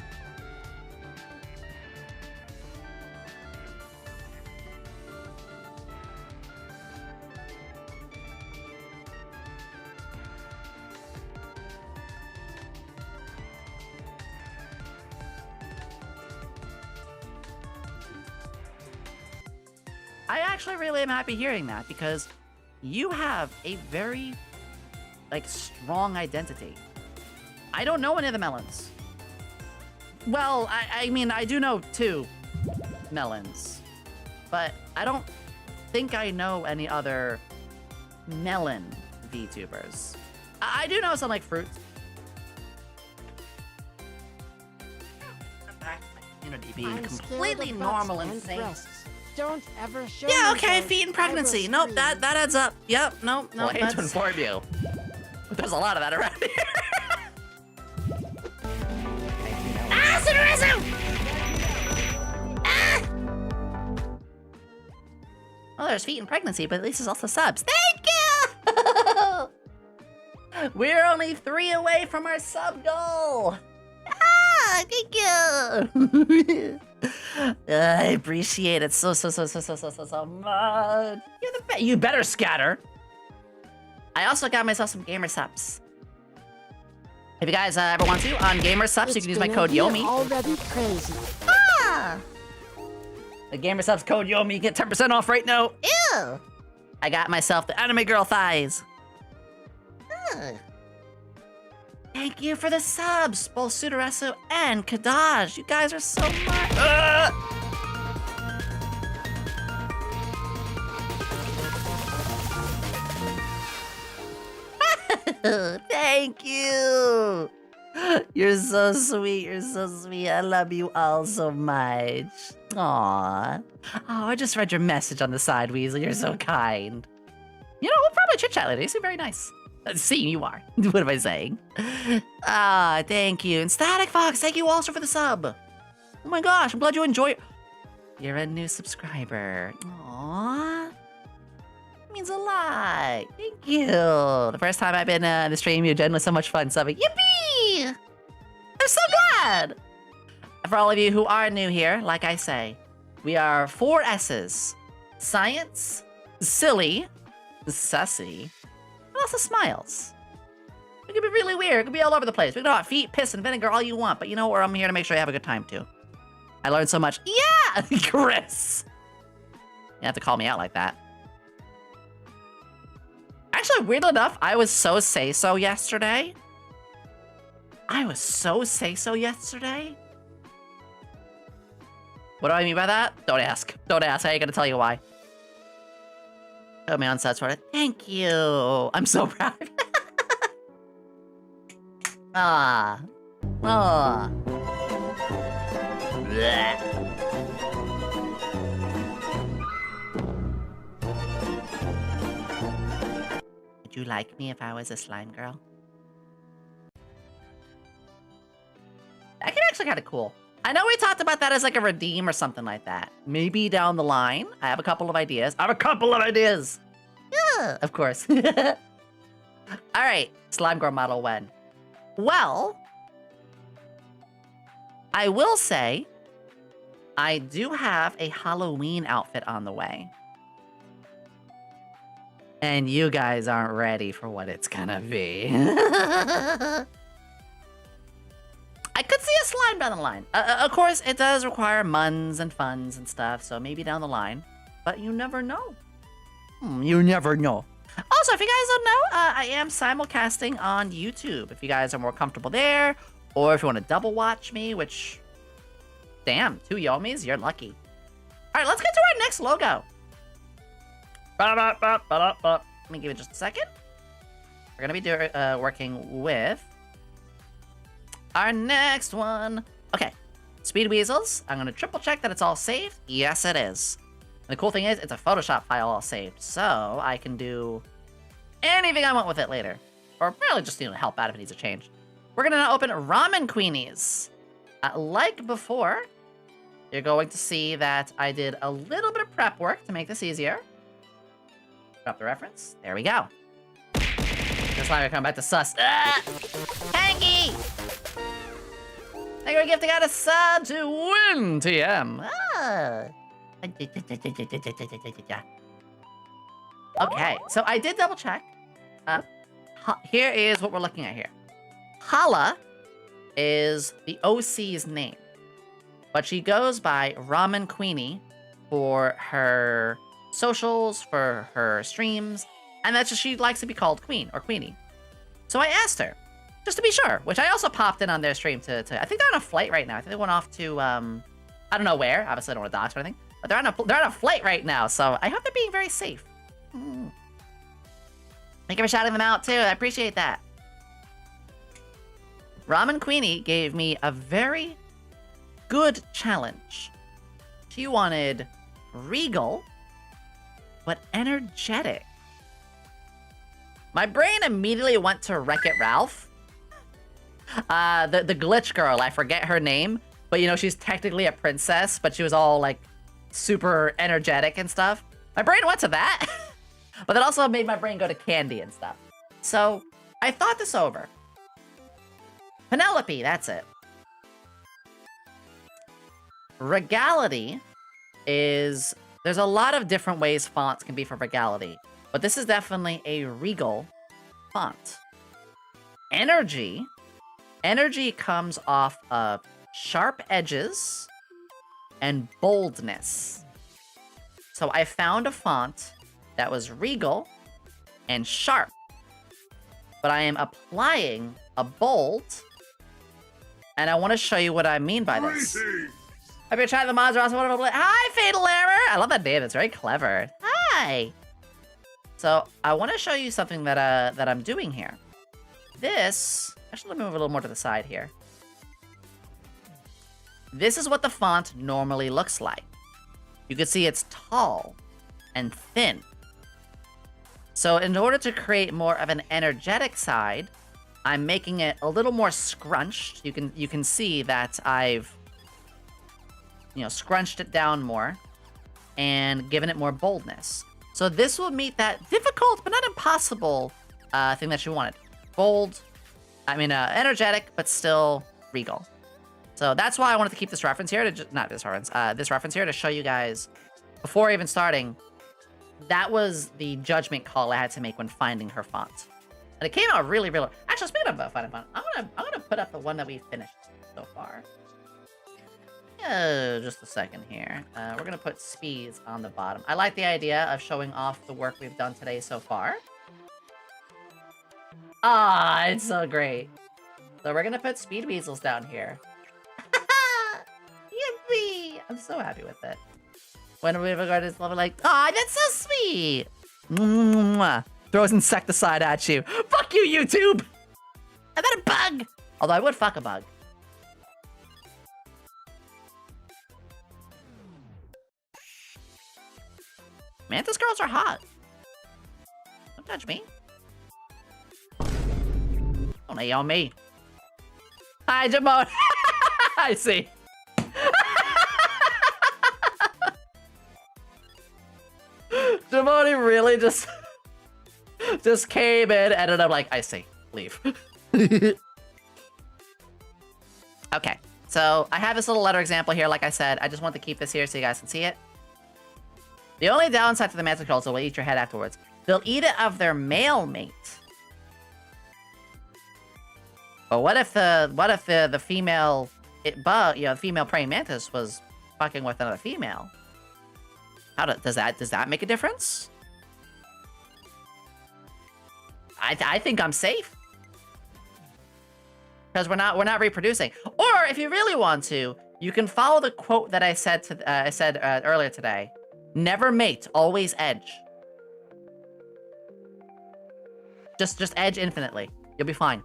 I actually really am happy hearing that because you have a very, like, strong identity. I don't know any of the melons. Well, I mean, I do know 2 melons, but I don't think I know any other melon VTubers. I do know some, like, fruits. Community being I'm scared completely of normal butts and sane. breasts. Don't ever show Yeah, me okay, those. feet and I will pregnancy. Nope, that scream. adds up. Yep, nope, Well, nope. I hate to inform you. There's a lot of that around here. Ah, Cinderella! Ah! Well, there's feet and pregnancy, but at least there's also subs. Thank you! We're only 3 away from our sub goal. Ah, thank you. I appreciate it so much. You're the best. You better scatter. I also got myself some gamer subs. If you guys ever want to, on gamer subs, you It's can use my gonna code be YOMI. Already crazy. Ah! The gamer subs code YOMI, you get 10% off right now. Ew! I got myself the anime girl thighs. Ugh. Thank you for the subs, both Sudaresu and Kadaj. You guys are so much. Thank you. You're so sweet. You're so sweet. I love you all so much. Aw. Oh, I just read your message on the side, Weasel. You're so kind. You know, we'll probably chit chat later. You seem very nice. See, you are. What am I saying? Ah, thank you. And Static Fox, thank you also for the sub. Oh my gosh, I'm glad you enjoy it. You're a new subscriber. Aww. Means a lot. Thank you. The first time I've been in the stream, you're generally so much fun subbing. Yippee! I'm so glad. For all of you who are new here, like I say, we are 4 S's. Science, silly, sussy, and also smiles. It could be really weird. It could be all over the place. We can talk feet, piss, and vinegar all you want, but you know what? I'm here to make sure you have a good time too. I learned so much. Yeah, Chris. You have to call me out like that. Actually, weird enough, I was so say-so yesterday. What do I mean by that? Don't ask. Don't ask. I ain't gonna tell you why. Put me on sets for it. Thank you. I'm so proud. Ah. Ah. Blech. Would you like me if I was a slime girl? That could actually kind of cool. I know we talked about that as like a redeem or something like that. Maybe down the line. I have a couple of ideas. Yeah, of course. All right, slime girl model when? Well, I will say I do have a Halloween outfit on the way. And you guys aren't ready for what it's gonna be. I could see a slime down the line. Of course, it does require muns and funds and stuff, so maybe down the line. But you never know. You never know. Also, if you guys don't know, I am simulcasting on YouTube. If you guys are more comfortable there, or if you want to double watch me, which, damn, 2 Yomis, you're lucky. All right, let's get to our next logo. Let me give it just a second. We're gonna be working with our next one. Okay, Speed Weasels. I'm gonna triple check that it's all saved. Yes, it is. And the cool thing is, it's a Photoshop file all saved, so I can do anything I want with it later. Or really just, help out if it needs a change. We're gonna now open Ramen Queenies. Like before, you're going to see that I did a little bit of prep work to make this easier. Drop the reference. There we go. This time I come back to sus. Ah! Hanky! Thank you for gifting out a sub to win TM. Ah. Okay, so I did double check. Here is what we're looking at here. Hala is the OC's name, but she goes by Yomi Quinnley for her socials, for her streams, and that's just she likes to be called Queen or Queenie. So I asked her, just to be sure, which I also popped in on their stream to I think they're on a flight right now. I think they went off to I don't know where. Obviously, I don't want to dox or anything, but they're on a flight right now. So I hope they're being very safe. Thank you for shouting them out too. I appreciate that. Yomi Quinnley gave me a very good challenge. She wanted regal, but energetic. My brain immediately went to Wreck-It Ralph. The glitch girl, I forget her name, but you know, she's technically a princess, but she was all like super energetic and stuff. My brain went to that, but that also made my brain go to candy and stuff. So I thought this over. Penelope, that's it. Regality is, there's a lot of different ways fonts can be for regality, but this is definitely a regal font. Energy comes off of sharp edges and boldness. So I found a font that was regal and sharp, but I am applying a bold, and I want to show you what I mean by this. Have you tried the mods are also wonderful? Hi, Fatal Error! I love that name, it's very clever. Hi! So, I want to show you something that I'm doing here. This, actually let me move a little more to the side here. This is what the font normally looks like. You can see it's tall and thin. So in order to create more of an energetic side, I'm making it a little more scrunched. You can see that I've, you know, scrunched it down more and given it more boldness. So this will meet that difficult but not impossible thing that you wanted. Bold, energetic, but still regal. So that's why I wanted to keep this reference here to this reference here to show you guys before even starting. That was the judgment call I had to make when finding her font. And it came out really, really... Actually, speaking of finding font, I'm gonna put up the one that we finished so far. Just a second here. We're gonna put Speeds on the bottom. I like the idea of showing off the work we've done today so far. Ah, it's so great. So we're gonna put Speed Weasels down here. Yippee! I'm so happy with it. When we regard this level like, ah, that's so sweet! Mwah. Throws insecticide at you. Fuck you, YouTube! I bet a bug! Although I would fuck a bug. Mantis girls are hot. Don't touch me. Don't lay on me. Hi, Jamon. I see. Jamoni really just came in and ended up like, I see, leave. Okay, so I have this little letter example here. Like I said, I just want to keep this here so you guys can see it. The only downside to the mantis girls is they'll eat your head afterwards. They'll eat it of their male mate. But what if the female the female praying mantis was fucking with another female? Does that make a difference? I think I'm safe. Because we're not reproducing. Or if you really want to, you can follow the quote that I said earlier today. Never mate, always edge. Just edge infinitely. You'll be fine.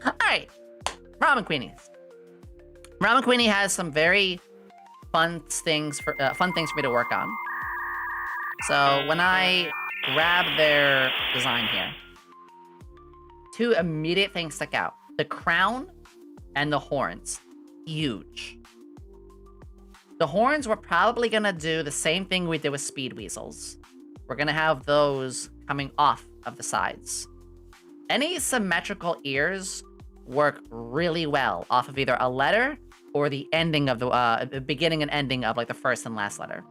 Alright. Yomi Quinnley. Yomi Quinnley has some very fun things for me to work on. So when I grab their design here, two immediate things stick out. The crown and the horns. Huge. The horns, we're probably gonna do the same thing we did with speed weasels. We're gonna have those coming off of the sides. Any symmetrical ears work really well off of either a letter or the ending of the beginning and ending of like the first and last letter.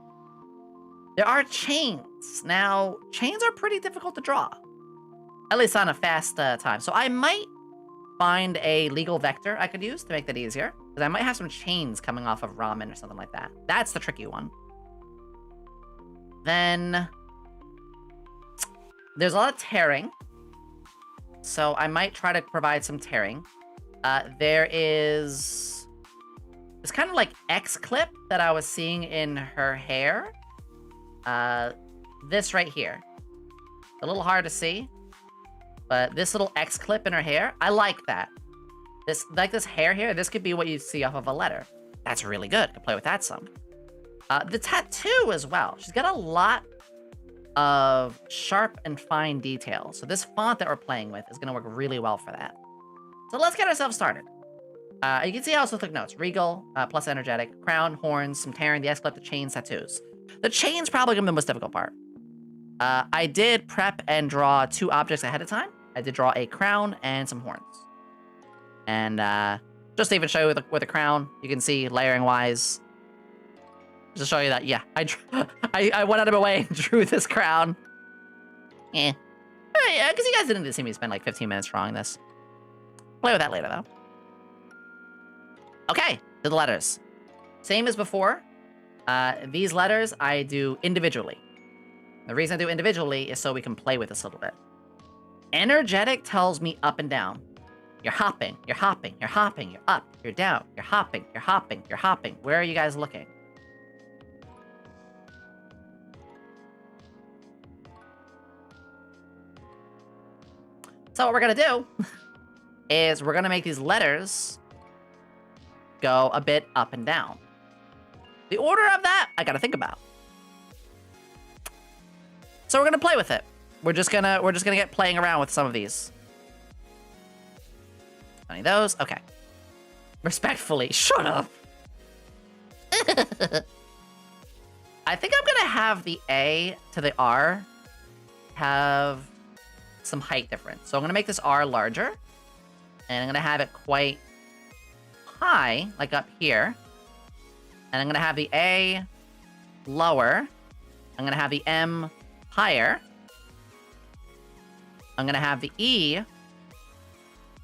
There are chains. Now, chains are pretty difficult to draw, at least on a fast time. So I might find a legal vector I could use to make that easier, because I might have some chains coming off of ramen or something like that. That's the tricky one. Then there's a lot of tearing, so I might try to provide some tearing. There is this kind of like X clip that I was seeing in her hair. This right here. A little hard to see, but this little X clip in her hair, I like that. This, like this hair here, this could be what you see off of a letter. That's really good. Could play with that some. The tattoo as well. She's got a lot of sharp and fine detail. So this font that we're playing with is going to work really well for that. So let's get ourselves started. You can see I also took notes. Regal, plus energetic, crown, horns, some tearing, the X-clip, the chains, tattoos. The chain's probably going to be the most difficult part. I did prep and draw 2 objects ahead of time. I did draw a crown and some horns. And just to even show you with the crown, you can see layering-wise. Just to show you that, yeah, I went out of my way and drew this crown. Yeah, because you guys didn't see me spend like 15 minutes drawing this. Play with that later, though. Okay, to the letters. Same as before. These letters I do individually. The reason I do individually is so we can play with this a little bit. Energetic tells me up and down. You're hopping, you're hopping, you're hopping, you're up, you're down, you're hopping, you're hopping, you're hopping. Where are you guys looking? So what we're gonna do is we're gonna make these letters go a bit up and down. The order of that, I gotta think about. So we're gonna play with it. We're just gonna get playing around with some of these. Any of those? Okay. Respectfully, shut up. I think I'm gonna have the A to the R have some height difference. So I'm gonna make this R larger, and I'm gonna have it quite high, like up here. And I'm gonna have the A lower. I'm gonna have the M higher. I'm gonna have the E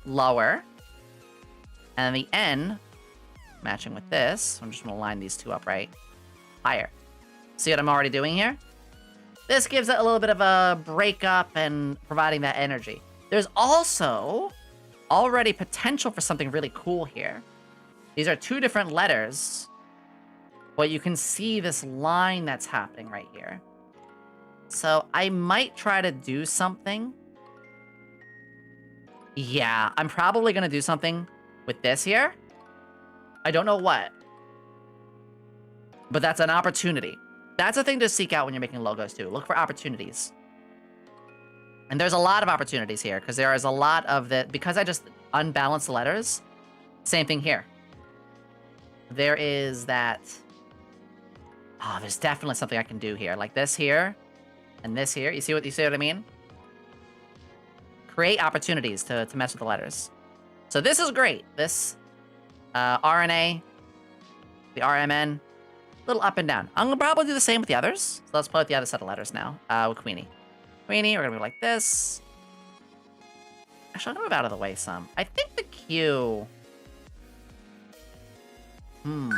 lower. And the N, matching with this, I'm just gonna line these 2 up right, higher. See what I'm already doing here? This gives it a little bit of a breakup and providing that energy. There's also already potential for something really cool here. These are 2 different letters, but you can see this line that's happening right here. So I might try to do something. Yeah, I'm probably gonna do something with this here. I don't know what, but that's an opportunity. That's a thing to seek out when you're making logos too. Look for opportunities. And there's a lot of opportunities here because there is a lot of the, because I just unbalanced the letters, same thing here. There is that, oh, there's definitely something I can do here. Like this here and this here. You see what I mean? Create opportunities to mess with the letters. So this is great. This RNA, the RMN, little up and down. I'm gonna probably do the same with the others. So let's play with the other set of letters now. With Queenie. Queenie, we're gonna go like this. Actually, I'm gonna move out of the way some. I think the Q. I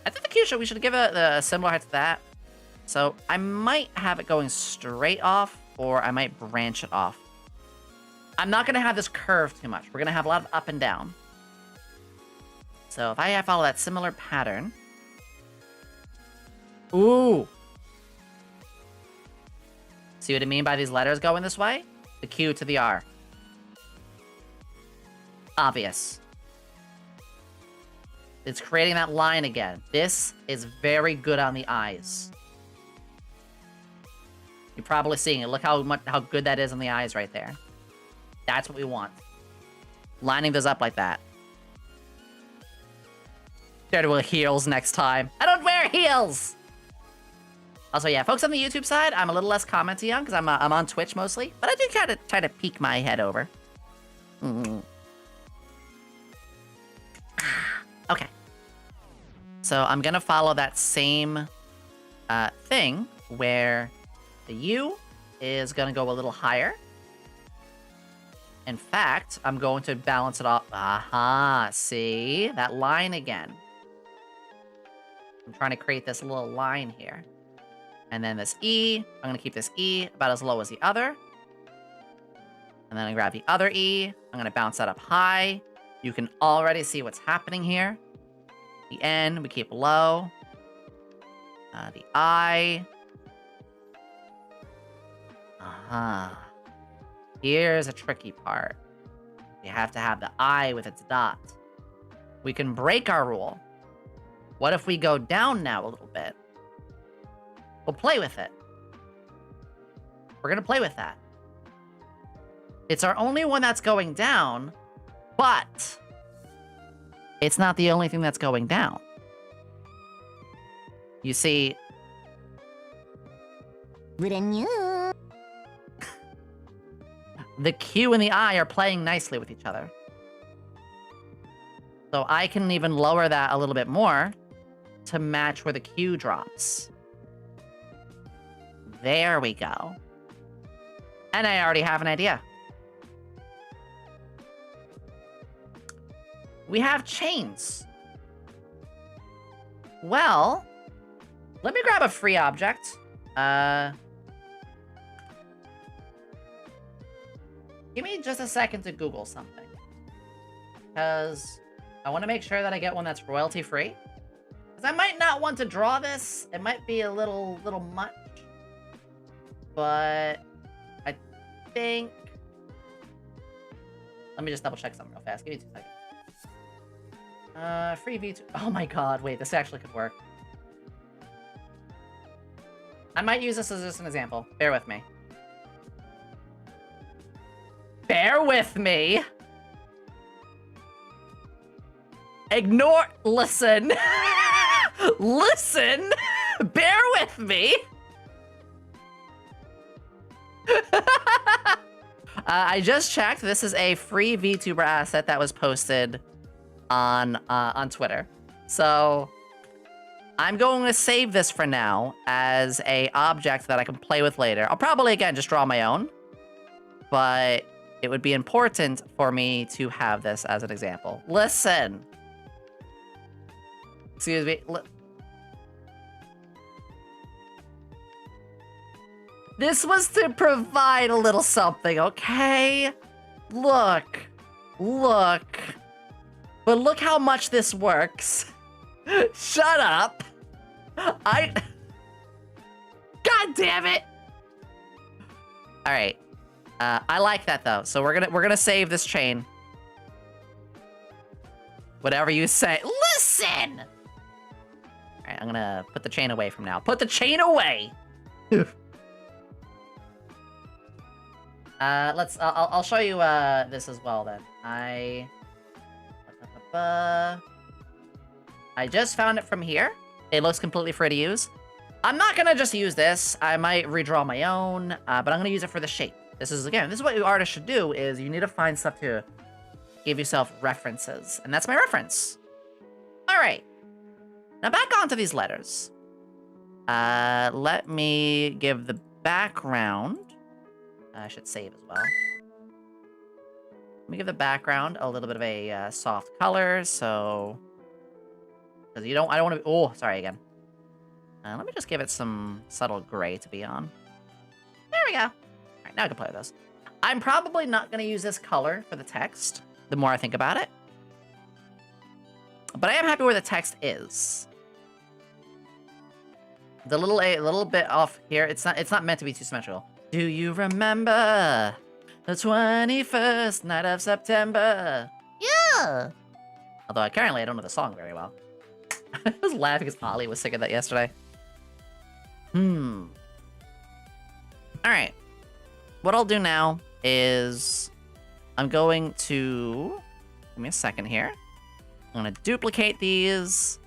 think the Q we should give a similar height to that. So I might have it going straight off, or I might branch it off. I'm not gonna have this curve too much. We're gonna have a lot of up and down. So if I follow that similar pattern. Ooh. See what I mean by these letters going this way? The Q to the R. Obvious. It's creating that line again. This is very good on the eyes. You're probably seeing it. Look how good that is on the eyes right there. That's what we want. Lining those up like that. Dare to wear heels next time. I don't wear heels! Also, yeah, folks on the YouTube side, I'm a little less commenty on because I'm on Twitch mostly, but I do try to peek my head over. Okay. So I'm gonna follow that same thing where the U is gonna go a little higher. In fact, I'm going to balance it off. Aha, see? That line again. I'm trying to create this little line here. And then this E, I'm gonna keep this E about as low as the other. And then I grab the other E, I'm gonna bounce that up high. You can already see what's happening here. The N, we keep low. The I. Aha. Here's a tricky part. You have to have the I with its dot. We can break our rule. What if we go down now a little bit? We'll play with it. We're gonna play with that. It's our only one that's going down, but it's not the only thing that's going down. You see, the Q and the I are playing nicely with each other. So I can even lower that a little bit more to match where the Q drops. There we go. And I already have an idea. We have chains. Well, let me grab a free object. Give me just a second to Google something. Because I want to make sure that I get one that's royalty free. Because I might not want to draw this. It might be a little much. But I think... Let me just double check something real fast. Give me 2 seconds. Free Vtuber. Oh my god, wait, this actually could work. I might use this as just an example. Bear with me. Bear with me! Ignore- listen! Listen! Bear with me! I just checked. This is a free VTuber asset that was posted on Twitter. So I'm going to save this for now as a object that I can play with later. I'll probably, again, just draw my own. But it would be important for me to have this as an example. Listen! Excuse me. This was to provide a little something, okay? Look. Look. But look how much this works. Shut up. God damn it. All right. I like that though. So we're gonna save this chain. Whatever you say. Listen. All right. I'm gonna put the chain away from now. Put the chain away. I'll show you this as well then. I just found it from here. It looks completely free to use. I'm not gonna just use this. I might redraw my own, but I'm gonna use it for the shape. This is what artists should do, is you need to find stuff to give yourself references. And that's my reference. All right. Now back onto these letters. Let me give the background. I should save as well. Let me give the background a little bit of a soft color, so... Because I don't want to... Oh, sorry again. Let me just give it some subtle gray to be on. There we go. All right, now I can play with this. I'm probably not going to use this color for the text, the more I think about it. But I am happy where the text is. The a little bit off here. It's not meant to be too symmetrical. Do you remember the 21st night of September? Yeah! Although currently I don't know the song very well. I was laughing because Ollie was singing that yesterday. Alright. What I'll do now is I'm going to Give me a second here. I'm gonna duplicate these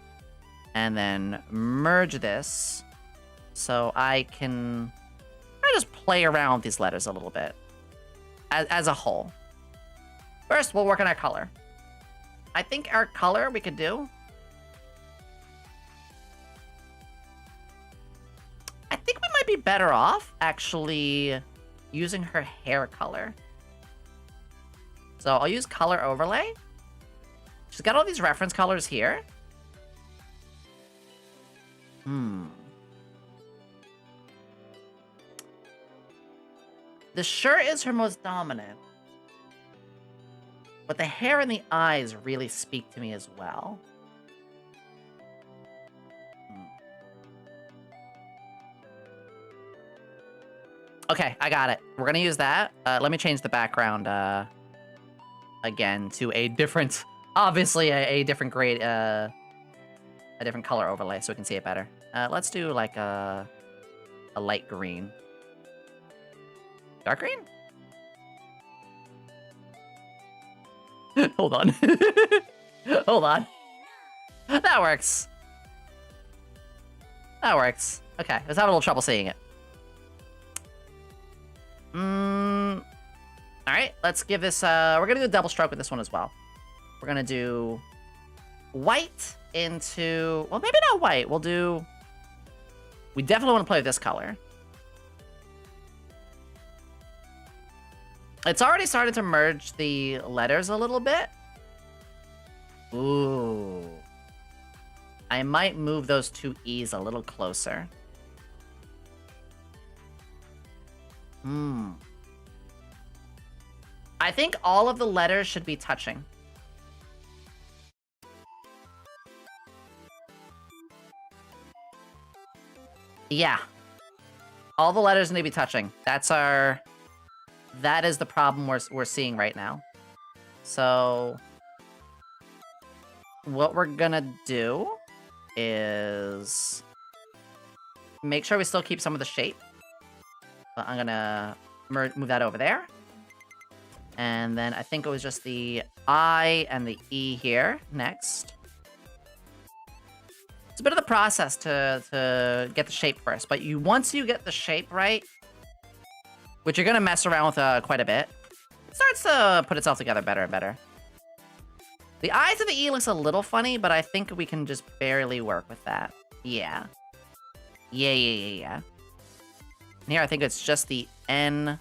and then merge this so I can just play around with these letters a little bit as a whole. First, we'll work on our color. I think our color we could do. I think we might be better off actually using her hair color. So I'll use color overlay. She's got all these reference colors here. The shirt is her most dominant. But the hair and the eyes really speak to me as well. Okay, I got it. We're gonna use that. Let me change the background again to a different, obviously a different grade, a different color overlay so we can see it better. Let's do like a light green. Dark green? Hold on. Hold on. That works. That works. Okay, I was having a little trouble seeing it. Alright, let's give this, we're gonna do a double stroke with this one as well. We're gonna do white into, well, maybe not white. We'll do, we definitely want to play with this color. It's already started to merge the letters a little bit. Ooh. I might move those two E's a little closer. I think all of the letters should be touching. Yeah. All the letters need to be touching. That is the problem we're seeing right now. So what we're gonna do is make sure we still keep some of the shape. But I'm gonna move that over there. And then I think it was just the I and the E here next. It's a bit of the process to get the shape first, but once you get the shape right, which you're gonna mess around with quite a bit, it starts to put itself together better and better. The I to the E looks a little funny, but I think we can just barely work with that. Yeah. Yeah. And here I think it's just the N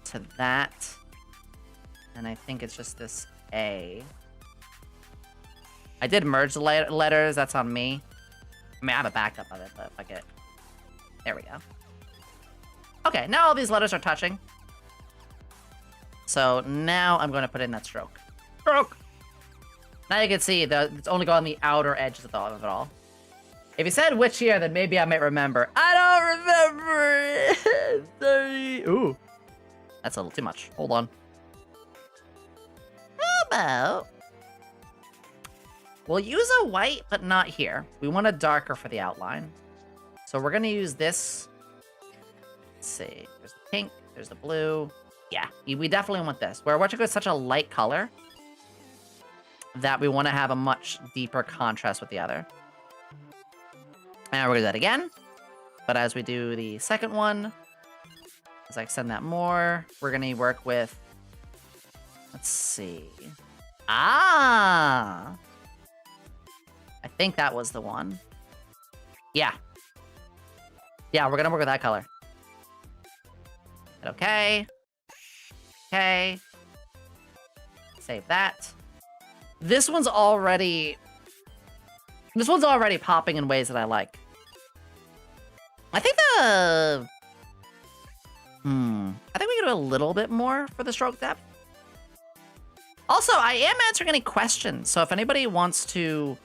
to that. And I think it's just this A. I did merge the letters, that's on me. I mean, I have a backup of it, but fuck it. There we go. Okay, now all these letters are touching. So now I'm going to put in that stroke. Stroke! Now you can see that it's only going on the outer edges of it all. If you said which year, then maybe I might remember. I don't remember! Sorry. Ooh. That's a little too much. Hold on. How about... We'll use a white, but not here. We want a darker for the outline. So we're going to use this. Let's see. There's the pink. There's the blue. Yeah, we definitely want this. Where Electric is such a light color that we want to have a much deeper contrast with the other. And we're going to do that again. But as we do the second one, as I extend that more, we're going to work with... Let's see. Ah! I think that was the one. Yeah. Yeah, we're going to work with that color. Okay. Okay. Save that. This one's already popping in ways that I like. I think I think we can do a little bit more for the stroke depth. Also, I am answering any questions, so if anybody wants to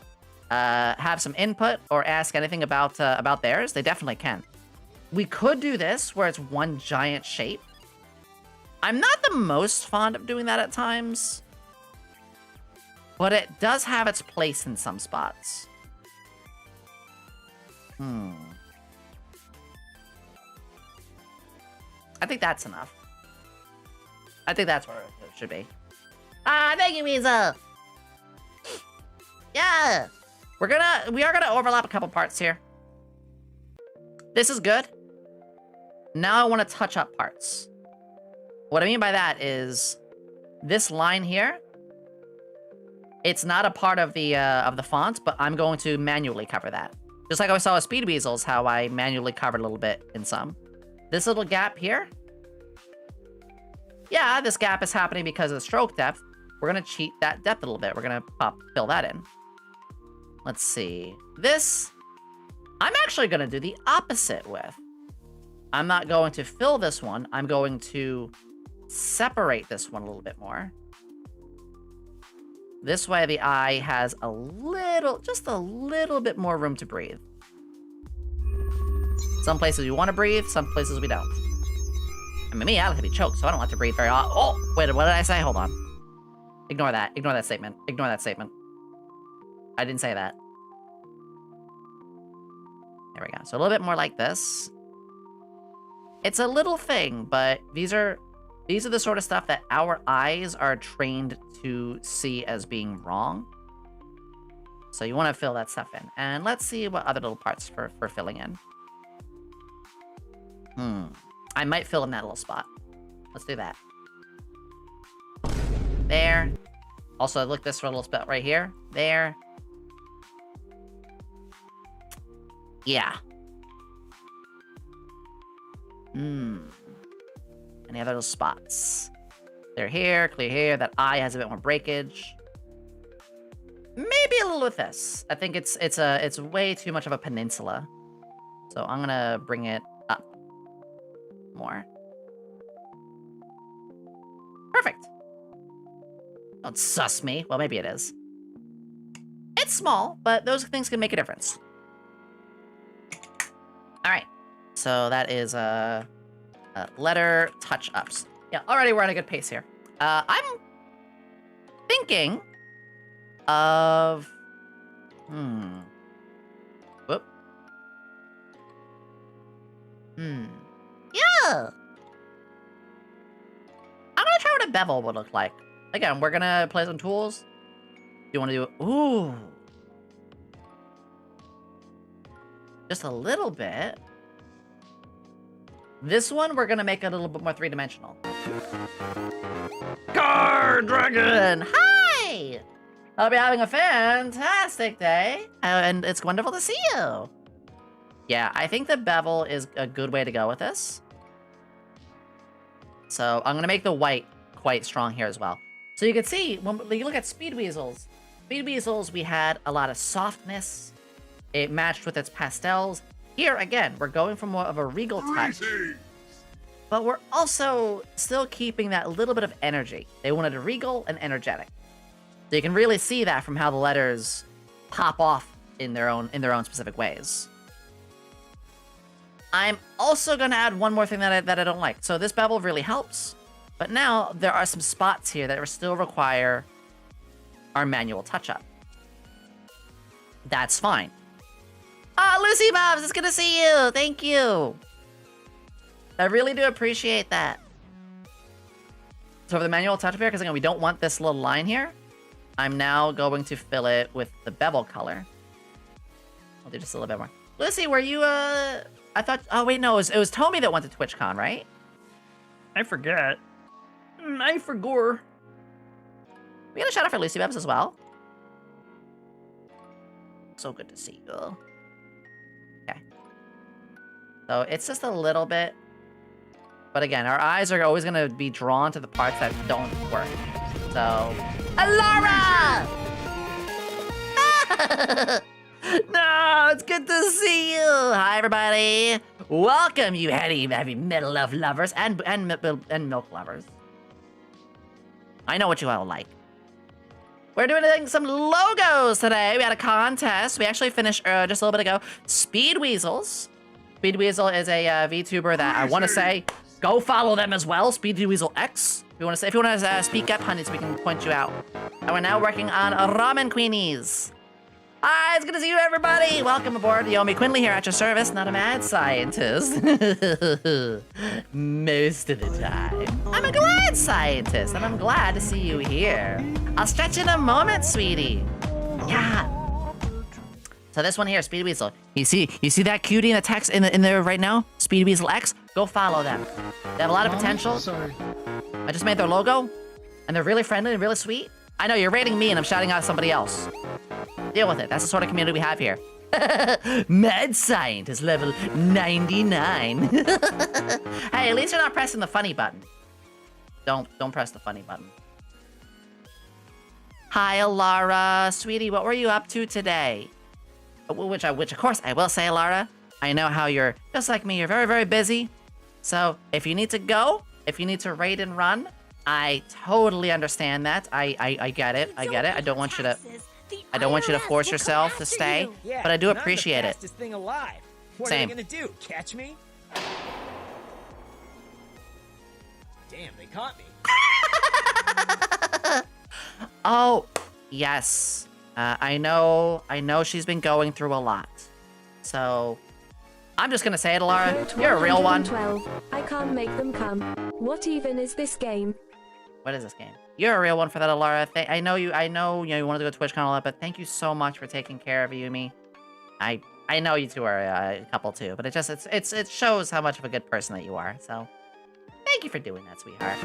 have some input or ask anything about theirs, they definitely can. We could do this where it's one giant shape. I'm not the most fond of doing that at times, but it does have its place in some spots. I think that's enough. I think that's where it should be. Ah, thank you, Weasel. Yeah. We are gonna overlap a couple parts here. This is good. Now I want to touch up parts. What I mean by that is this line here. It's not a part of the font, but I'm going to manually cover that. Just like I saw with Speed Weasels, how I manually covered a little bit in some. This little gap here. Yeah, this gap is happening because of the stroke depth. We're gonna cheat that depth a little bit. We're gonna fill that in. Let's see. This, I'm actually gonna do the opposite with. I'm not going to fill this one. I'm going to separate this one a little bit more. This way the eye has a little, just a little bit more room to breathe. Some places we want to breathe, some places we don't. I mean, me, I like to be choked, so I don't like to breathe very often. Oh, wait, what did I say? Hold on. Ignore that. Ignore that statement. Ignore that statement. I didn't say that. There we go. So a little bit more like this. It's a little thing, but these are the sort of stuff that our eyes are trained to see as being wrong. So you want to fill that stuff in. And let's see what other little parts for filling in. I might fill in that little spot. Let's do that. There. Also, look this for a little spot right here. There. Yeah. Any other little spots? They're here, clear here. That eye has a bit more breakage. Maybe a little with this. I think it's way too much of a peninsula. So I'm gonna bring it up more. Perfect. Don't sus me. Well, maybe it is. It's small, but those things can make a difference. All right. So that is letter touch-ups. Yeah, already we're at a good pace here. I'm thinking of... Whoop. Yeah! I'm gonna try what a bevel would look like. Again, we're gonna play some tools. You wanna do... Ooh. Just a little bit. This one, we're gonna make it a little bit more three-dimensional. Guard Dragon! Hi! I'll be having a fantastic day, and it's wonderful to see you. Yeah, I think the bevel is a good way to go with this. So I'm gonna make the white quite strong here as well. So you can see, when you look at Speed Weasels, we had a lot of softness. It matched with its pastels. Here, again, we're going for more of a regal touch. But we're also still keeping that little bit of energy. They wanted a regal and energetic. So you can really see that from how the letters pop off in their own specific ways. I'm also going to add one more thing that I don't like. So this bevel really helps. But now there are some spots here that still require our manual touch-up. That's fine. Ah, Lucy Bobs, it's good to see you. Thank you. I really do appreciate that. So for the manual touch-up here, because again, we don't want this little line here, I'm now going to fill it with the bevel color. I'll do just a little bit more. Lucy, were you, I thought, oh wait, no, it was Tommy that went to TwitchCon, right? I forget. I forgot. We got a shout out for Lucy Bobs as well. So good to see you. Okay. So it's just a little bit. But again, our eyes are always going to be drawn to the parts that don't work. So, Alara! No, it's good to see you. Hi, everybody. Welcome, you heavy metal love lovers and milk lovers. I know what you all like. We're doing some logos today. We had a contest. We actually finished just a little bit ago. Speed Weasels. Speed Weasel is a VTuber that I want to say, go follow them as well. Speed Weasel X. If you want to speak up, honey, so we can point you out. And we're now working on ramen queenies. Hi, it's good to see you, everybody. Welcome aboard. Yomi Quinnley here at your service. Not a mad scientist. Most of the time. I'm a glad scientist, and I'm glad to see you here. I'll stretch in a moment, sweetie. Yeah. So this one here, Speed Weasel. You see that cutie in the text in there right now? Speed Weasel X. Go follow them. They have a lot of potential. Sorry. I just made their logo, and they're really friendly and really sweet. I know you're rating me, and I'm shouting out at somebody else. Deal with it. That's the sort of community we have here. Mad Scientist level 99. Hey, at least you're not pressing the funny button. Don't press the funny button. Hi, Alara. Sweetie, what were you up to today? Which of course, I will say, Alara, I know how you're, just like me, you're very, very busy. So, if you need to go, if you need to raid and run, I totally understand that. I get it. I get it. I don't want you to force yourself to stay, but I do appreciate it. Thing alive. What Same. are they gonna do? Catch me? Damn, they caught me. Oh, yes. I know she's been going through a lot. So, I'm just gonna say it, Alara. Vote You're a real one. 112. I can't make them come. What even is this game? What is this game? You're a real one for that, Alara. I know you wanted to go to TwitchCon and all that, but thank you so much for taking care of Yumi. I know you two are a couple too, but it shows how much of a good person that you are. So, thank you for doing that, sweetheart.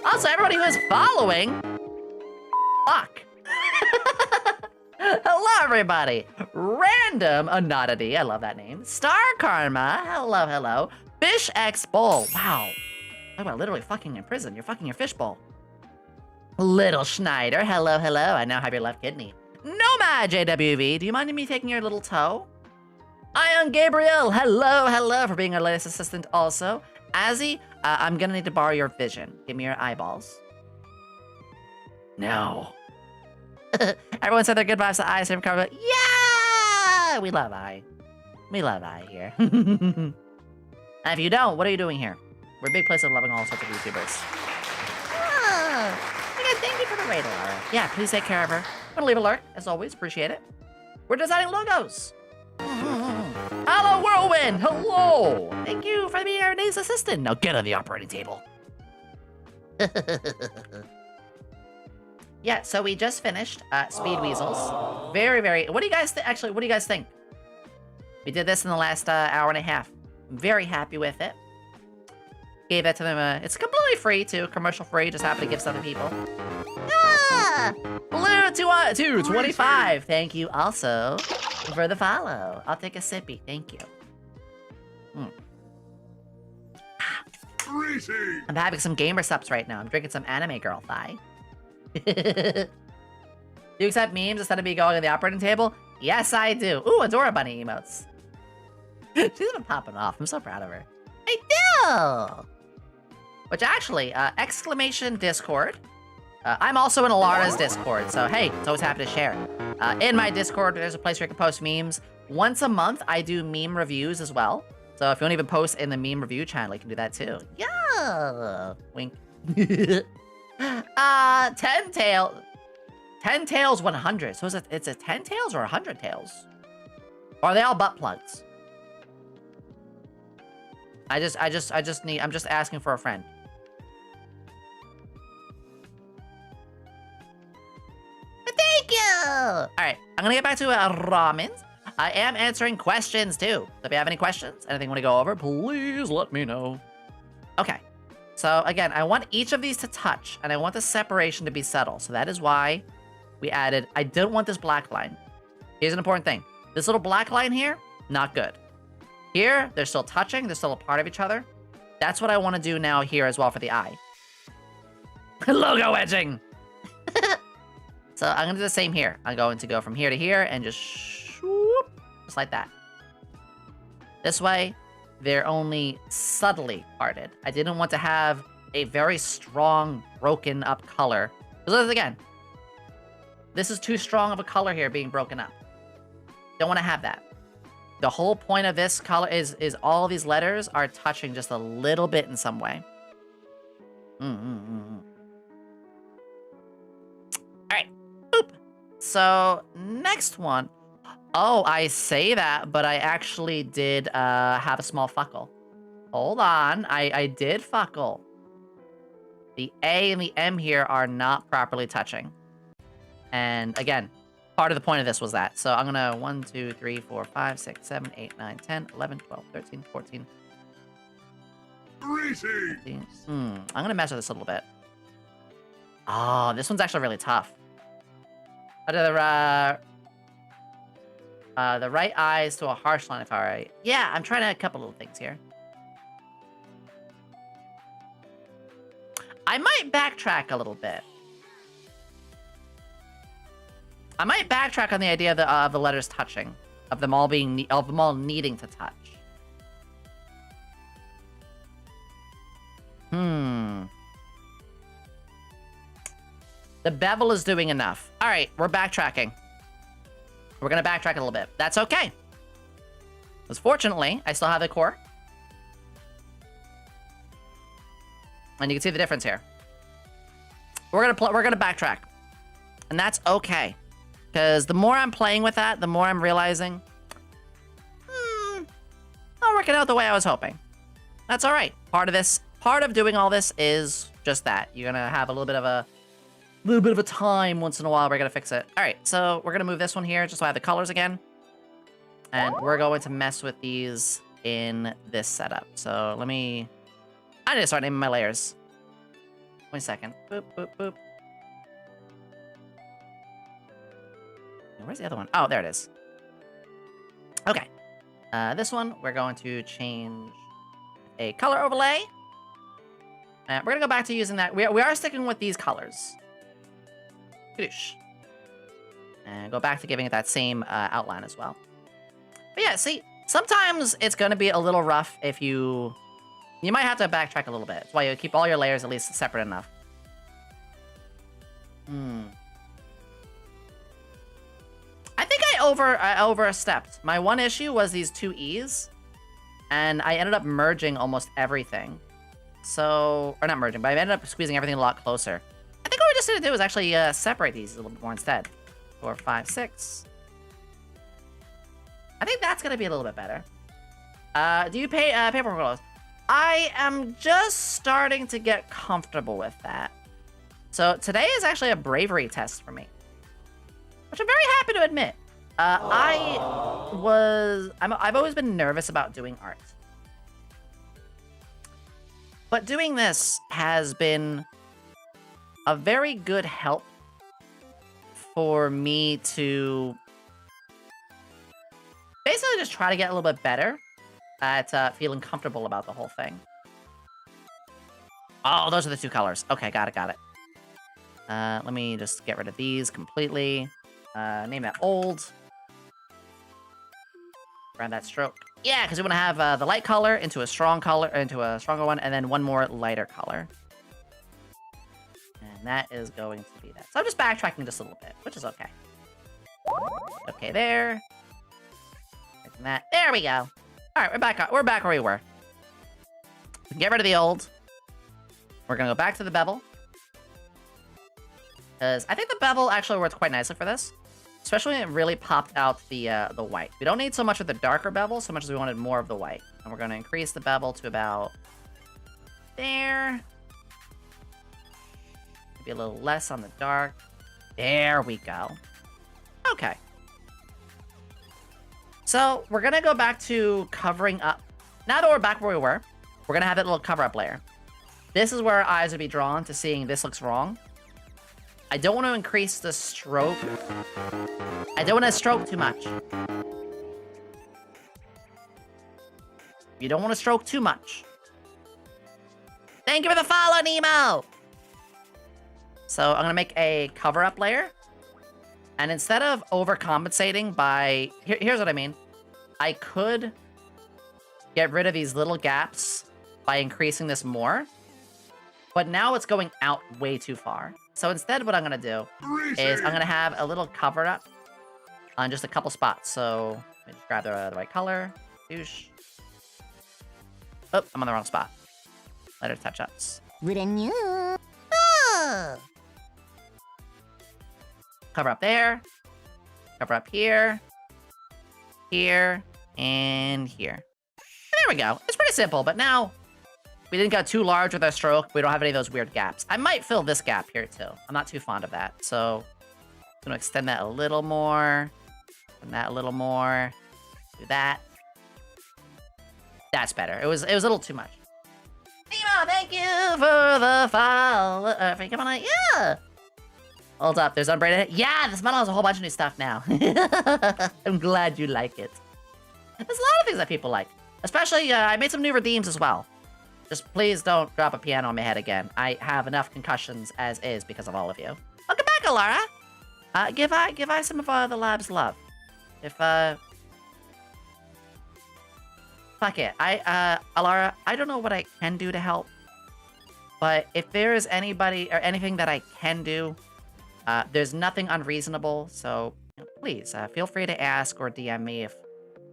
Also, everybody who is following, fuck. Hello, everybody. Random Anodity, I love that name. Star Karma, hello. Fish X Bowl, wow. Talk about literally fucking in prison. You're fucking your fishbowl. Little Schneider, hello. I now have your left kidney. Nomad JWV, do you mind me taking your little toe? Ion Gabriel, hello for being our latest assistant also. Azzy, I'm gonna need to borrow your vision. Give me your eyeballs. No. Everyone said their good vibes to Eye, same cover. Yeah! We love Eye. We love Eye here. And if you don't, what are you doing here? We're a big place of loving all sorts of YouTubers. Okay, thank you for the raid, Laura. Yeah, please take care of her. I'm gonna leave a lurk, as always. Appreciate it. We're designing logos. Hello, Whirlwind. Hello. Thank you for being our day's assistant. Now get on the operating table. Yeah, so we just finished Speed Weasels. Very. What do you guys actually? What do you guys think? We did this in the last hour and a half. I'm very happy with it. Gave it to them. It's completely free too, commercial free. Just happened to give some to people. Ah! Blue 225. Thank you also for the follow. I'll take a sippy. Thank you. Greetings. I'm having some gamer subs right now. I'm drinking some anime girl thigh. Do you accept memes instead of me going to the operating table? Yes, I do. Ooh, Adora Bunny emotes. She's been popping off. I'm so proud of her. I do. Which actually, exclamation Discord. I'm also in Alara's Discord, so hey, it's always happy to share. In my Discord, there's a place where you can post memes. Once a month, I do meme reviews as well. So if you want to even post in the meme review channel, you can do that too. Yeah. Wink. 10 tails 100. So it's a 10 tails or 100 tails? Or are they all butt plugs? I'm just asking for a friend. Thank you! Alright, I'm gonna get back to ramens. I am answering questions too. So if you have any questions, anything you want to go over, please let me know. Okay. So again, I want each of these to touch, and I want the separation to be subtle. So that is why we added, I didn't want this black line. Here's an important thing. This little black line here, not good. Here, they're still touching, they're still a part of each other. That's what I want to do now here as well for the eye. Logo edging! So I'm going to do the same here. I'm going to go from here to here and just swoop, just like that. This way, they're only subtly parted. I didn't want to have a very strong, broken up color. Because again, this is too strong of a color here being broken up. Don't want to have that. The whole point of this color is all these letters are touching just a little bit in some way. Alright. Boop. So next one. Oh, I say that, but I actually did have a small fuckle. Hold on, I did fuckle. The A and the M here are not properly touching. And again, part of the point of this was that. So I'm gonna 1, 2, 3, 4, 5, 6, 7, 8, 9, 10, 11, 12, 13, 14. Greetings! 15. I'm gonna mess with this a little bit. Oh, this one's actually really tough. The right eyes to a harsh line of fire. Yeah, I'm trying to a couple little things here. I might backtrack a little bit. I might backtrack on the idea of the letters touching, of them all needing to touch. The bevel is doing enough. All right, we're backtracking. We're gonna backtrack a little bit. That's okay. Because fortunately, I still have the core. And you can see the difference here. We're gonna backtrack. And that's okay. Because the more I'm playing with that, the more I'm realizing, not working out the way I was hoping. That's all right. Part of doing all this is just that. You're gonna have a little bit of a time once in a while. We're gonna fix it. All right, so we're gonna move this one here just so I have the colors again, and we're going to mess with these in this setup. So I need to start naming my layers. 1 second. Boop boop boop. Where's the other one? Oh, there it is. Okay. This one, we're going to change a color overlay. We're going to go back to using that. We are sticking with these colors. Kadoosh. And go back to giving it that same outline as well. But yeah, see, sometimes it's going to be a little rough if you might have to backtrack a little bit. That's why you keep all your layers at least separate enough. I think I overstepped. My one issue was these two E's, and I ended up merging almost everything. So, or not merging, but I ended up squeezing everything a lot closer. I think what we just need to do is actually separate these a little bit more instead. 4, 5, 6. I think that's gonna be a little bit better. Do you pay paper clothes? I am just starting to get comfortable with that. So today is actually a bravery test for me, which I'm very happy to admit. I've always been nervous about doing art. But doing this has been a very good help for me to basically just try to get a little bit better at feeling comfortable about the whole thing. Oh, those are the two colors. Okay, got it. Let me just get rid of these completely. Name that old. Grab that stroke. Yeah, because we want to have the light color into a strong color, into a stronger one, and then one more lighter color. And that is going to be that. So I'm just backtracking just a little bit, which is okay. Okay, there. Like that. There we go. All right, we're back. We're back where we were. We can get rid of the old. We're gonna go back to the bevel. Because I think the bevel actually works quite nicely for this. Especially when it really popped out the white. We don't need so much of the darker bevel, so much as we wanted more of the white. And we're going to increase the bevel to about there. Maybe a little less on the dark. There we go. Okay. So we're going to go back to covering up. Now that we're back where we were, we're going to have that little cover up layer. This is where our eyes would be drawn to seeing this looks wrong. I don't want to increase the stroke. I don't want to stroke too much. You don't want to stroke too much. Thank you for the follow, Nemo! So I'm going to make a cover-up layer. And instead of overcompensating by... Here's what I mean. I could get rid of these little gaps by increasing this more. But now it's going out way too far. So instead, what I'm going to do is I'm going to have a little cover up on just a couple spots. So let me just grab the right color. Douche. Oh, I'm on the wrong spot. Letter touch-ups. Oh. Cover up there. Cover up here, here, and here. There we go. It's pretty simple, but now we didn't get too large with our stroke. We don't have any of those weird gaps. I might fill this gap here too. I'm not too fond of that. So I'm gonna extend that a little more, and that a little more. Do that. That's better. It was a little too much. Nemo, thank you for the follow. Come on, yeah. Hold up, there's unbraided. Yeah, this model has a whole bunch of new stuff now. I'm glad you like it. There's a lot of things that people like. Especially, I made some new redeems as well. Just please don't drop a piano on my head again. I have enough concussions as is because of all of you. Welcome back, Alara. Give I some of the lab's love. If fuck it. Alara, I don't know what I can do to help, but if there is anybody or anything that I can do, there's nothing unreasonable. So please feel free to ask or DM me if.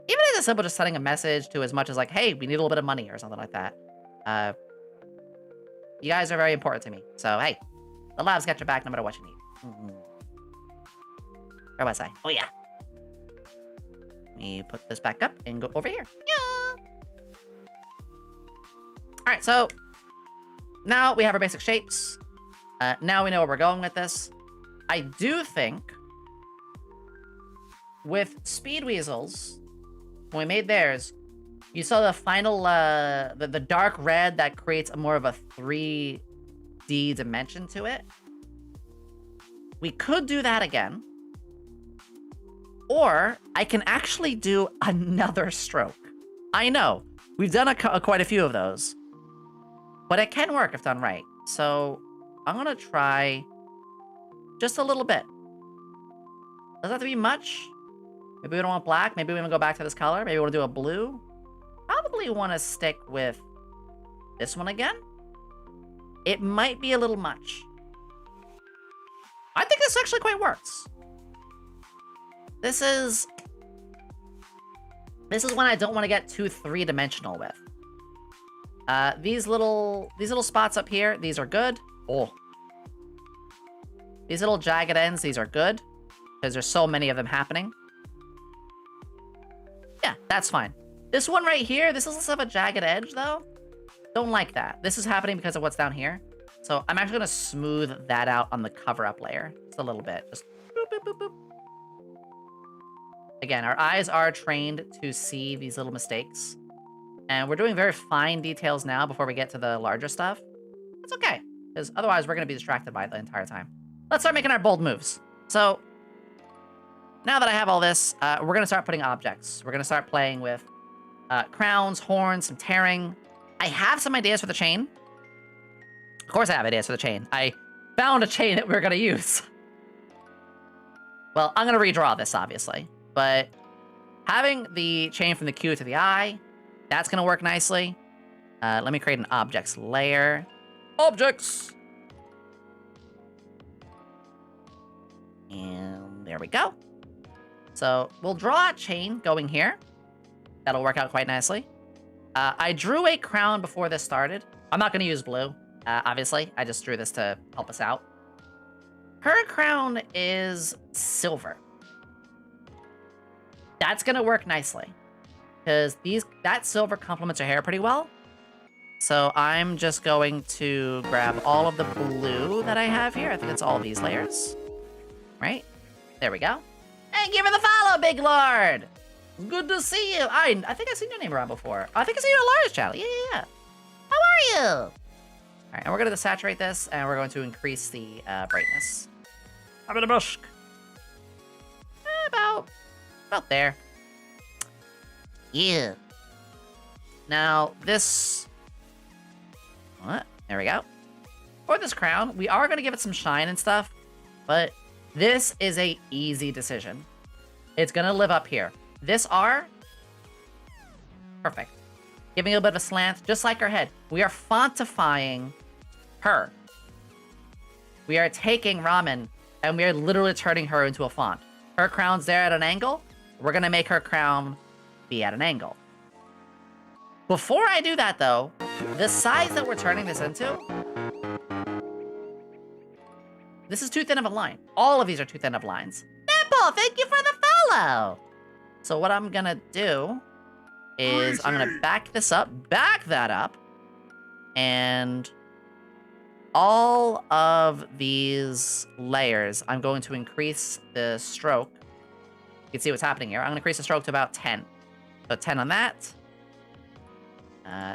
Even if it's simple, just sending a message to as much as like, hey, we need a little bit of money or something like that. You guys are very important to me. So, hey, the lab's got your back no matter what you need. Where was I? Oh, yeah. Let me put this back up and go over here. Yeah. All right, so now we have our basic shapes. Now we know where we're going with this. I do think with Speed Weasels, when we made theirs, you saw the final, the dark red that creates a more of a 3D dimension to it. We could do that again. Or I can actually do another stroke. I know, we've done quite a few of those. But it can work if done right. So I'm gonna try just a little bit. Doesn't have to be much. Maybe we don't want black. Maybe we want to go back to this color. Maybe we want to do a blue. Probably want to stick with this one again. It might be a little much. I think this actually quite works. This is one I don't want to get too three-dimensional with. These little spots up here, these are good. Oh. These little jagged ends, these are good. Because there's so many of them happening. Yeah, that's fine. This one right here, this is less of a jagged edge, though. Don't like that. This is happening because of what's down here. So I'm actually going to smooth that out on the cover-up layer. Just a little bit. Just boop, boop, boop, boop. Again, our eyes are trained to see these little mistakes. And we're doing very fine details now before we get to the larger stuff. That's okay, because otherwise we're going to be distracted by it the entire time. Let's start making our bold moves. So now that I have all this, we're going to start putting objects. We're going to start playing with crowns, horns, some tearing. I have some ideas for the chain. Of course I have ideas for the chain. I found a chain that we're going to use. Well, I'm going to redraw this, obviously. But having the chain from the Q to the I, that's going to work nicely. Let me create an objects layer. Objects! And there we go. So we'll draw a chain going here. That'll work out quite nicely. I drew a crown before this started. I'm not going to use blue, obviously. I just drew this to help us out. Her crown is silver. That's going to work nicely. Because that silver complements her hair pretty well. So I'm just going to grab all of the blue that I have here. I think it's all these layers. Right? There we go. And give her the follow, Big Lord! Good to see you. I think I've seen your name around before. I think I've seen you on Lara's channel. Yeah. How are you? All right, and we're going to saturate this, and we're going to increase the brightness. I'm in a bush. About there. Yeah. Now, this... What? There we go. For this crown, we are going to give it some shine and stuff, but this is a easy decision. It's going to live up here. This R, perfect. Giving a bit of a slant, just like her head. We are fontifying her. We are taking Ramen, and we are literally turning her into a font. Her crown's there at an angle. We're going to make her crown be at an angle. Before I do that, though, the size that we're turning this into, this is too thin of a line. All of these are too thin of lines. That Paul, thank you for the follow. So what I'm gonna do is I'm gonna back that up, and all of these layers, I'm going to increase the stroke. You can see what's happening here. I'm gonna increase the stroke to about 10. So 10 on that.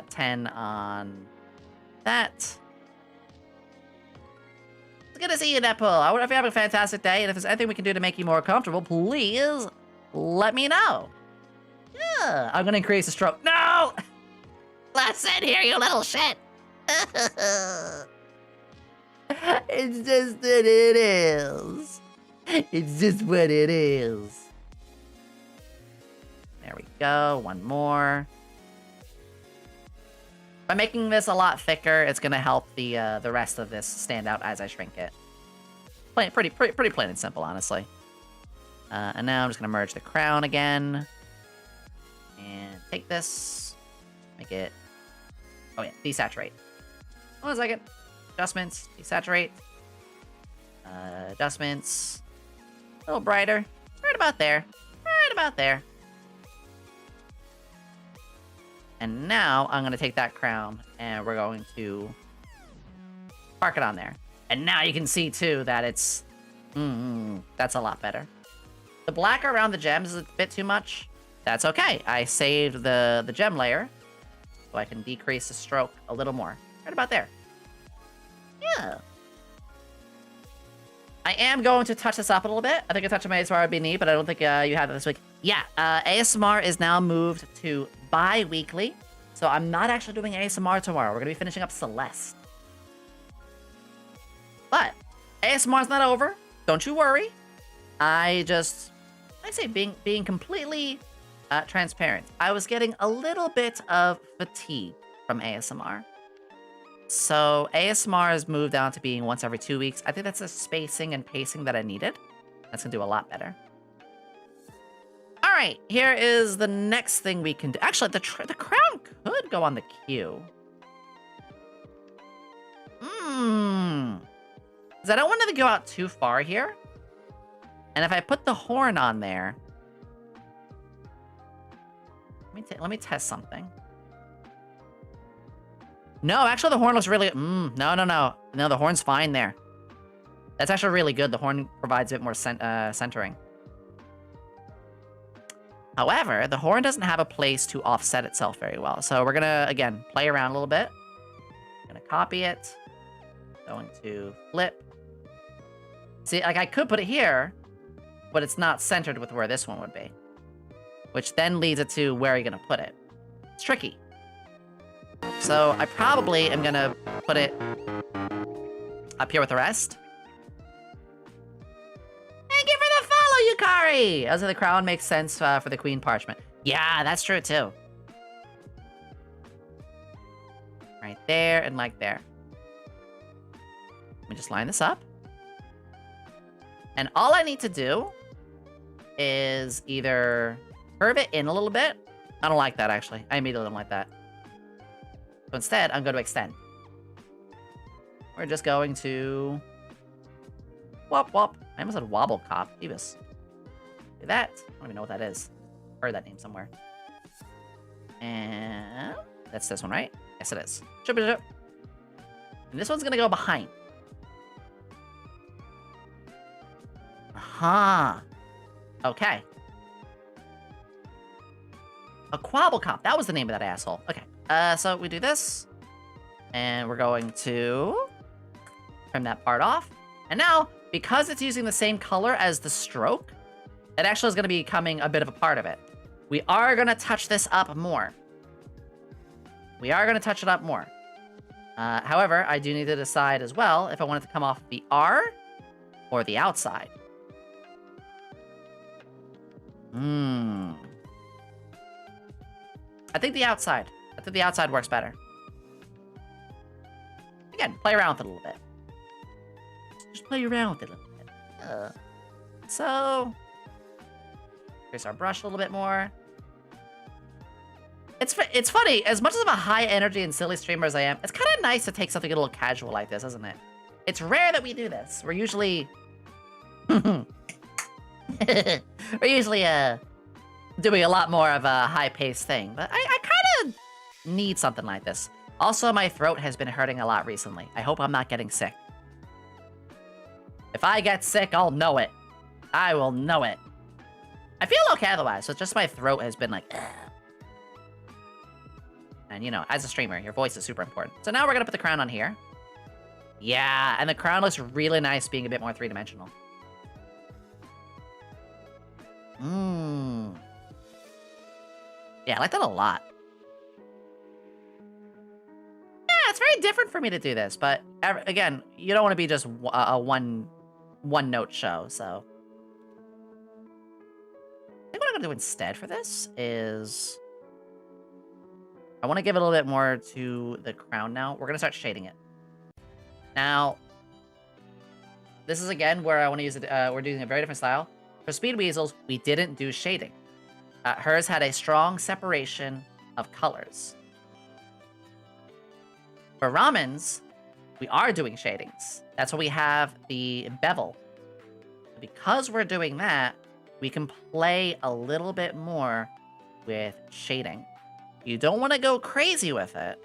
10 on that. It's good to see you, Netpool. I wonder if you're having a fantastic day, and if there's anything we can do to make you more comfortable, please let me know. Yeah, I'm gonna increase the stroke. No! Let's sit here, you little shit. It's just what it is. It's just what it is. There we go. One more. By making this a lot thicker, it's gonna help the rest of this stand out as I shrink it. Pretty plain and simple, honestly. And now I'm just gonna merge the crown again, and take this, make it. Oh yeah, desaturate. Hold on a second. Adjustments, desaturate. Adjustments. A little brighter. Right about there. Right about there. And now I'm going to take that crown and we're going to park it on there. And now you can see too that it's, that's a lot better. The black around the gems is a bit too much. That's okay. I saved the gem layer so I can decrease the stroke a little more. Right about there. Yeah. I am going to touch this up a little bit. I think a touch of my ASMR would be neat, but I don't think you have it this week. Yeah, ASMR is now moved to bi-weekly, so I'm not actually doing ASMR tomorrow. We're gonna be finishing up Celeste. But ASMR's not over. Don't you worry. I say being completely transparent. I was getting a little bit of fatigue from ASMR. So ASMR has moved down to being once every 2 weeks. I think that's the spacing and pacing that I needed. That's gonna do a lot better. All right, here is the next thing we can do. Actually, the crown could go on the queue. Because I don't want it to go out too far here. And if I put the horn on there, let me test something. No, actually, the horn looks really. No, the horn's fine there. That's actually really good. The horn provides a bit more centering. However, the horn doesn't have a place to offset itself very well. So we're gonna, again, play around a little bit. Gonna copy it. Going to flip. See, like I could put it here, but it's not centered with where this one would be. Which then leads it to where you're gonna put it. It's tricky. So I probably am gonna put it up here with the rest. Thank you for the follow, Yukari! Also, the crown makes sense for the queen parchment. Yeah, that's true too. Right there and like there. Let me just line this up. And all I need to do is either curve it in a little bit. I don't like that, actually. I immediately don't like that. So instead, I'm going to extend. We're just going to... Wop wop. I almost said wobble cop. Evis. Do that. I don't even know what that is. Heard that name somewhere. And... that's this one, right? Yes, it is. And this one's going to go behind. Aha. Okay. A quabble cop. That was the name of that asshole. Okay. So we do this. And we're going to trim that part off. And now, because it's using the same color as the stroke, it actually is going to be becoming a bit of a part of it. We are going to touch this up more. We are going to touch it up more. However, I do need to decide as well if I want it to come off the R or the outside. I think the outside. I think the outside works better. Again, play around with it a little bit. Just play around with it a little bit. So, here's our brush a little bit more. It's funny, as much as I'm a high energy and silly streamer as I am, it's kind of nice to take something a little casual like this, isn't it? It's rare that we do this. We're usually We're usually doing a lot more of a high-paced thing, but I kind of need something like this. Also, my throat has been hurting a lot recently. I hope I'm not getting sick. If I get sick, I'll know it. I will know it. I feel okay otherwise, so just my throat has been like, ugh. And you know, as a streamer, your voice is super important. So now we're gonna put the crown on here. Yeah, and the crown looks really nice being a bit more three-dimensional. Yeah, I like that a lot. Yeah, it's very different for me to do this, but again, you don't want to be just a one-note show, so. I think what I'm gonna do instead for this is I want to give it a little bit more to the crown now. We're gonna start shading it. Now, this is again where I want to use it. We're doing a very different style. For Speed Weasels, we didn't do shading. Hers had a strong separation of colors. For Ramen's, we are doing shadings. That's why we have the bevel. Because we're doing that, we can play a little bit more with shading. You don't want to go crazy with it,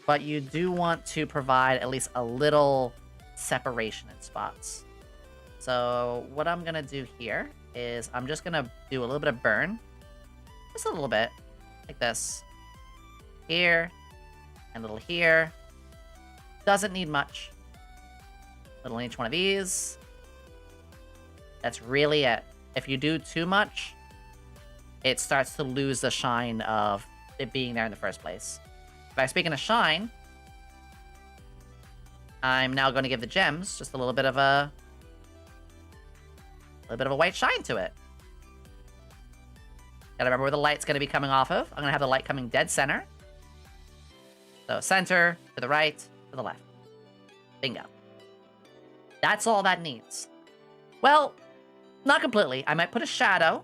but you do want to provide at least a little separation in spots. So what I'm gonna do here is I'm just gonna do a little bit of burn. Just a little bit, like this. Here, and a little here. Doesn't need much. Little in each one of these. That's really it. If you do too much, it starts to lose the shine of it being there in the first place. By speaking of shine, I'm now going to give the gems just a little bit of a white shine to it. Gotta remember where the light's going to be coming off of. I'm going to have the light coming dead center. So center, to the right, to the left. Bingo. That's all that needs. Well, not completely. I might put a shadow.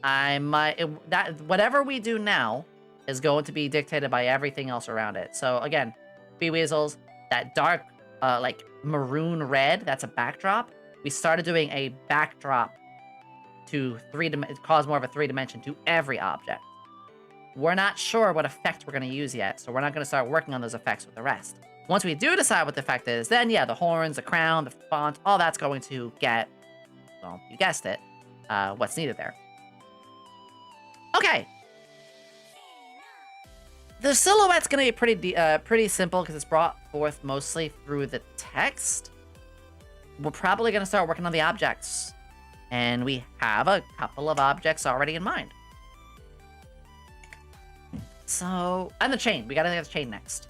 Whatever we do now is going to be dictated by everything else around it. So again, Bee Weasels, that dark, like maroon red, that's a backdrop. We started doing a backdrop to cause more of a 3-dimension to every object. We're not sure what effect we're going to use yet, so we're not going to start working on those effects with the rest. Once we do decide what the effect is, then yeah, the horns, the crown, the font, all that's going to get, well, you guessed it, what's needed there. Okay. The silhouette's going to be pretty simple because it's brought forth mostly through the text. We're probably going to start working on the objects. And we have a couple of objects already in mind. So, and the chain. We got to get the chain next.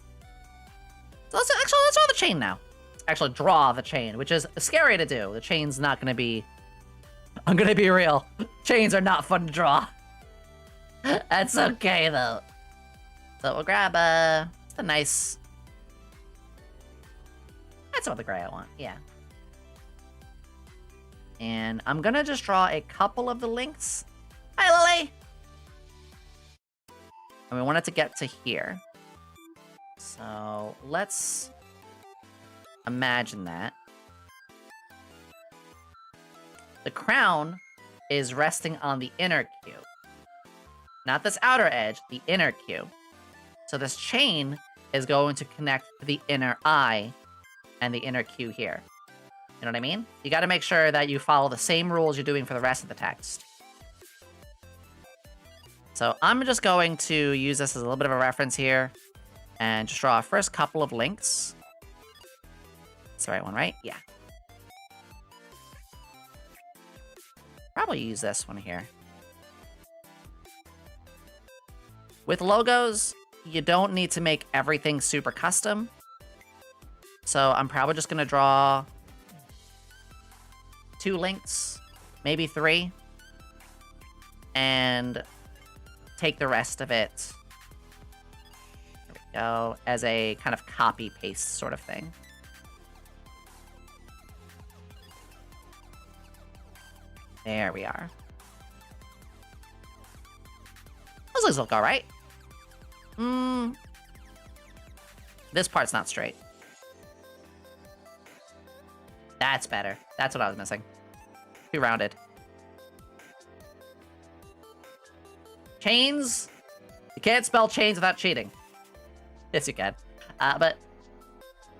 So let's draw the chain now. Let's actually draw the chain, which is scary to do. The chain's not going to be... I'm going to be real. Chains are not fun to draw. That's okay, though. So we'll grab just a nice... That's about the gray I want, yeah. And I'm gonna just draw a couple of the links. Hi, Lily! And we want it to get to here. So let's imagine that. The crown is resting on the inner cube. Not this outer edge, the inner cube. So this chain is going to connect to the inner eye and the inner Q here. You know what I mean? You got to make sure that you follow the same rules you're doing for the rest of the text. So I'm just going to use this as a little bit of a reference here and just draw our first couple of links. That's the right one, right? Yeah. Probably use this one here. With logos, you don't need to make everything super custom. So I'm probably just going to draw 2 links, maybe 3, and take the rest of it, there we go, as a kind of copy-paste sort of thing. There we are. Those looks look alright. This part's not straight. That's better. That's what I was missing. Too rounded. Chains? You can't spell chains without cheating. Yes, you can. But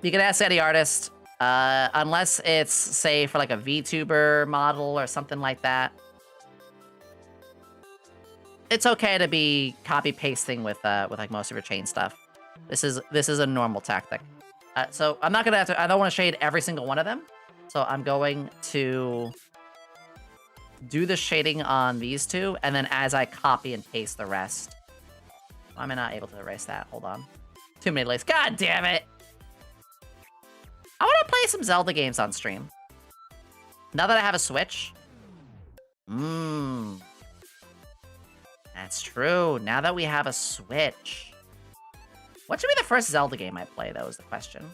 you can ask any artist, unless it's, say, for like a Vtuber model or something like that. It's okay to be copy-pasting with like most of your chain stuff. This is a normal tactic. So I'm not gonna have to, I don't want to shade every single one of them. So I'm going to do the shading on these two, and then as I copy and paste the rest. Why am I not able to erase that? Hold on. Too many layers. God damn it! I want to play some Zelda games on stream. Now that I have a Switch. That's true. Now that we have a Switch. What should be the first Zelda game I play, though, is the question.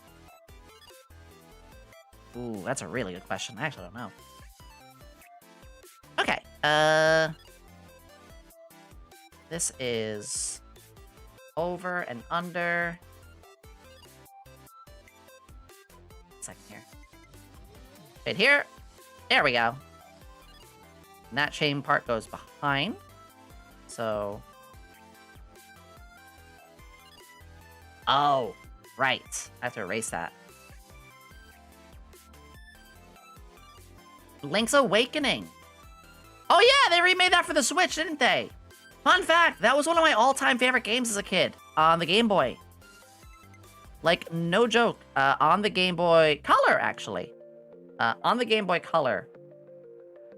Ooh, that's a really good question. I actually don't know. Okay, this is over and under. Second here. Right here. There we go. And that chain part goes behind. So. Oh, right. I have to erase that. Link's Awakening. Oh yeah, they remade that for the Switch, didn't they? Fun fact, that was one of my all-time favorite games as a kid on the Game Boy. Like, no joke. On the Game Boy Color, actually. On the Game Boy Color,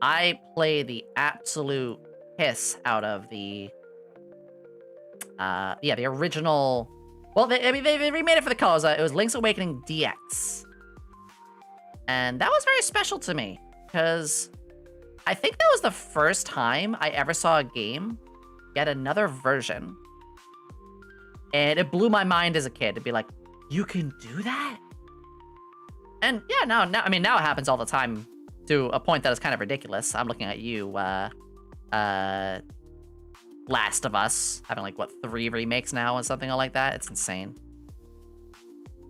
I played the absolute piss out of the... yeah, the original... Well, they remade it for the colors. It was Link's Awakening DX. And that was very special to me, because I think that was the first time I ever saw a game get another version. And it blew my mind as a kid to be like, you can do that? And yeah, now I mean, now it happens all the time to a point that is kind of ridiculous. I'm looking at you, Last of Us, having like, what, 3 remakes now and something like that? It's insane.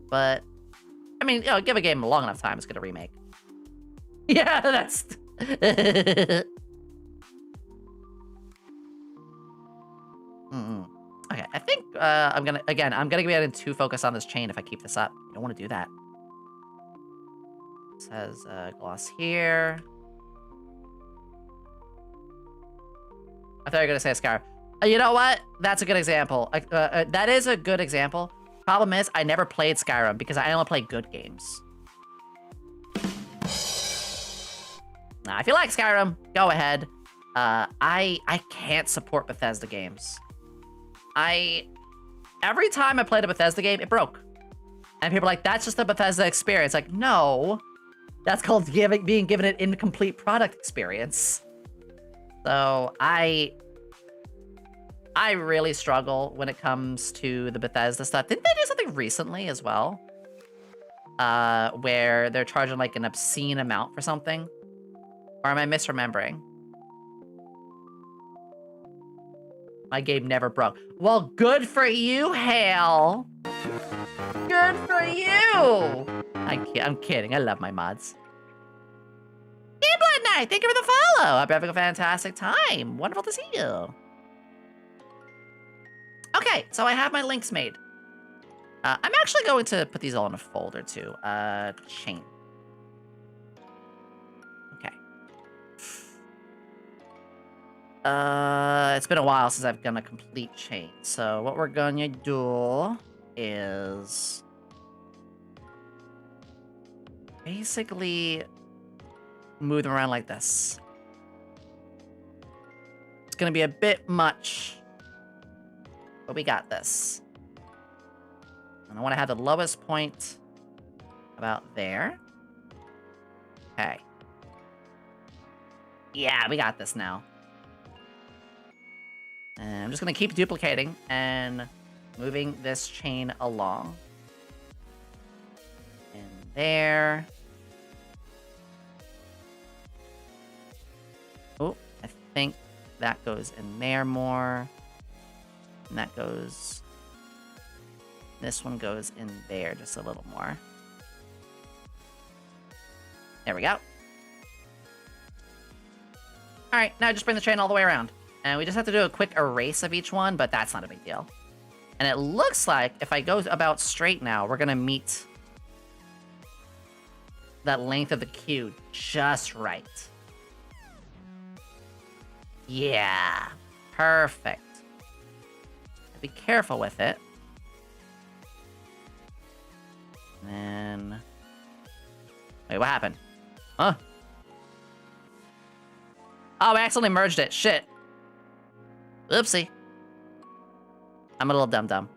But, I mean, you know, give a game a long enough time, it's gonna remake. Yeah, that's... Okay, I think I'm gonna be able to focus on this chain if I keep this up. I don't want to do that. It says gloss here. I thought you were gonna say Skyrim. You know what? That's a good example. That is a good example. Problem is, I never played Skyrim because I only play good games. Now, if you like Skyrim, go ahead. I can't support Bethesda games. Every time I played a Bethesda game, it broke. And people are like, that's just the Bethesda experience. Like, no. That's called being given an incomplete product experience. So, I really struggle when it comes to the Bethesda stuff. Didn't they do something recently as well? Where they're charging like an obscene amount for something? Or am I misremembering? My game never broke. Well, good for you, Hale. Good for you. I'm kidding. I love my mods. Blood Knight, thank you for the follow. Hope you're having a fantastic time. Wonderful to see you. Okay, so I have my links made. I'm actually going to put these all in a folder too. Chain. Okay. It's been a while since I've done a complete chain. So what we're gonna do is basically move them around like this. It's gonna be a bit much, but we got this. And I want to have the lowest point about there. Okay. Yeah, we got this now. And I'm just gonna keep duplicating and moving this chain along. And there. Oh, I think that goes in there more. And that goes... This one goes in there just a little more. There we go. All right, now just bring the chain all the way around. And we just have to do a quick erase of each one, but that's not a big deal. And it looks like if I go about straight now, we're gonna meet that length of the queue just right. Yeah, perfect. Be careful with it. And then... Wait, what happened? Huh? Oh, I accidentally merged it. Shit. Oopsie. I'm a little dumb.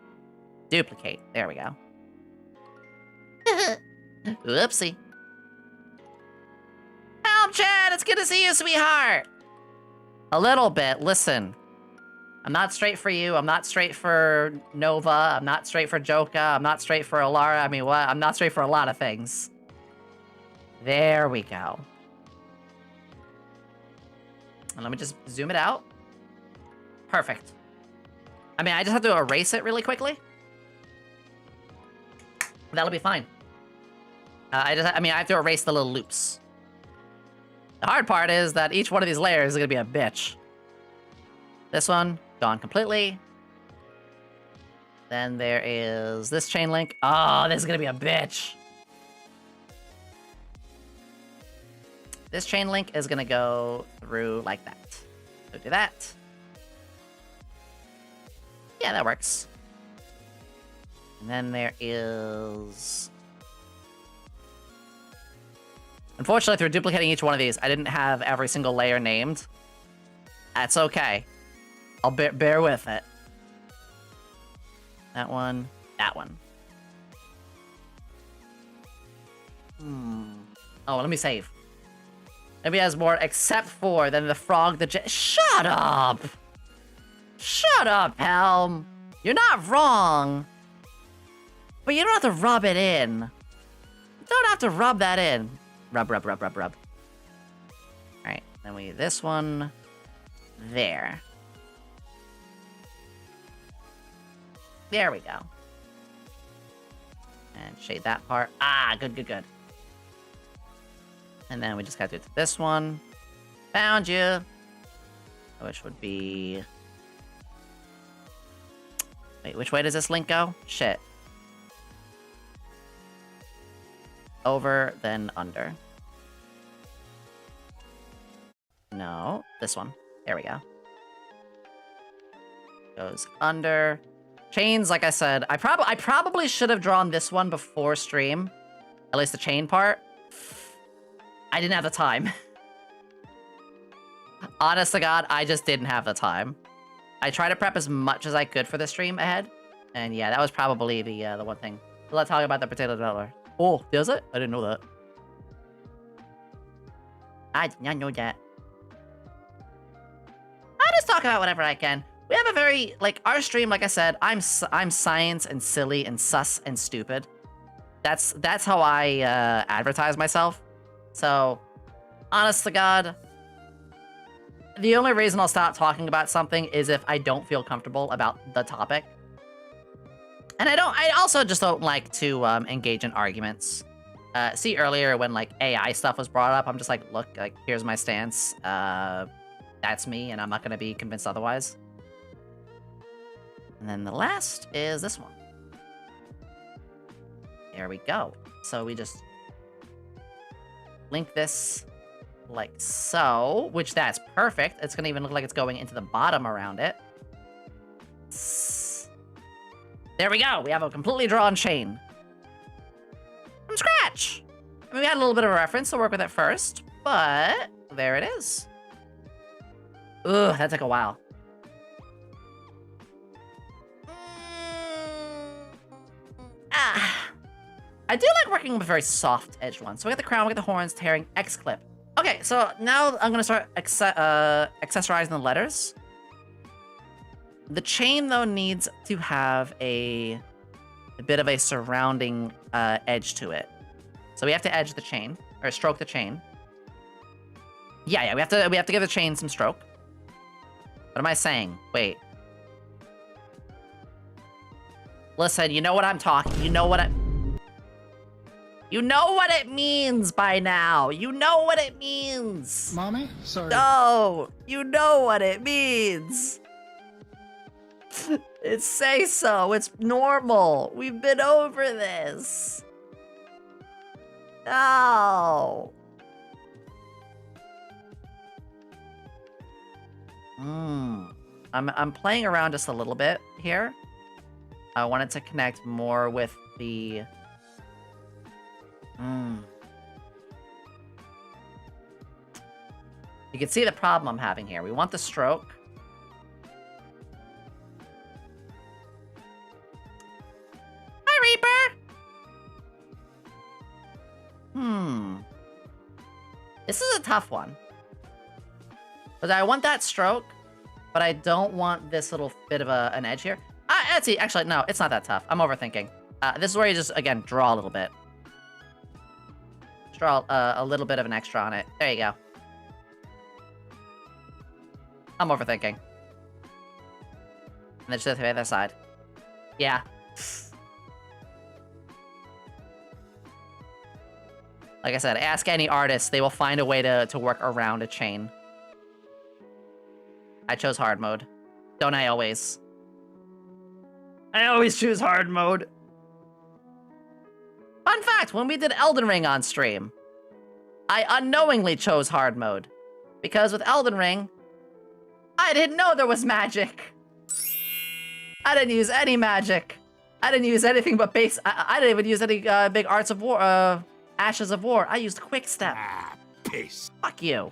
Duplicate. There we go. Oopsie. Help, Chad! It's good to see you, sweetheart! A little bit. Listen. I'm not straight for you. I'm not straight for Nova. I'm not straight for Joka. I'm not straight for Alara. I mean, what? I'm not straight for a lot of things. There we go. And let me just zoom it out. Perfect. I mean, I just have to erase it really quickly. That'll be fine. I have to erase the little loops. The hard part is that each one of these layers is gonna be a bitch. This one, gone completely. Then there is this chain link. Oh, this is gonna be a bitch. This chain link is gonna go through like that. So do that. Yeah, that works. And then there is... Unfortunately, through duplicating each one of these, I didn't have every single layer named. That's okay. I'll bear with it. That one. That one. Oh, let me save. Maybe it has more except for than the frog, the Shut up! Shut up, Helm! You're not wrong! But you don't have to rub it in. You don't have to rub that in. Rub. Alright, then we this one there. There we go. And shade that part. Ah, good. And then we just gotta do it to this one. Found you. Which would be... Wait, which way does this link go? Shit. Over, then under. No, this one. There we go. Goes under. Chains, like I said, I probably should have drawn this one before stream. At least the chain part. I didn't have the time. Honest to God, I just didn't have the time. I tried to prep as much as I could for the stream ahead. And yeah, that was probably the one thing. So let's talk about the potato dollar. Oh, does it? I didn't know that. I did not know that. I'll just talk about whatever I can. We have a very, like, our stream, like I said, I'm science and silly and sus and stupid. That's how I advertise myself. So, honest to God, the only reason I'll stop talking about something is if I don't feel comfortable about the topic. And I also just don't like to engage in arguments. See earlier when like AI stuff was brought up, I'm just like, look, like here's my stance. That's me, and I'm not gonna be convinced otherwise. And then the last is this one. There we go. So we just link this like so, which that's perfect. It's gonna even look like it's going into the bottom around it. There we go. We have a completely drawn chain. From scratch. I mean, we had a little bit of a reference to work with at first, but there it is. Ugh, that took a while. I do like working with very soft edged ones. So we got the crown, we got the horns, tearing, X clip. Okay, so now I'm gonna start accessorizing the letters. The chain though needs to have a bit of a surrounding edge to it. So we have to edge the chain or stroke the chain. Yeah, we have to give the chain some stroke. What am I saying? Wait. You know what I'm talking. You know You know what it means by now. You know what it means. Mommy? Sorry. No, you know what it means. It's say so. It's normal. We've been over this. No. I'm playing around just a little bit here. I wanted to connect more with the... You can see the problem I'm having here. We want the stroke. Hi, Reaper! This is a tough one. But I want that stroke, but I don't want this little bit of an edge here. Actually, no, it's not that tough. I'm overthinking. This is where you just, again, draw a little bit. Just draw a little bit of an extra on it. There you go. I'm overthinking. And then just the other side. Yeah. Like I said, ask any artist. They will find a way to work around a chain. I chose hard mode. Don't I always? I always choose hard mode. Fun fact, when we did Elden Ring on stream, I unknowingly chose hard mode. Because with Elden Ring, I didn't know there was magic. I didn't use any magic. I didn't use anything but base. I didn't even use any big Arts of War, Ashes of War. I used Quick Step. Peace. Fuck you.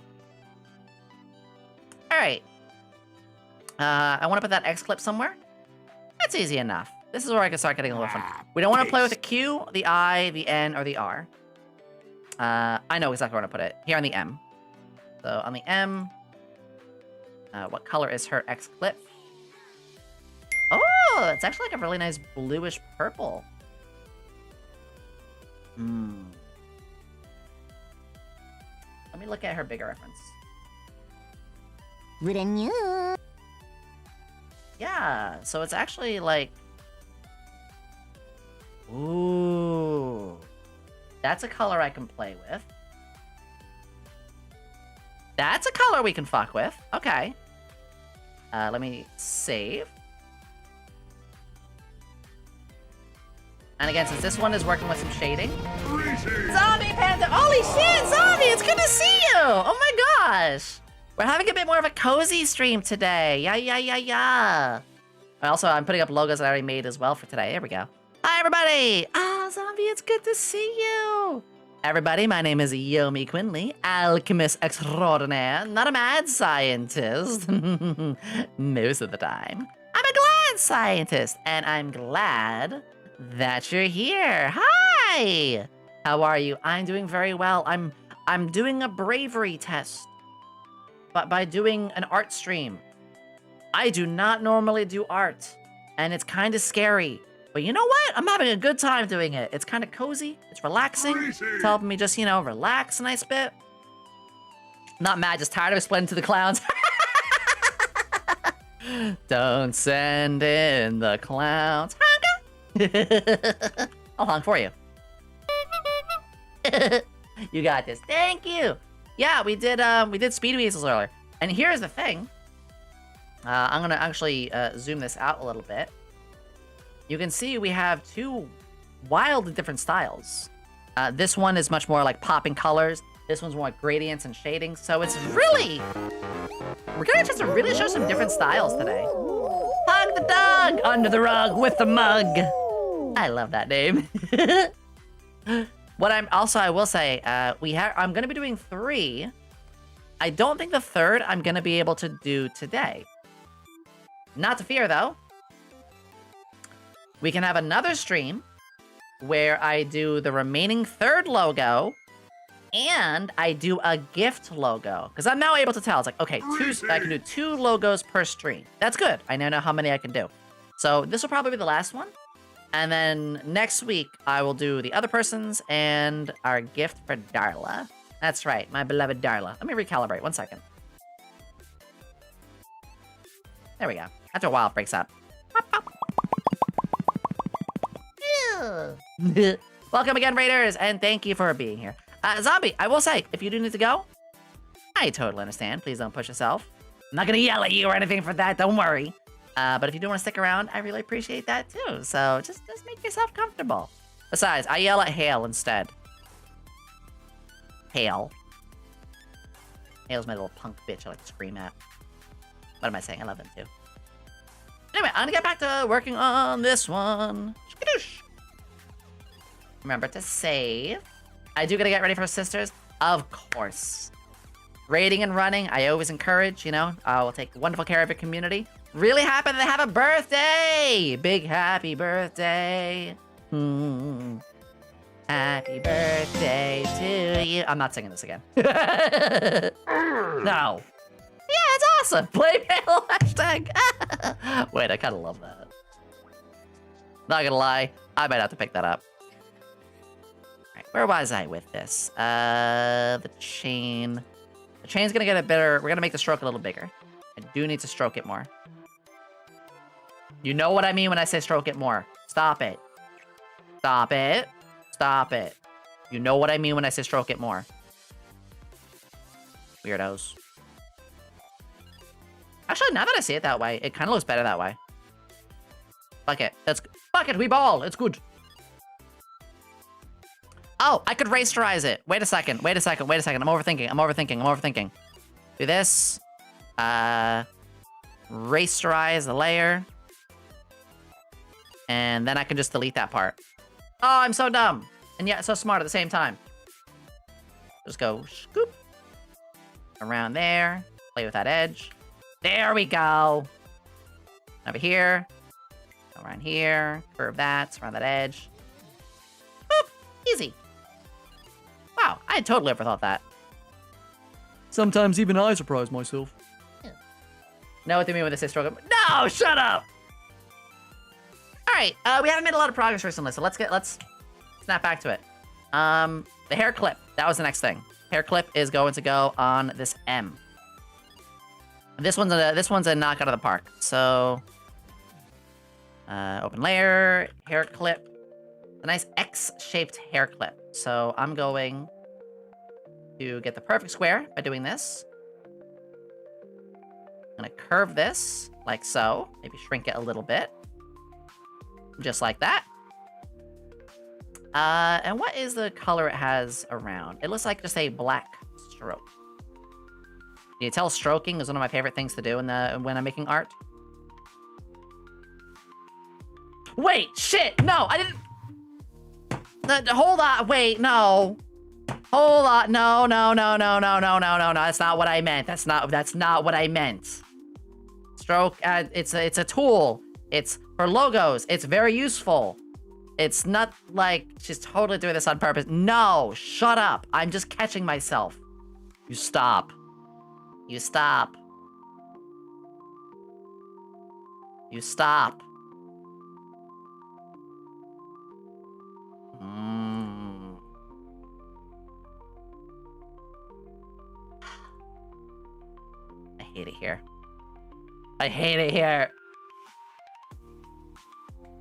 Alright. I want to put that X clip somewhere. That's easy enough. This is where I can start getting a little fun. We don't want to play with the Q, the I, the N, or the R. I know exactly where to put it. Here on the M. So on the M, what color is her X clip? Oh, it's actually like a really nice bluish purple. Let me look at her bigger reference. Yeah, so it's actually like... Ooh. That's a color I can play with. That's a color we can fuck with. Okay. Let me save. And again, since this one is working with some shading. Zombie Panda! Holy shit, Zombie! It's good to see you! Oh my gosh! We're having a bit more of a cozy stream today. Yeah. Also, I'm putting up logos that I already made as well for today. There we go. Hi, everybody! Zombie, it's good to see you! Everybody, my name is Yomi Quinnley, alchemist extraordinaire, not a mad scientist. Most of the time. I'm a glad scientist, and I'm glad that you're here. Hi! How are you? I'm doing very well. I'm doing a bravery test. But by doing an art stream. I do not normally do art, and it's kind of scary. But you know what? I'm having a good time doing it. It's kind of cozy. It's relaxing. It's helping me just, relax a nice bit. Not mad, just tired of explaining to the clowns. Don't send in the clowns. I'll honk for you. You got this. Thank you. Yeah, we did Speed Weasels earlier. And here's the thing. I'm gonna actually zoom this out a little bit. You can see we have two wildly different styles. This one is much more like popping colors. This one's more like gradients and shadings. So it's really... We're gonna just really show some different styles today. Hug the dog under the rug with the mug. I love that name. I will say, I'm gonna be doing 3. I don't think the 3rd I'm gonna be able to do today. Not to fear, though. We can have another stream where I do the remaining 3rd logo and I do a gift logo. Because I'm now able to tell. It's like, okay, I can do 2 logos per stream. That's good. I now know how many I can do. So this will probably be the last one. And then next week, I will do the other person's and our gift for Darla. That's right, my beloved Darla. Let me recalibrate, 1 second. There we go. After a while, it breaks up. Welcome again, Raiders, and thank you for being here. Zombie, I will say, if you do need to go, I totally understand. Please don't push yourself. I'm not gonna yell at you or anything for that, don't worry. But if you do want to stick around, I really appreciate that too. So just make yourself comfortable. Besides, I yell at Hale instead. Hale. Hale's my little punk bitch I like to scream at. What am I saying? I love them too. Anyway, I'm gonna get back to working on this one. Skadoosh. Remember to save. I do gotta get ready for sisters. Of course. Raiding and running, I always encourage, you know. I will take wonderful care of your community. Really happy that they have a birthday! Big happy birthday. Happy birthday to you. I'm not singing this again. No. Yeah, it's awesome. Play Halo hashtag. Wait, I kind of love that. Not gonna lie, I might have to pick that up. Alright, where was I with this? The chain. The chain's gonna get a better. We're gonna make the stroke a little bigger. I do need to stroke it more. You know what I mean when I say stroke it more. Stop it. Stop it. Stop it. You know what I mean when I say stroke it more. Weirdos. Actually, now that I see it that way, it kind of looks better that way. Fuck it. Fuck it, we ball. It's good. Oh, I could rasterize it. Wait a second. I'm overthinking. Do this. Rasterize the layer. And then I can just delete that part. Oh, I'm so dumb. And yet so smart at the same time. Just go scoop. Around there. Play with that edge. There we go. Over here. Go around here. Curve that. Around that edge. Boop. Easy. Wow, I had totally overthought that. Sometimes even I surprise myself. Know what they mean when they say stroke? No, shut up! Alright, we haven't made a lot of progress recently, so let's snap back to it. The hair clip, that was the next thing. Hair clip is going to go on this M. This one's a knock out of the park. So, open layer, hair clip. A nice X-shaped hair clip. So I'm going to get the perfect square by doing this. I'm gonna curve this like so. Maybe shrink it a little bit. Just like that. And what is the color it has around? It looks like just a black stroke. Can you tell stroking is one of my favorite things to do when I'm making art? Wait, shit, no, I didn't. Hold on, wait, no. Hold on, no. That's not what I meant. That's not what I meant. Stroke, it's a tool. It's for logos. It's very useful. It's not like she's totally doing this on purpose. No, shut up. I'm just catching myself. You stop. You stop. You stop. I hate it here. I hate it here.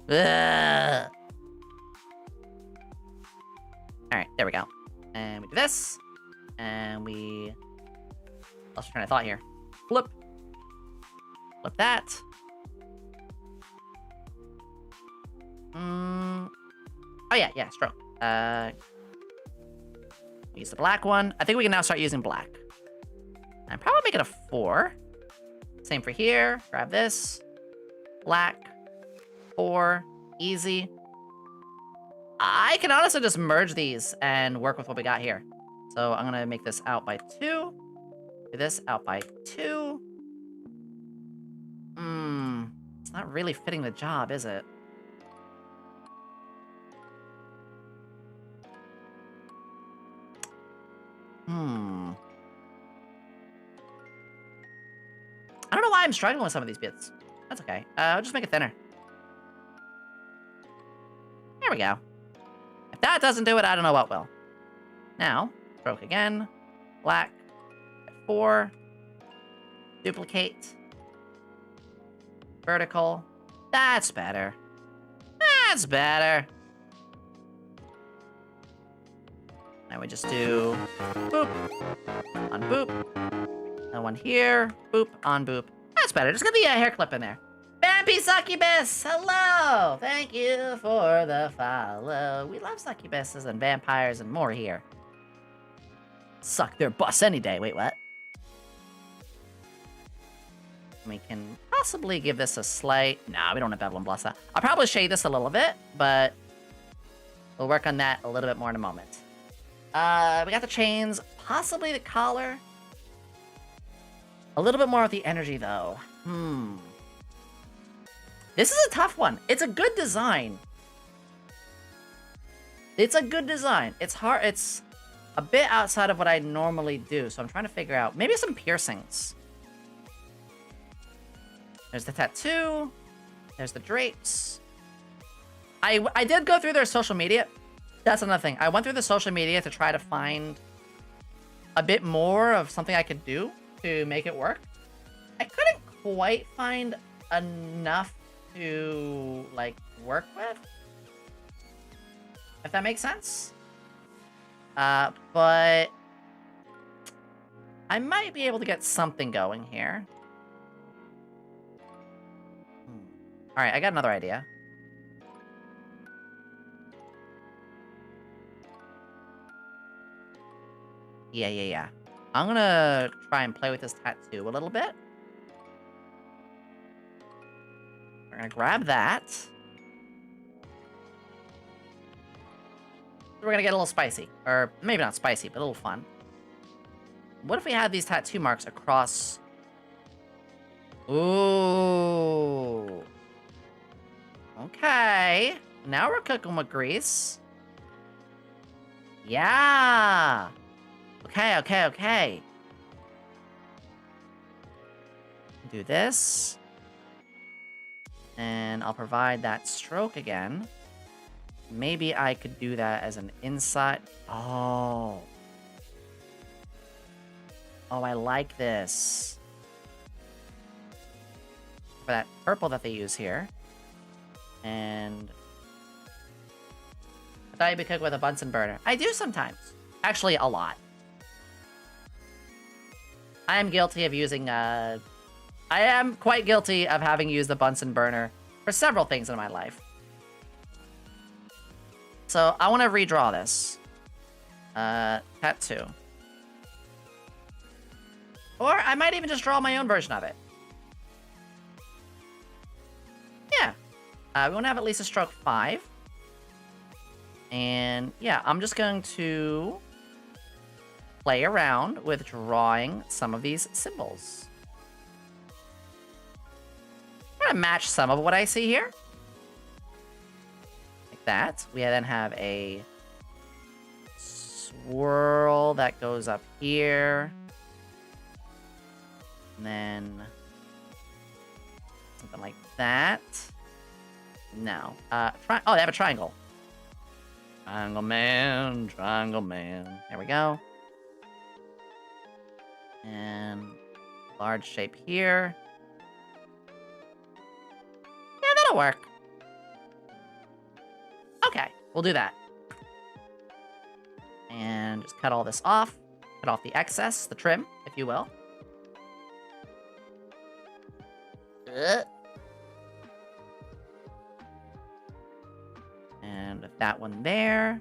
Ugh. Alright, there we go. And we do this. And we... Lost my train of thought here. Flip. Flip that. Oh yeah, stroke. Use the black one. I think we can now start using black. And probably make it a 4. Same for here. Grab this. Black. 4. Easy. I can honestly just merge these and work with what we got here. So I'm gonna make this out by 2. Do this out by 2. It's not really fitting the job, is it? I don't know why I'm struggling with some of these bits. That's okay. I'll just make it thinner. There we go. If that doesn't do it, I don't know what will. Now, stroke again. Black. 4. Duplicate. Vertical. That's better. That's better. we just do boop on boop. And one here, boop on boop. That's better. Just get the hair clip in there. Vampy Succubus, hello! Thank you for the follow. We love succubuses and vampires and more here. Suck their butts any day. Wait, what? We can possibly give this a slight... Nah, we don't have Bevel and Bless that. I'll probably shade this a little bit, but we'll work on that a little bit more in a moment. We got the chains, possibly the collar. A little bit more with the energy, though. This is a tough one. It's a good design. It's a good design. It's hard. It's a bit outside of what I normally do, so I'm trying to figure out maybe some piercings. There's the tattoo. There's the drapes. I did go through their social media. That's another thing. I went through the social media to try to find a bit more of something I could do to make it work. I couldn't quite find enough to, like, work with. If that makes sense. But I might be able to get something going here. Alright, I got another idea. Yeah. I'm gonna try and play with this tattoo a little bit. We're gonna grab that. We're gonna get a little spicy. Or maybe not spicy, but a little fun. What if we had these tattoo marks across... Ooh. Okay. Now we're cooking with grease. Yeah. Okay. Do this. And I'll provide that stroke again. Maybe I could do that as an inside. Oh, I like this. For that purple that they use here. And I thought you'd be cooking with a Bunsen burner. I do sometimes. Actually, a lot. I am guilty of using, I am quite guilty of having used the Bunsen burner for several things in my life. So, I want to redraw this. Tattoo. Or I might even just draw my own version of it. Yeah. We want to have at least a stroke 5. And, yeah, I'm just going to play around with drawing some of these symbols. I'm going to match some of what I see here. Like that. We then have a swirl that goes up here. And then something like that. No. Oh, they have a triangle. Triangle man. There we go. And large shape here. Yeah, that'll work. Okay, we'll do that. And just cut all this off. Cut off the excess, the trim, if you will. And with that one there.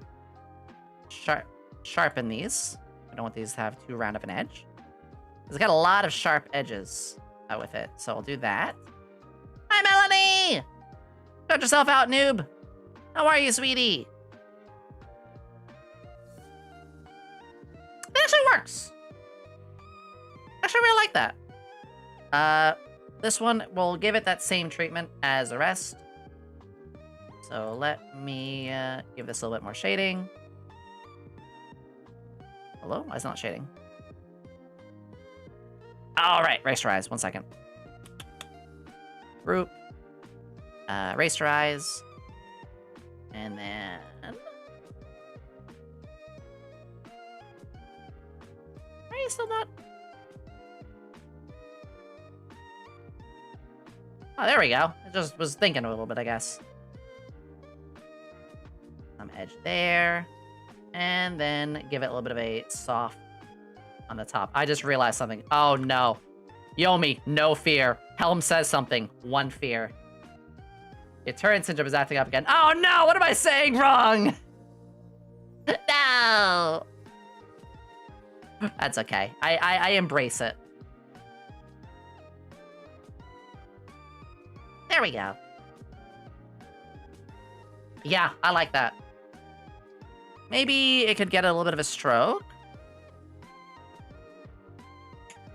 Sharpen these. I don't want these to have too round of an edge. It's got a lot of sharp edges with it, so I'll do that. Hi, Melanie! Got yourself out, noob. How are you, sweetie? It actually works. Actually, I really like that. This one, we'll give it that same treatment as the rest. So let me give this a little bit more shading. Hello? Why is it not shading? All right, rasterize. 1 second. Group. Rasterize. And then... Are you still not? Oh, there we go. I just was thinking a little bit, I guess. Some edge there. And then give it a little bit of a soft on the top. I just realized something. Oh no. Yomi, no fear. Helm says something. One fear. Your turret syndrome is acting up again. Oh no, what am I saying wrong? No. That's okay. I embrace it. There we go. Yeah, I like that. Maybe it could get a little bit of a stroke.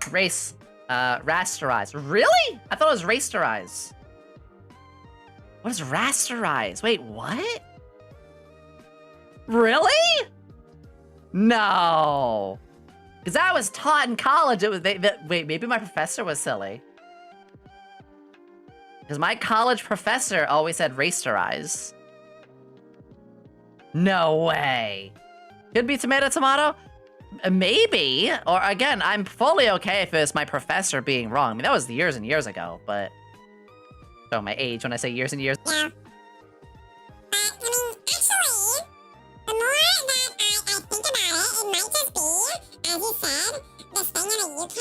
Race, rasterize. Really? I thought it was rasterize. What is rasterize? Wait, what? Really? No. Because I was taught in college, it was, wait, maybe my professor was silly. Because my college professor always said rasterize. No way. Could be tomato, tomato? Maybe. Or again, I'm fully okay if it's my professor being wrong. I mean, that was years and years ago, but... Oh, my age when I say years and years. Yeah. But, I mean, actually, the more that I think about it, it might just be, as you said, this thing in the UK.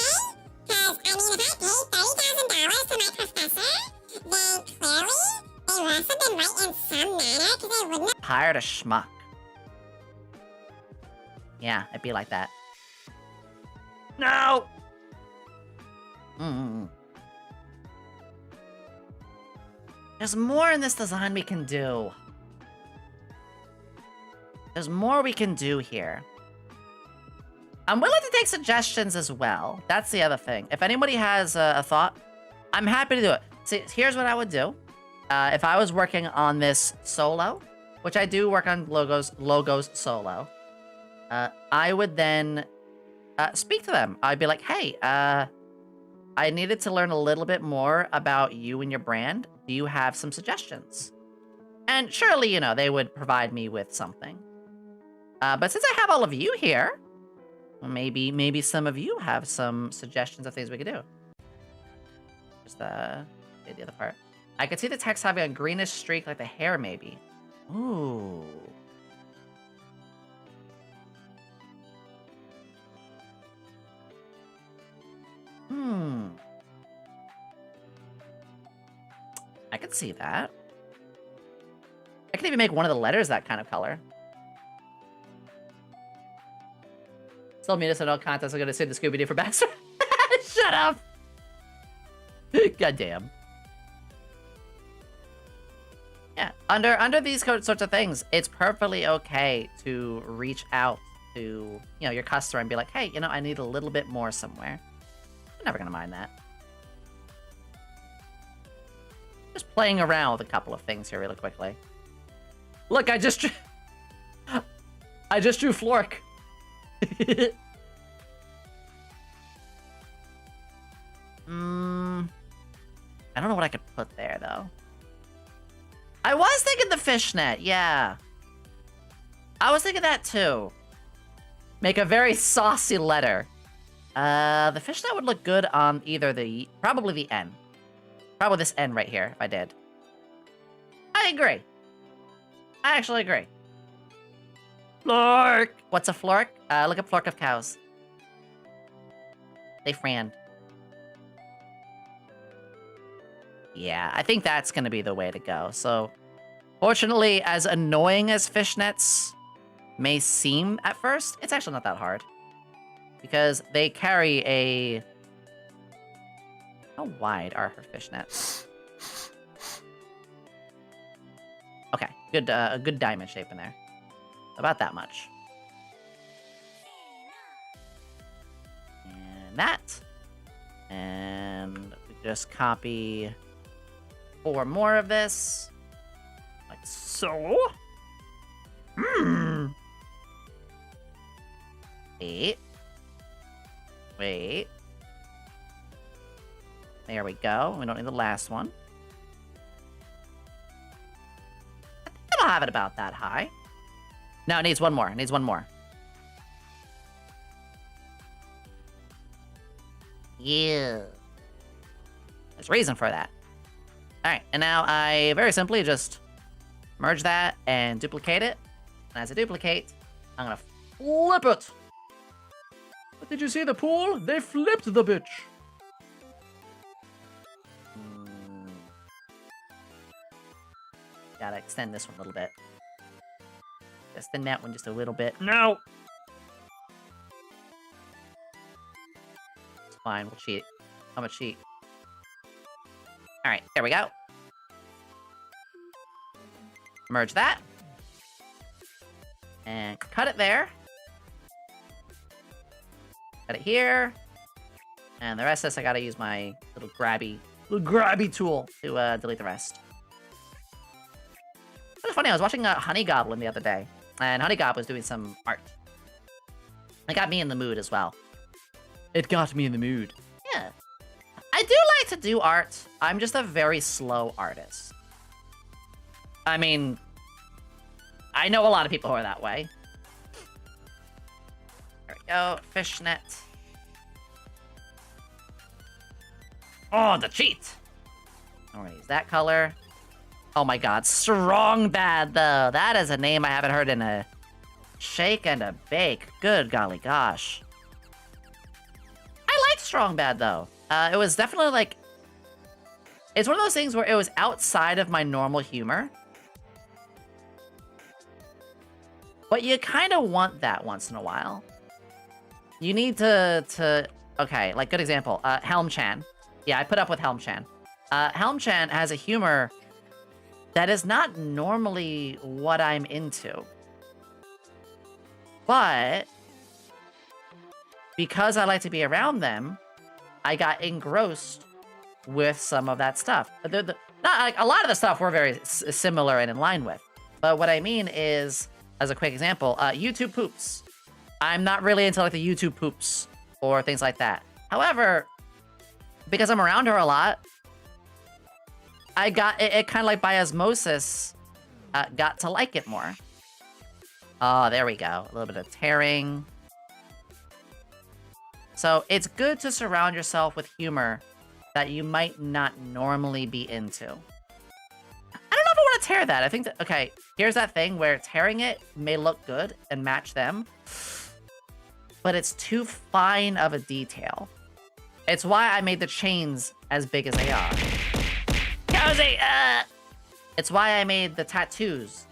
Because, I mean, if I paid $30,000 to my professor, then clearly they must have been right in some manner, because they wouldn't have... Hired a schmuck. Yeah, it'd be like that. No! There's more in this design we can do. There's more we can do here. I'm willing to take suggestions as well. That's the other thing. If anybody has a thought, I'm happy to do it. See, here's what I would do. If I was working on this solo, which I do work on logos solo, I would then speak to them. I'd be like, hey, I needed to learn a little bit more about you and your brand. Do you have some suggestions? And surely, you know, they would provide me with something. But since I have all of you here, well, maybe some of you have some suggestions of things we could do. Just the other part. I could see the text having a greenish streak like the hair, maybe. Ooh. I could see that. I could even make one of the letters that kind of color. Still mean us in all contests. I'm gonna say the Scooby-Doo for Baxter. Shut up! Goddamn. Yeah, under these sorts of things, it's perfectly okay to reach out to, you know, your customer and be like, hey, you know, I need a little bit more somewhere. I'm never gonna mind that. Just playing around with a couple of things here really quickly. Look, I just drew Flork. I don't know what I could put there, though. I was thinking the fishnet, yeah. I was thinking that, too. Make a very saucy letter. The fishnet would look good on either probably the N. Probably this N right here, if I did. I agree. I actually agree. Flork! What's a flork? Look up flork of cows. They fran. Yeah, I think that's gonna be the way to go. So, fortunately, as annoying as fishnets may seem at first, it's actually not that hard. Because they carry a... How wide are her fishnets? Okay, good, a good diamond shape in there. About that much. And that. And we just copy 4 more of this. Like so. Wait. There we go. We don't need the last one. I think I'll have it about that high. No, it needs one more. It needs one more. Yeah. There's a reason for that. Alright, and now I very simply just merge that and duplicate it. And as I duplicate, I'm gonna flip it. But did you see the pool? They flipped the bitch. Gotta extend this one a little bit. Extend that one just a little bit. No. It's fine, we'll cheat. I'm gonna cheat. Alright, there we go. Merge that. And cut it there. Cut it here. And the rest of this, I gotta use my little grabby tool to delete the rest. It was funny, I was watching Honey Goblin the other day, and Honey Goblin was doing some art. It got me in the mood as well. It got me in the mood. Yeah. I do like to do art. I'm just a very slow artist. I mean, I know a lot of people who are that way. There we go, fishnet. Oh, the cheat! I'm gonna use that color. Oh my god, Strong Bad, though. That is a name I haven't heard in a shake and a bake. Good golly gosh. I liked Strong Bad, though. It was definitely like... It's one of those things where it was outside of my normal humor. But you kind of want that once in a while. You need to... Okay, like, good example. Helm-chan. Yeah, I put up with Helm-chan. Helm-chan has a humor that is not normally what I'm into. But because I like to be around them, I got engrossed with some of that stuff. Not like a lot of the stuff we're very similar and in line with. But what I mean is, as a quick example, YouTube poops. I'm not really into like the YouTube poops or things like that. However, because I'm around her a lot, I got it kind of like by osmosis, got to like it more. Oh, there we go. A little bit of tearing. So it's good to surround yourself with humor that you might not normally be into. I don't know if I want to tear that. I think that, okay, here's that thing where tearing it may look good and match them, but it's too fine of a detail. It's why I made the chains as big as they are. Cozy! It's why I made the tattoos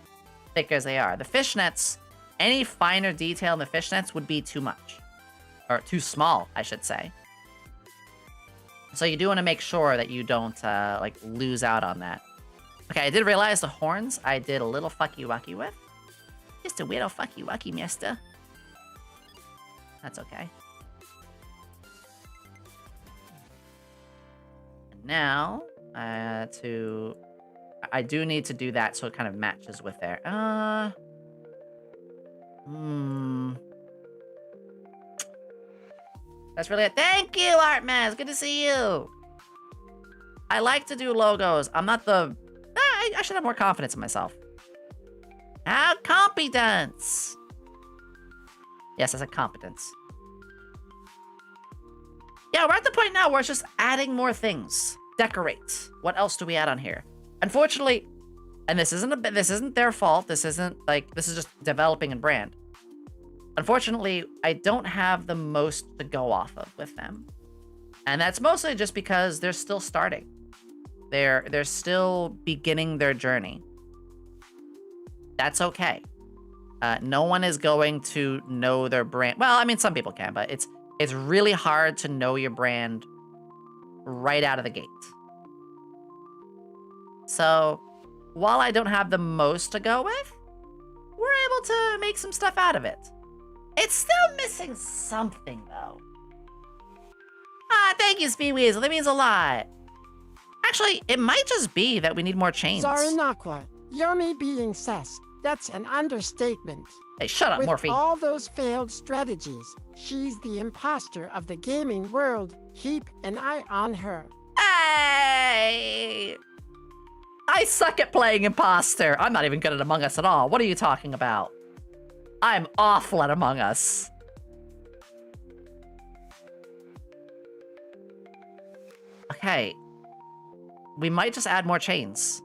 thick as they are. The fishnets, any finer detail in the fishnets would be too much. Or too small, I should say. So you do want to make sure that you don't, like, lose out on that. Okay, I did realize the horns I did a little fucky-wucky with. Just a little fucky-wucky, mister. That's okay. And now, I do need to do that so it kind of matches with there. That's really it. Thank you, Artmaz. Good to see you. I like to do logos. I'm not the... I should have more confidence in myself. How competence. Yes, I said competence. Yeah, we're at the point now where it's just adding more things. Decorate. What else do we add on here? Unfortunately, and this isn't their fault. This is just developing a brand. Unfortunately, I don't have the most to go off of with them. And that's mostly just because they're still starting. They're still beginning their journey. That's okay. No one is going to know their brand. Well, I mean, some people can, but it's really hard to know your brand right out of the gate. So, while I don't have the most to go with, we're able to make some stuff out of it. It's still missing something, though. Thank you, Speed Weasel. That means a lot. Actually, it might just be that we need more chains. Sorry, Nakwa. Yomi being sus. That's an understatement. Hey, shut up, With Morphe. all those failed strategies, she's the imposter of the gaming world. Keep an eye on her. Hey! I suck at playing imposter. I'm not even good at Among Us at all. What are you talking about? I'm awful at Among Us. Okay. We might just add more chains.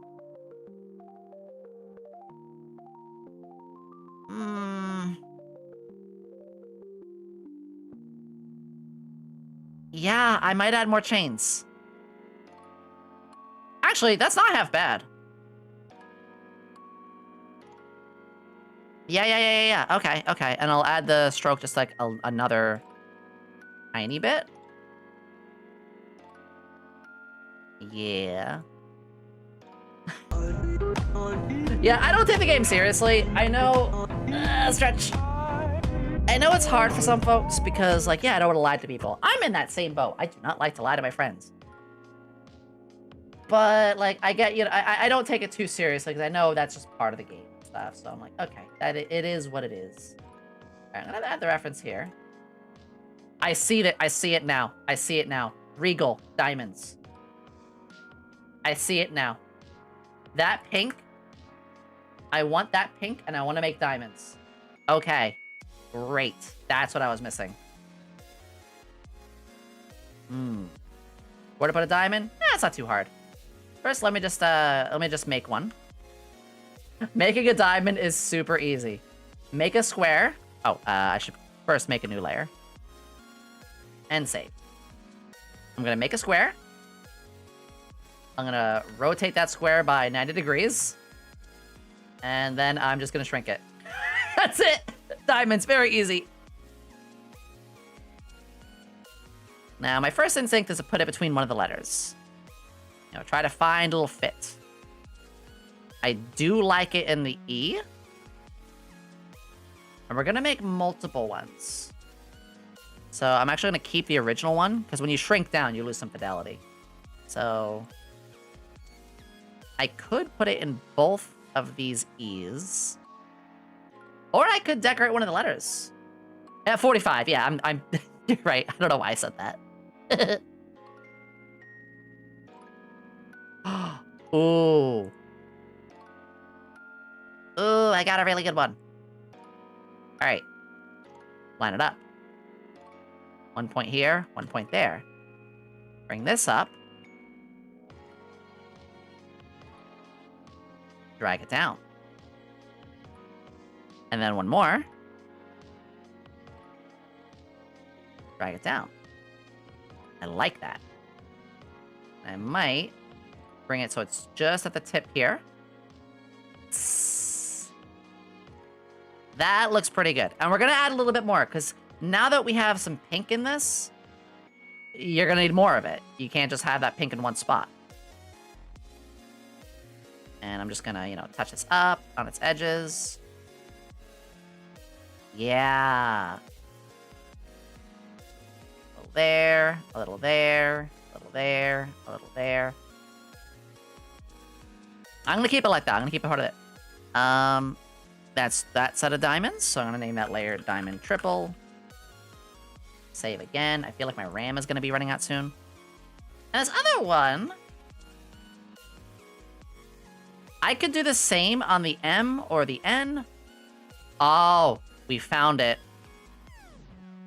Yeah, I might add more chains. Actually, that's not half bad. Yeah. Okay. And I'll add the stroke just like another tiny bit. Yeah. Yeah, I don't take the game seriously. I know... stretch. I know it's hard for some folks because, like, yeah, I don't want to lie to people. I'm in that same boat. I do not like to lie to my friends. But, like, I get, you know, I don't take it too seriously because I know that's just part of the game and stuff. So I'm like, okay, it is what it is. All right, I'm gonna add the reference here. I see it. I see it now. I see it now. Regal diamonds. I see it now. That pink. I want that pink, and I want to make diamonds. Okay. Great. That's what I was missing. Where to put a diamond? It's not too hard. First, let me just make one. Making a diamond is super easy. Make a square. Oh, I should first make a new layer. And save. I'm gonna make a square. I'm gonna rotate that square by 90 degrees. And then I'm just gonna shrink it. That's it! Diamonds, very easy. Now, my first instinct is to put it between one of the letters. You know, try to find a little fit. I do like it in the E. And we're gonna make multiple ones. So I'm actually gonna keep the original one, because when you shrink down, you lose some fidelity. So I could put it in both of these E's. Or I could decorate one of the letters. At 45, yeah, I'm you're right. I don't know why I said that. Ooh. Ooh, I got a really good one. All right. Line it up. 1 point here, 1 point there. Bring this up. Drag it down. And then one more. Drag it down. I like that. I might bring it so it's just at the tip here. That looks pretty good. And we're gonna add a little bit more, because now that we have some pink in this, you're gonna need more of it. You can't just have that pink in one spot. And I'm just gonna, you know, touch this up on its edges. Yeah. A little there, a little there, a little there, a little there. I'm gonna keep it like that. I'm gonna keep it part of it. That's that set of diamonds, so I'm gonna name that layer Diamond Triple. Save again. I feel like my RAM is gonna be running out soon. And this other one, I could do the same on the M or the N. Oh, we found it.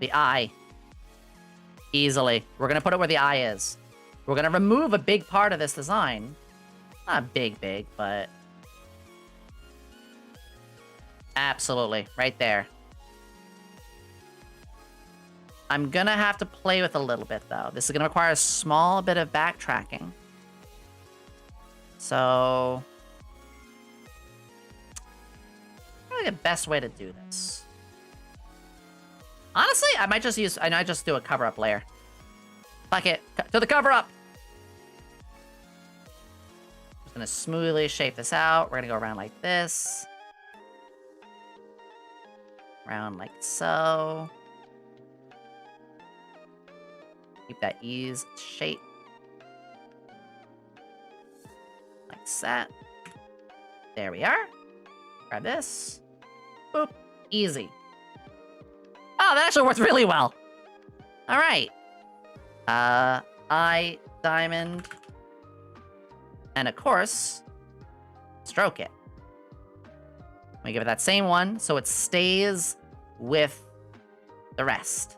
The I. Easily. We're gonna put it where the I is. We're gonna remove a big part of this design. Not big, but... absolutely. Right there. I'm gonna have to play with a little bit, though. This is gonna require a small bit of backtracking. So... probably the best way to do this. Honestly, I might just do a cover-up layer. Fuck it. To the cover-up! Just gonna smoothly shape this out. We're gonna go around like this. Around like so. Keep that ease shape. Like that. There we are. Grab this. Boop. Easy. Oh, that actually works really well. All right. I diamond. And of course, stroke it. We give it that same one so it stays with the rest.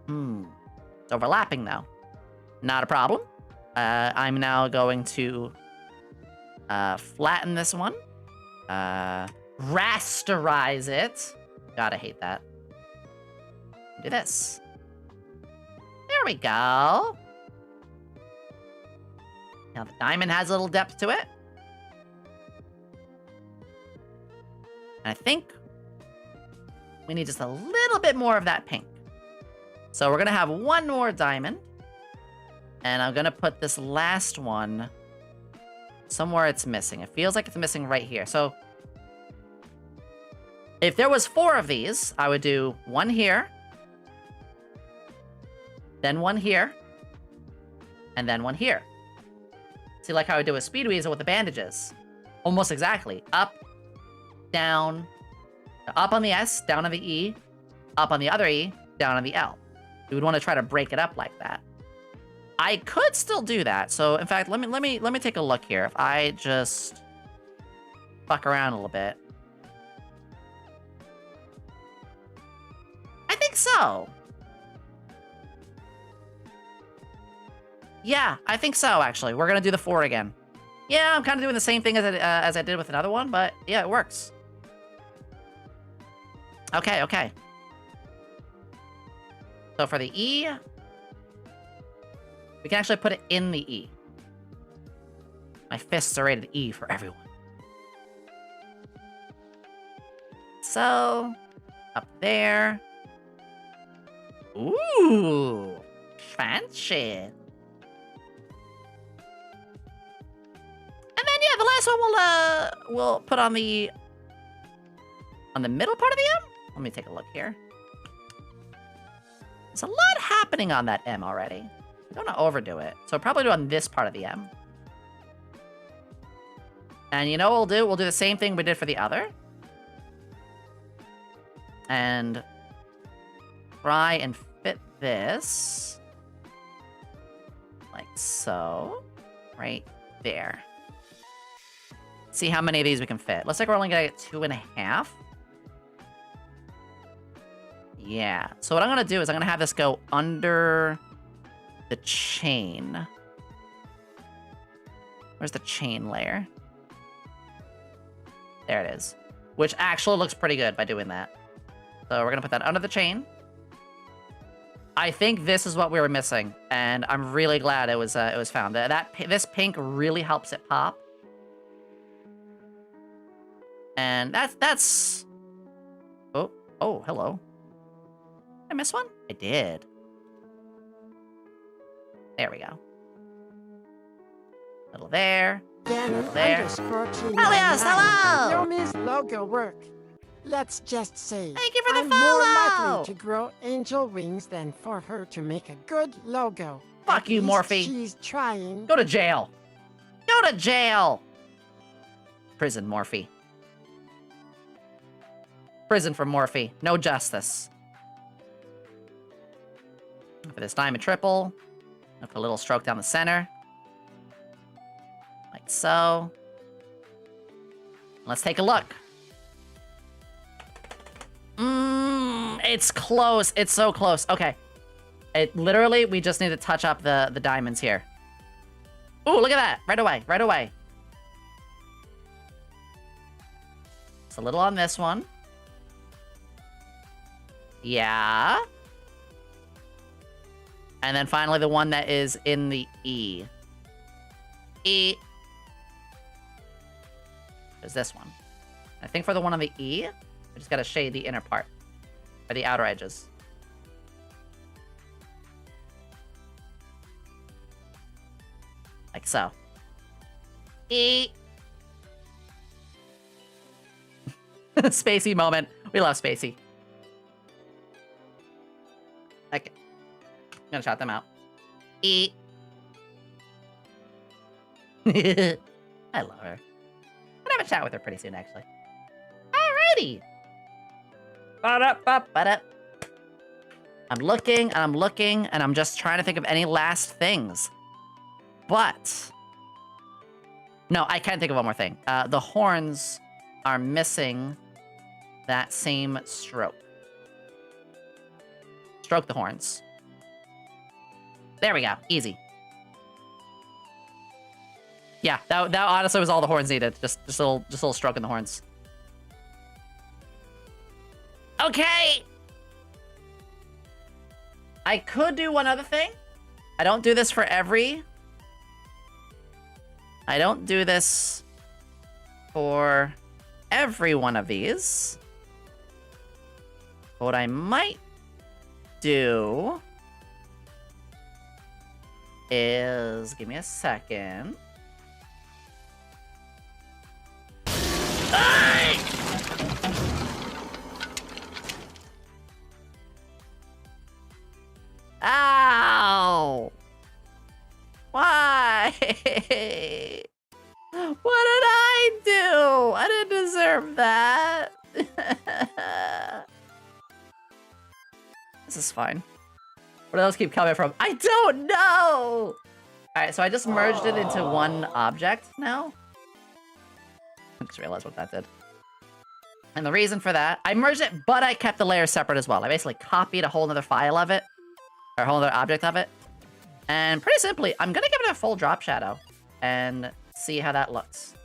It's overlapping though. Not a problem. I'm now going to flatten this one. Rasterize it. Gotta hate that. Do this. There we go. Now the diamond has a little depth to it. And I think we need just a little bit more of that pink. So we're gonna have one more diamond. And I'm gonna put this last one somewhere it's missing. It feels like it's missing right here. So if there was 4 of these, I would do one here, then one here, and then one here. See, like how I do with Speed Weasel with the bandages. Almost exactly. Up, down, up on the S, down on the E, up on the other E, down on the L. You would want to try to break it up like that. I could still do that. So in fact, let me take a look here. If I just fuck around a little bit. I think so. Yeah, I think so, actually. We're gonna do the 4 again. Yeah, I'm kind of doing the same thing as I did with another one, but yeah, it works. Okay, okay. So for the E, we can actually put it in the E. My fists are rated E for everyone. So, up there. Ooh, fancy. And then yeah, the last one we'll put on the middle part of the M. Let me take a look here. There's a lot happening on that M already. Don't want to overdo it. So probably do on this part of the M. And you know what we'll do? We'll do the same thing we did for the other. And try and fit this. Like so. Right there. See how many of these we can fit. Looks like we're only gonna get 2.5. Yeah. So what I'm gonna do is I'm gonna have this go under the chain. Where's the chain layer? There it is. Which actually looks pretty good by doing that. So we're gonna put that under the chain. I think this is what we were missing, and I'm really glad it was found. This pink really helps it pop. And that's. Oh, hello. Did I miss one? I did. There we go. Little there. Danny There. _T99. Hell yes, hello! Yomi's logo work. Let's just say, Thank you for the I'm more follow! likely to grow angel wings than for her to make a good logo. Fuck At you, least Morphe. She's trying. Go to jail. Go to jail. Prison, Morphe. Prison for Morphe. No justice. For this diamond triple, I'll put a little stroke down the center. Like so. Let's take a look. It's close. It's so close. Okay. Literally, we just need to touch up the diamonds here. Ooh, look at that. Right away. Right away. It's a little on this one. Yeah. And then finally the one that is in the E. E. There's this one. I think for the one on the E, we just gotta shade the inner part. Or the outer edges. Like so. E. Spacey moment. We love Spacey. Okay. I'm gonna shout them out. E. I love her. I'll have a chat with her pretty soon, actually. Alrighty. Ba-da-ba-ba-da. I'm looking, and I'm just trying to think of any last things. But... no, I can think of one more thing. The horns are missing that same stroke. Stroke the horns. There we go. Easy. Yeah, that honestly was all the horns needed. Just a little stroke in the horns. Okay. I could do one other thing. I don't do this for every... I don't do this for every one of these. But what I might do is... Give me a second. Ow! Why? What did I do? I didn't deserve that. This is fine. Where else keep coming from? I don't know! Alright, so I just merged it into one object now. I just realized what that did. And the reason for that, I merged it, but I kept the layers separate as well. I basically copied a whole other file of it, or a whole other object of it. And pretty simply, I'm gonna give it a full drop shadow and see how that looks.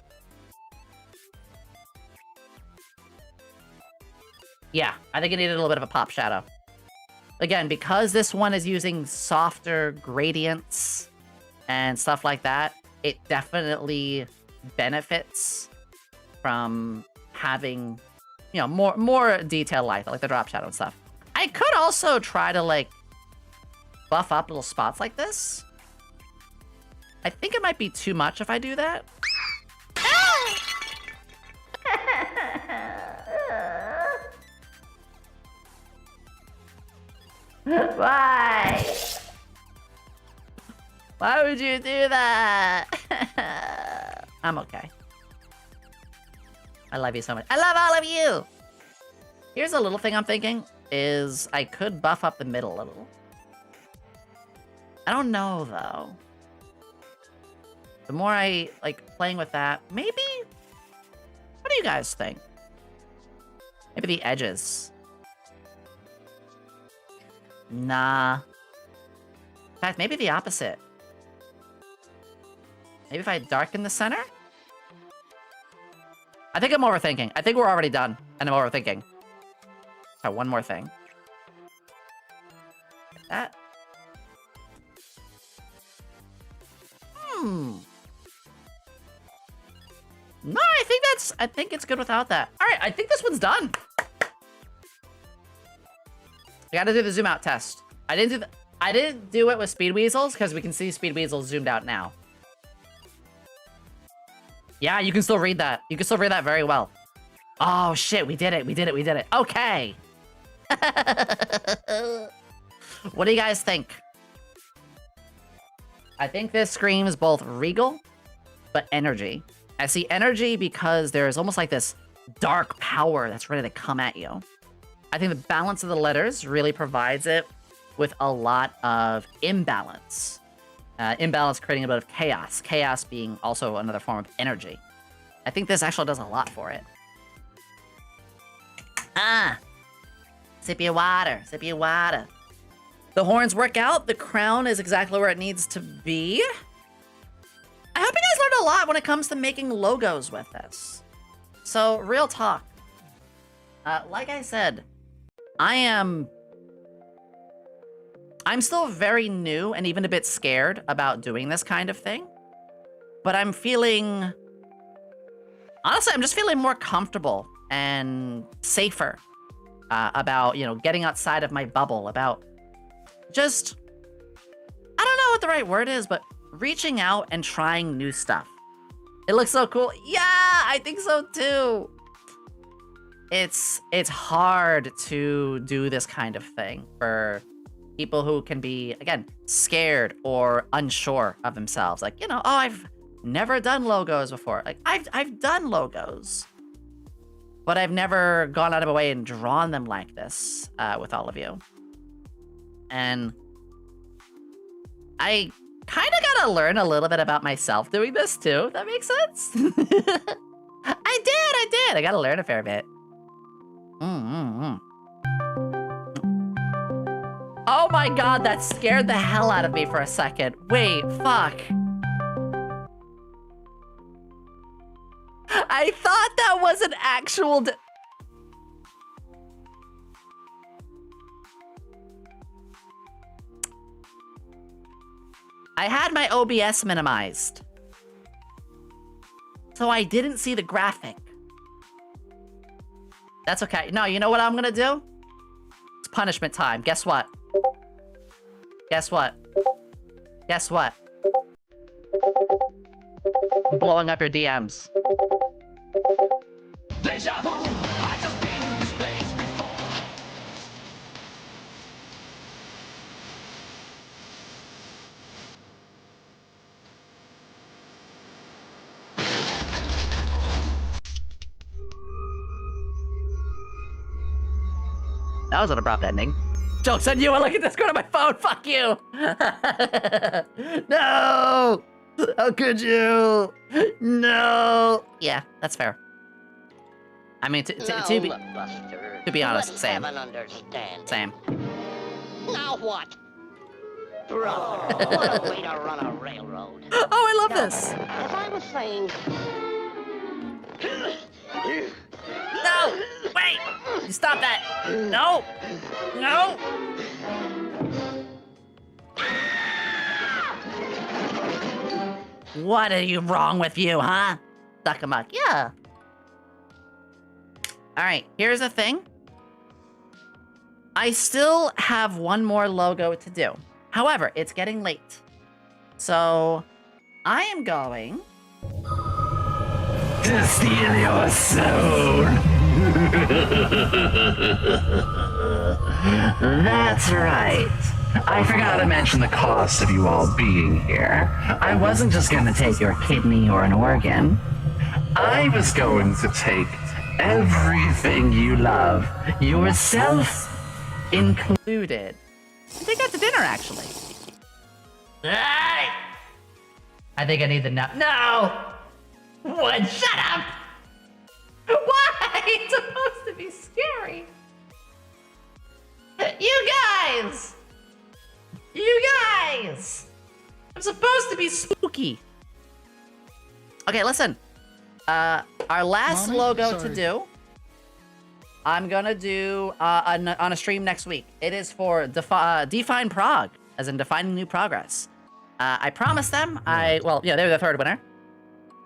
Yeah, I think it needed a little bit of a pop shadow. Again, because this one is using softer gradients and stuff like that, it definitely benefits from having, you know, more detail like the drop shadow and stuff. I could also try to, like, buff up little spots like this. I think it might be too much if I do that. Why? Why would you do that? I'm okay. I love you so much. I love all of you! Here's a little thing I'm thinking, is I could buff up the middle a little. I don't know, though. The more I like playing with that, maybe... What do you guys think? Maybe the edges. Nah. In fact, maybe the opposite. Maybe if I darken the center? I think I'm overthinking. I think we're already done, and I'm overthinking. Oh, one more thing. Like that. No, I think it's good without that. All right, I think this one's done. We gotta do the zoom out test. I didn't do it with speed weasels because we can see speed weasels zoomed out now. Yeah, you can still read that. You can still read that very well. Oh shit, we did it. We did it. We did it. Okay. What do you guys think? I think this screams both regal, but energy. I see energy because there's almost like this dark power that's ready to come at you. I think the balance of the letters really provides it with a lot of imbalance. Imbalance creating a bit of chaos. Chaos being also another form of energy. I think this actually does a lot for it. Ah! Sip your water. Sip your water. The horns work out. The crown is exactly where it needs to be. I hope you guys learned a lot when it comes to making logos with this. So, real talk. Like I said, I'm still very new and even a bit scared about doing this kind of thing. But I'm feeling... Honestly, I'm just feeling more comfortable and safer about, you know, getting outside of my bubble, about just... I don't know what the right word is, but reaching out and trying new stuff. It looks so cool. Yeah, I think so too. It's hard to do this kind of thing for people who can be, again, scared or unsure of themselves. Like, you know, oh, I've never done logos before. Like, I've done logos, but I've never gone out of my way and drawn them like this with all of you. And I kind of gotta learn a little bit about myself doing this too. That makes sense? I did. I gotta learn a fair bit. Oh my god, that scared the hell out of me for a second. Wait, fuck. I thought that was an actual... I had my OBS minimized, so I didn't see the graphic. That's okay. No, you know what I'm gonna do? It's punishment time. Guess what? Guess what? Guess what? I'm blowing up your DMs. That was an abrupt ending. Joke's on you, I look at this, go to my phone, fuck you! No! How could you? No! Yeah, that's fair. I mean, to be honest, same. Same. Now what? Brother, what a way to run a railroad. Oh, I love this! As I was saying... No! Wait! You stop that! No! No! What are you wrong with you, huh? Suck 'em up. Yeah. Alright, here's the thing. I still have one more logo to do. However, it's getting late. So, I am going... to steal your soul. That's right. I forgot to mention the cost of you all being here. I wasn't just going to take your kidney or an organ. I was going to take everything you love, yourself included. I think that's dinner, actually. Hey! I think I need the nut. No! What? Shut up! Why? It's supposed to be scary. You guys! You guys! I'm supposed to be spooky. Okay, listen. Our last logo to do, I'm gonna do on a stream next week. It is for Define Prog, as in defining new progress. I promised them. Well, yeah, they were the third winner.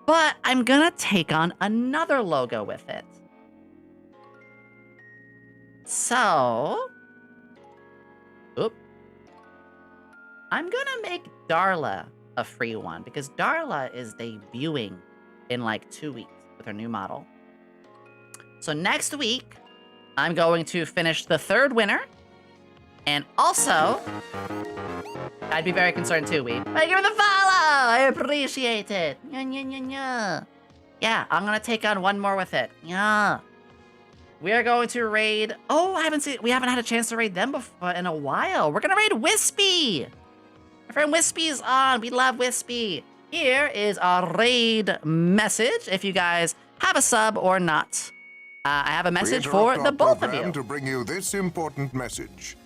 But I'm gonna take on another logo with it. So... Oop. I'm gonna make Darla a free one, because Darla is debuting in like 2 weeks with her new model. So next week, I'm going to finish the third winner. And also, I'd be very concerned too, Weeb. Thank you for the follow! I appreciate it. Yeah, I'm gonna take on one more with it. Yeah. We are going to raid... Oh, we haven't had a chance to raid them before in a while. We're gonna raid Wispy! My friend Wispy's on. We love Wispy. Here is our raid message, if you guys have a sub or not. I have a message for the both of you. To bring you this important message.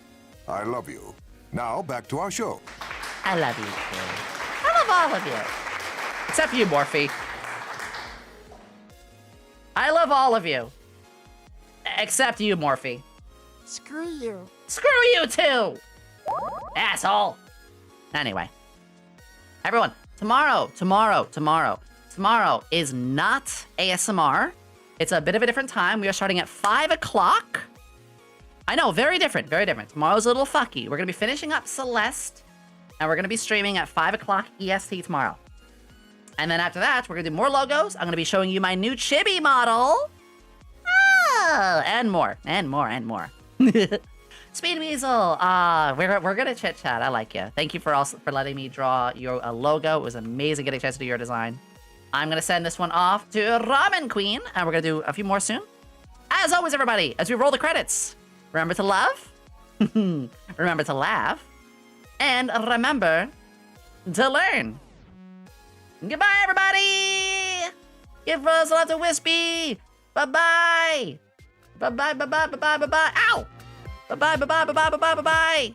I love you. Now, back to our show. I love you, too. I love all of you. Except for you, Morphe. I love all of you. Except you, Morphe. Screw you. Screw you, too! Asshole! Anyway. Everyone, tomorrow is not ASMR. It's a bit of a different time. We are starting at 5 o'clock. I know, very different, very different. Tomorrow's a little fucky. We're gonna be finishing up Celeste, and we're gonna be streaming at 5 o'clock EST tomorrow. And then after that, we're gonna do more logos. I'm gonna be showing you my new chibi model. And more, and more, and more. Speed Weasel, we're gonna chit chat. I like you. Thank you for letting me draw your logo. It was amazing getting a chance to do your design. I'm gonna send this one off to Ramen Queen, and we're gonna do a few more soon. As always, everybody, as we roll the credits, remember to love, remember to laugh, and remember to learn. Goodbye, everybody! Give us a lot of Wispy! Bye-bye! Bye-bye, bye-bye, bye-bye, bye-bye! Ow! Bye-bye, bye-bye, bye-bye, bye-bye, bye-bye!